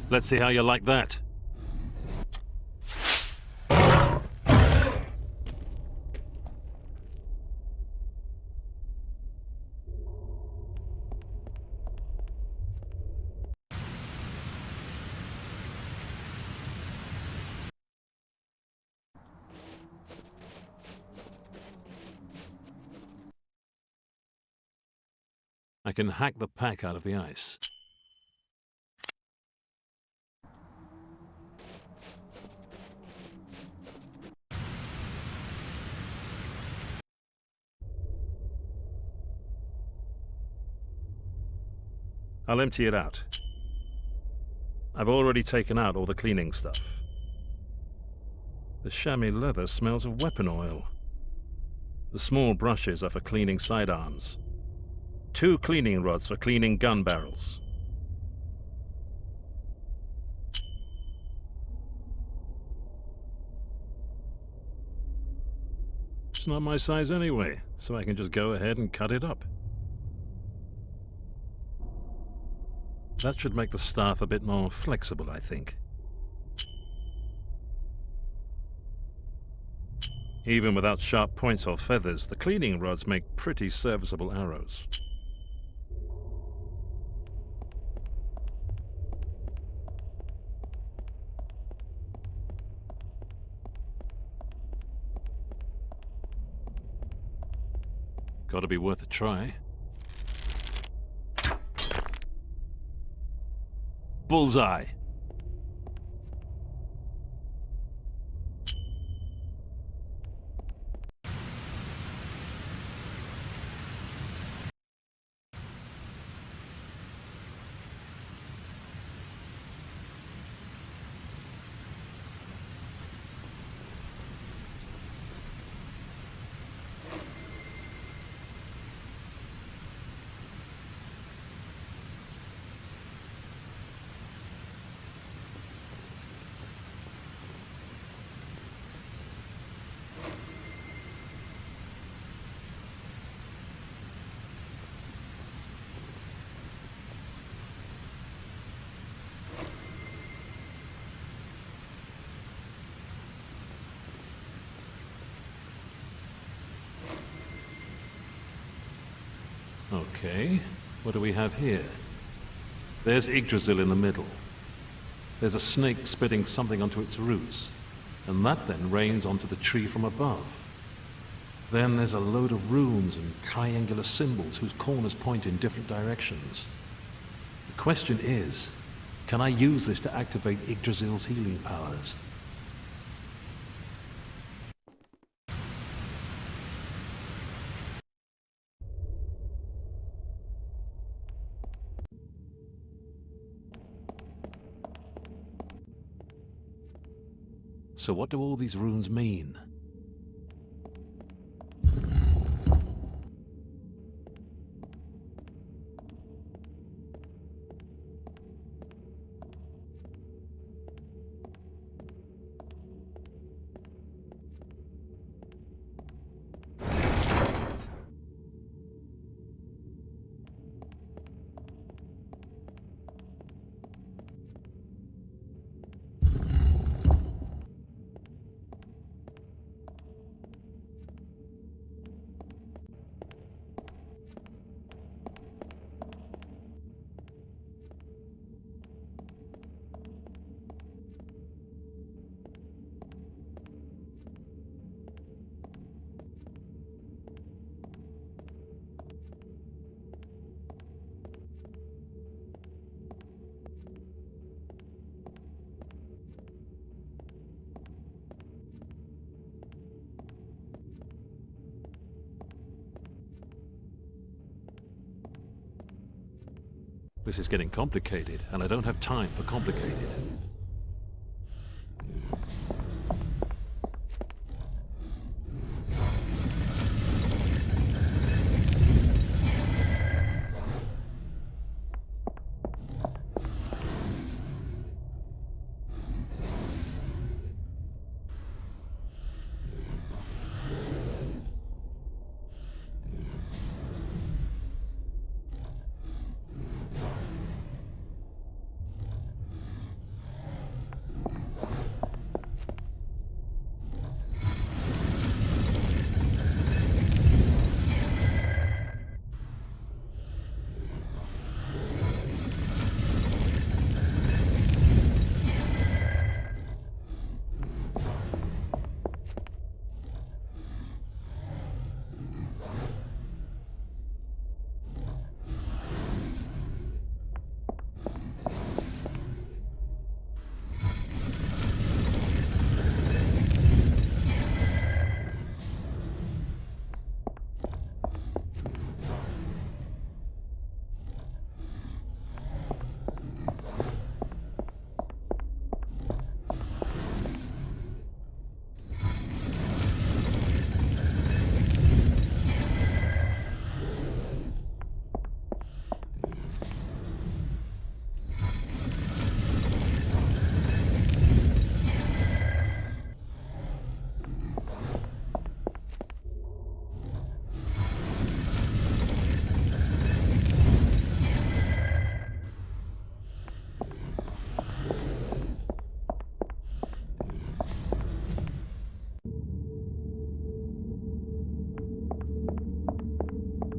S6: Let's see how you like that. I can hack the pack out of the ice. I'll empty it out. I've already taken out all the cleaning stuff. The chamois leather smells of weapon oil. The small brushes are for cleaning sidearms. 2 cleaning rods for cleaning gun barrels. It's not my size anyway, so I can just go ahead and cut it up. That should make the staff a bit more flexible, I think. Even without sharp points or feathers, the cleaning rods make pretty serviceable arrows. Gotta be worth a try. Bullseye. Okay, what do we have here? There's Yggdrasil in the middle. There's a snake spitting something onto its roots, and that then rains onto the tree from above. Then there's a load of runes and triangular symbols whose corners point in different directions. The question is, can I use this to activate Yggdrasil's healing powers? So what do all these runes mean? This is getting complicated, and I don't have time for complicated.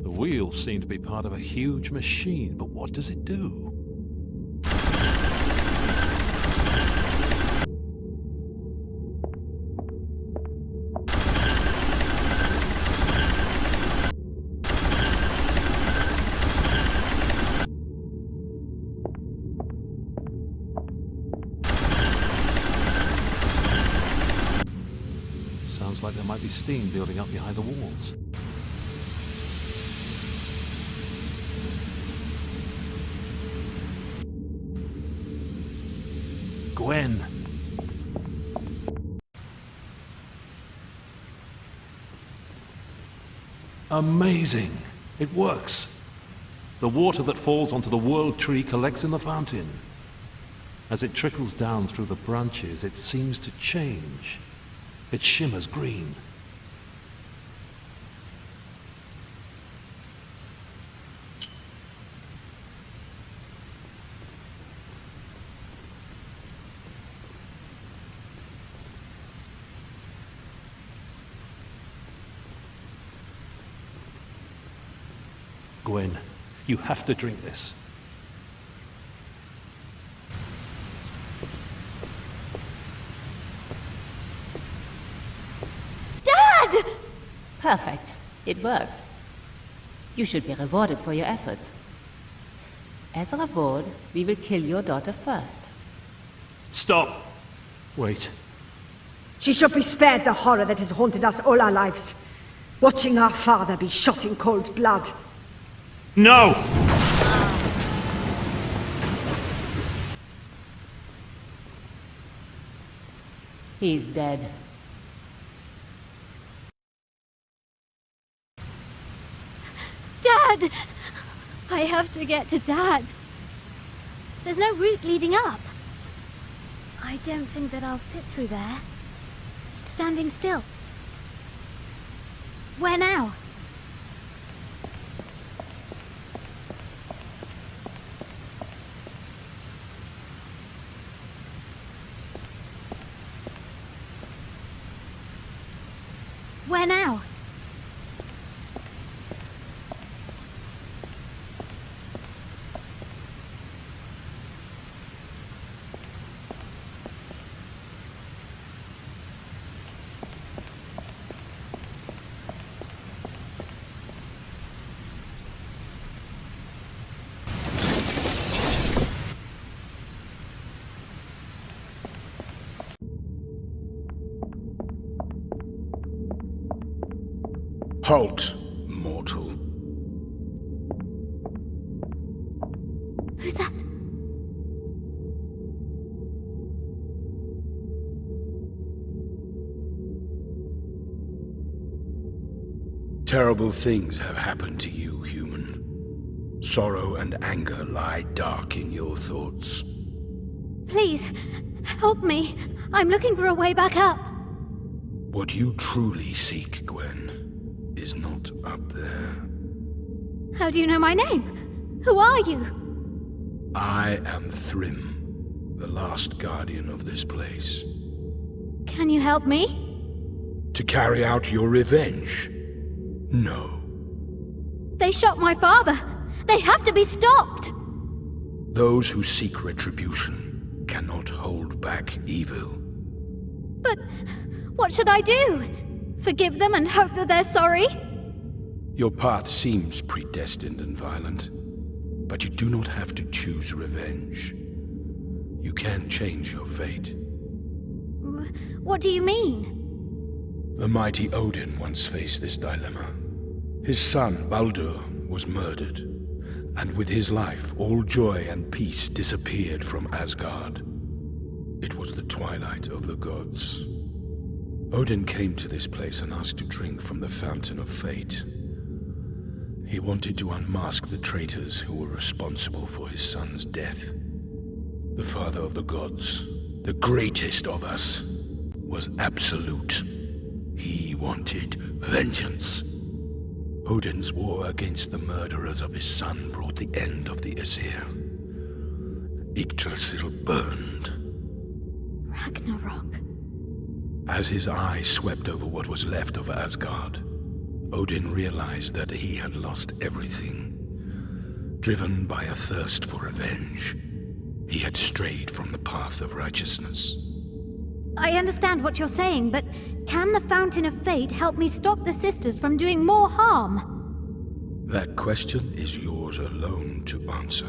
S6: The wheels seem to be part of a huge machine, but what does it do? Sounds like there might be steam building up behind the walls. Gwen. Amazing! It works! The water that falls onto the world tree collects in the fountain. As it trickles down through the branches, it seems to change. It shimmers green.
S11: Gwen. You have to drink this.
S13: Dad!
S14: Perfect. It works. You should be rewarded for your efforts. As a reward, we will kill your daughter first.
S11: Stop! Wait.
S1: She should be spared the horror that has haunted us all our lives. Watching our father be shot in cold blood.
S11: No!
S14: He's dead.
S13: Dad! I have to get to Dad. There's no route leading up. I don't think that I'll fit through there. It's standing still. Where now? Where now?
S2: Halt, mortal.
S13: Who's that?
S2: Terrible things have happened to you, human. Sorrow and anger lie dark in your thoughts.
S13: Please, help me. I'm looking for a way back up.
S2: What you truly seek, Gwen, is not up there.
S13: How do you know my name? Who are you?
S2: I am Thrym, the last guardian of this place.
S13: Can you help me?
S2: To carry out your revenge? No.
S13: They shot my father. They have to be stopped.
S2: Those who seek retribution cannot hold back evil.
S13: But what should I do? Forgive them and hope that they're sorry?
S2: Your path seems predestined and violent, but you do not have to choose revenge. You can change your fate.
S13: What do you mean?
S2: The mighty Odin once faced this dilemma. His son, Baldur, was murdered, and with his life, all joy and peace disappeared from Asgard. It was the twilight of the gods. Odin came to this place and asked to drink from the fountain of fate. He wanted to unmask the traitors who were responsible for his son's death. The father of the gods, the greatest of us, was absolute. He wanted vengeance. Odin's war against the murderers of his son brought the end of the Aesir. Yggdrasil burned.
S13: Ragnarok.
S2: As his eye swept over what was left of Asgard, Odin realized that he had lost everything. Driven by a thirst for revenge, he had strayed from the path of righteousness.
S13: I understand what you're saying, but can the Fountain of Fate help me stop the sisters from doing more harm?
S2: That question is yours alone to answer.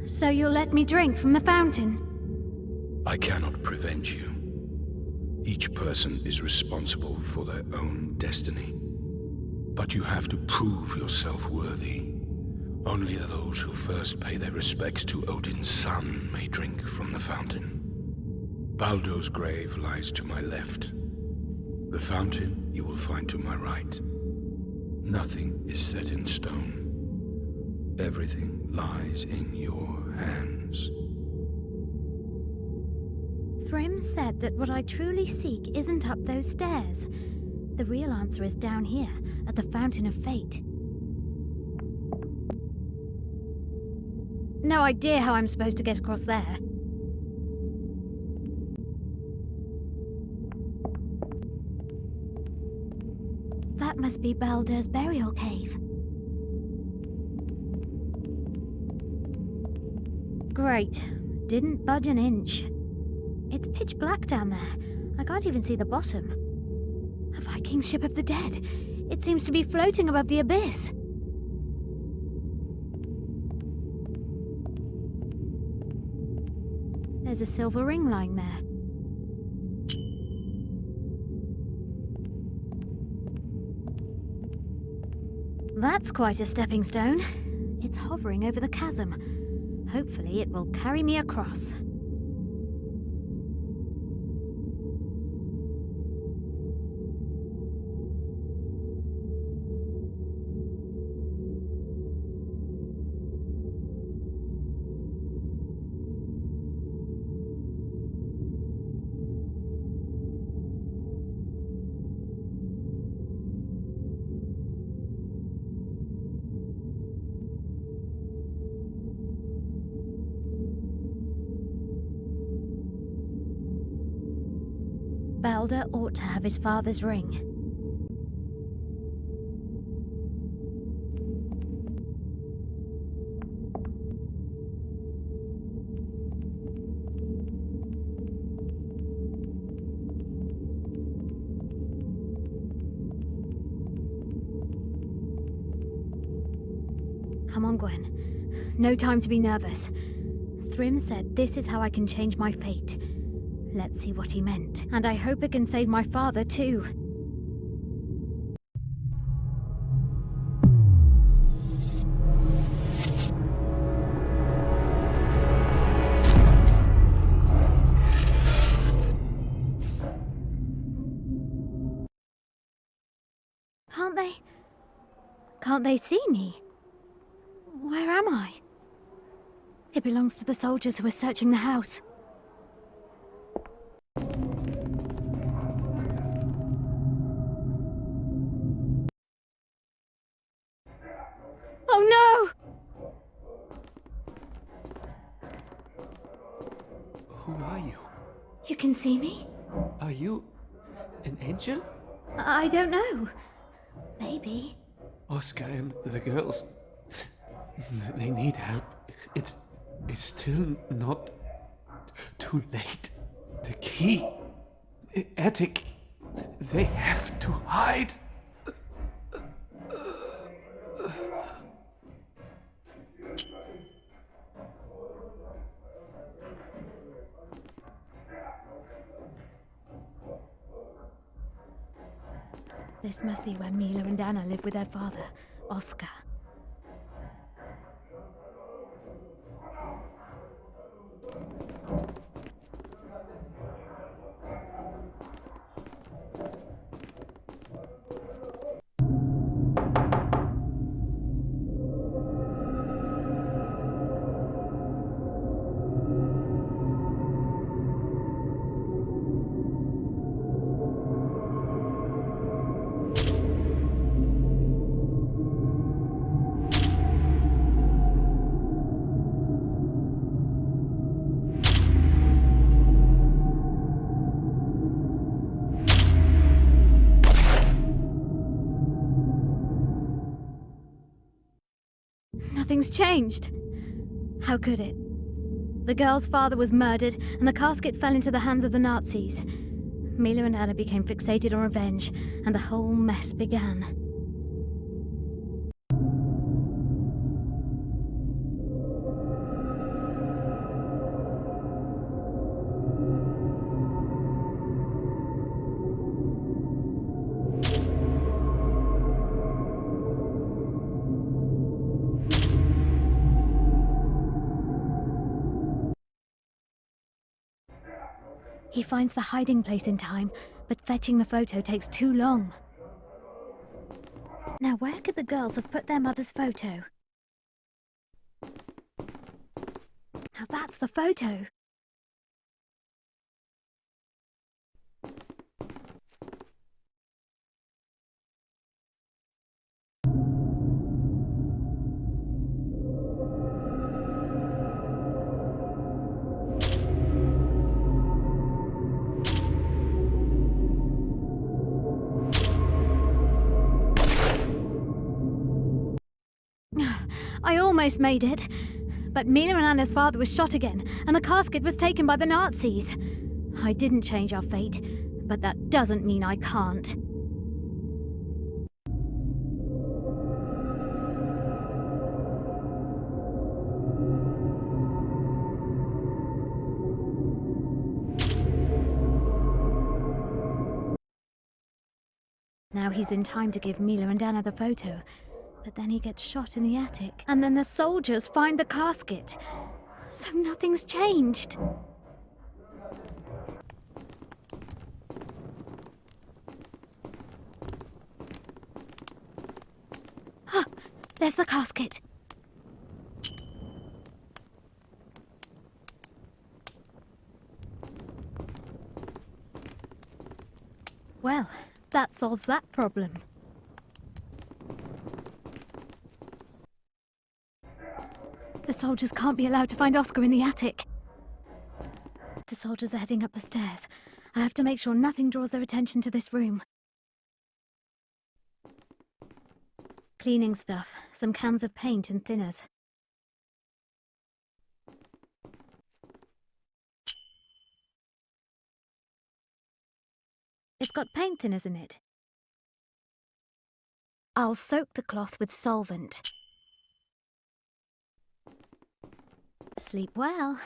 S13: So you'll let me drink from the fountain?
S2: I cannot prevent you. Each person is responsible for their own destiny. But you have to prove yourself worthy. Only those who first pay their respects to Odin's son may drink from the fountain. Baldur's grave lies to my left. The fountain you will find to my right. Nothing is set in stone. Everything lies in your hands.
S13: Thrym said that what I truly seek isn't up those stairs. The real answer is down here, at the Fountain of Fate. No idea how I'm supposed to get across there. That must be Baldur's burial cave. Great. Didn't budge an inch. It's pitch black down there. I can't even see the bottom. A Viking ship of the dead. It seems to be floating above the abyss. There's a silver ring lying there. That's quite a stepping stone. It's hovering over the chasm. Hopefully it will carry me across. Balder ought to have his father's ring. Come on, Gwen. No time to be nervous. Thrym said this is how I can change my fate. Let's see what he meant. And I hope it can save my father, too. Can't they see me? Where am I? It belongs to the soldiers who are searching the house. Oh no!
S7: Who are you?
S13: You can see me?
S7: Are you an angel?
S13: I don't know. Maybe.
S7: Oscar and the girls, they need help. It's still not too late. The key, the attic, they have to hide.
S13: This must be where Mila and Anna live with their father, Oscar. Nothing's changed. How could it? The girl's father was murdered, and the casket fell into the hands of the Nazis. Mila and Anna became fixated on revenge, and the whole mess began. He finds the hiding place in time, but fetching the photo takes too long. Now, where could the girls have put their mother's photo? Now that's the photo. I almost made it, But Mila and Anna's father was shot again, and the casket was taken by the Nazis. I didn't change our fate, but that doesn't mean I can't. Now he's in time to give Mila and Anna the photo. But then he gets shot in the attic. And then the soldiers find the casket. So nothing's changed. Ah, there's the casket. Well, that solves that problem. The soldiers can't be allowed to find Oscar in the attic. The soldiers are heading up the stairs. I have to make sure nothing draws their attention to this room. Cleaning stuff, some cans of paint and thinners. It's got paint thinners in it. I'll soak the cloth with solvent. Sleep well.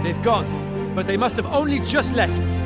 S11: They've gone, but they must have only just left.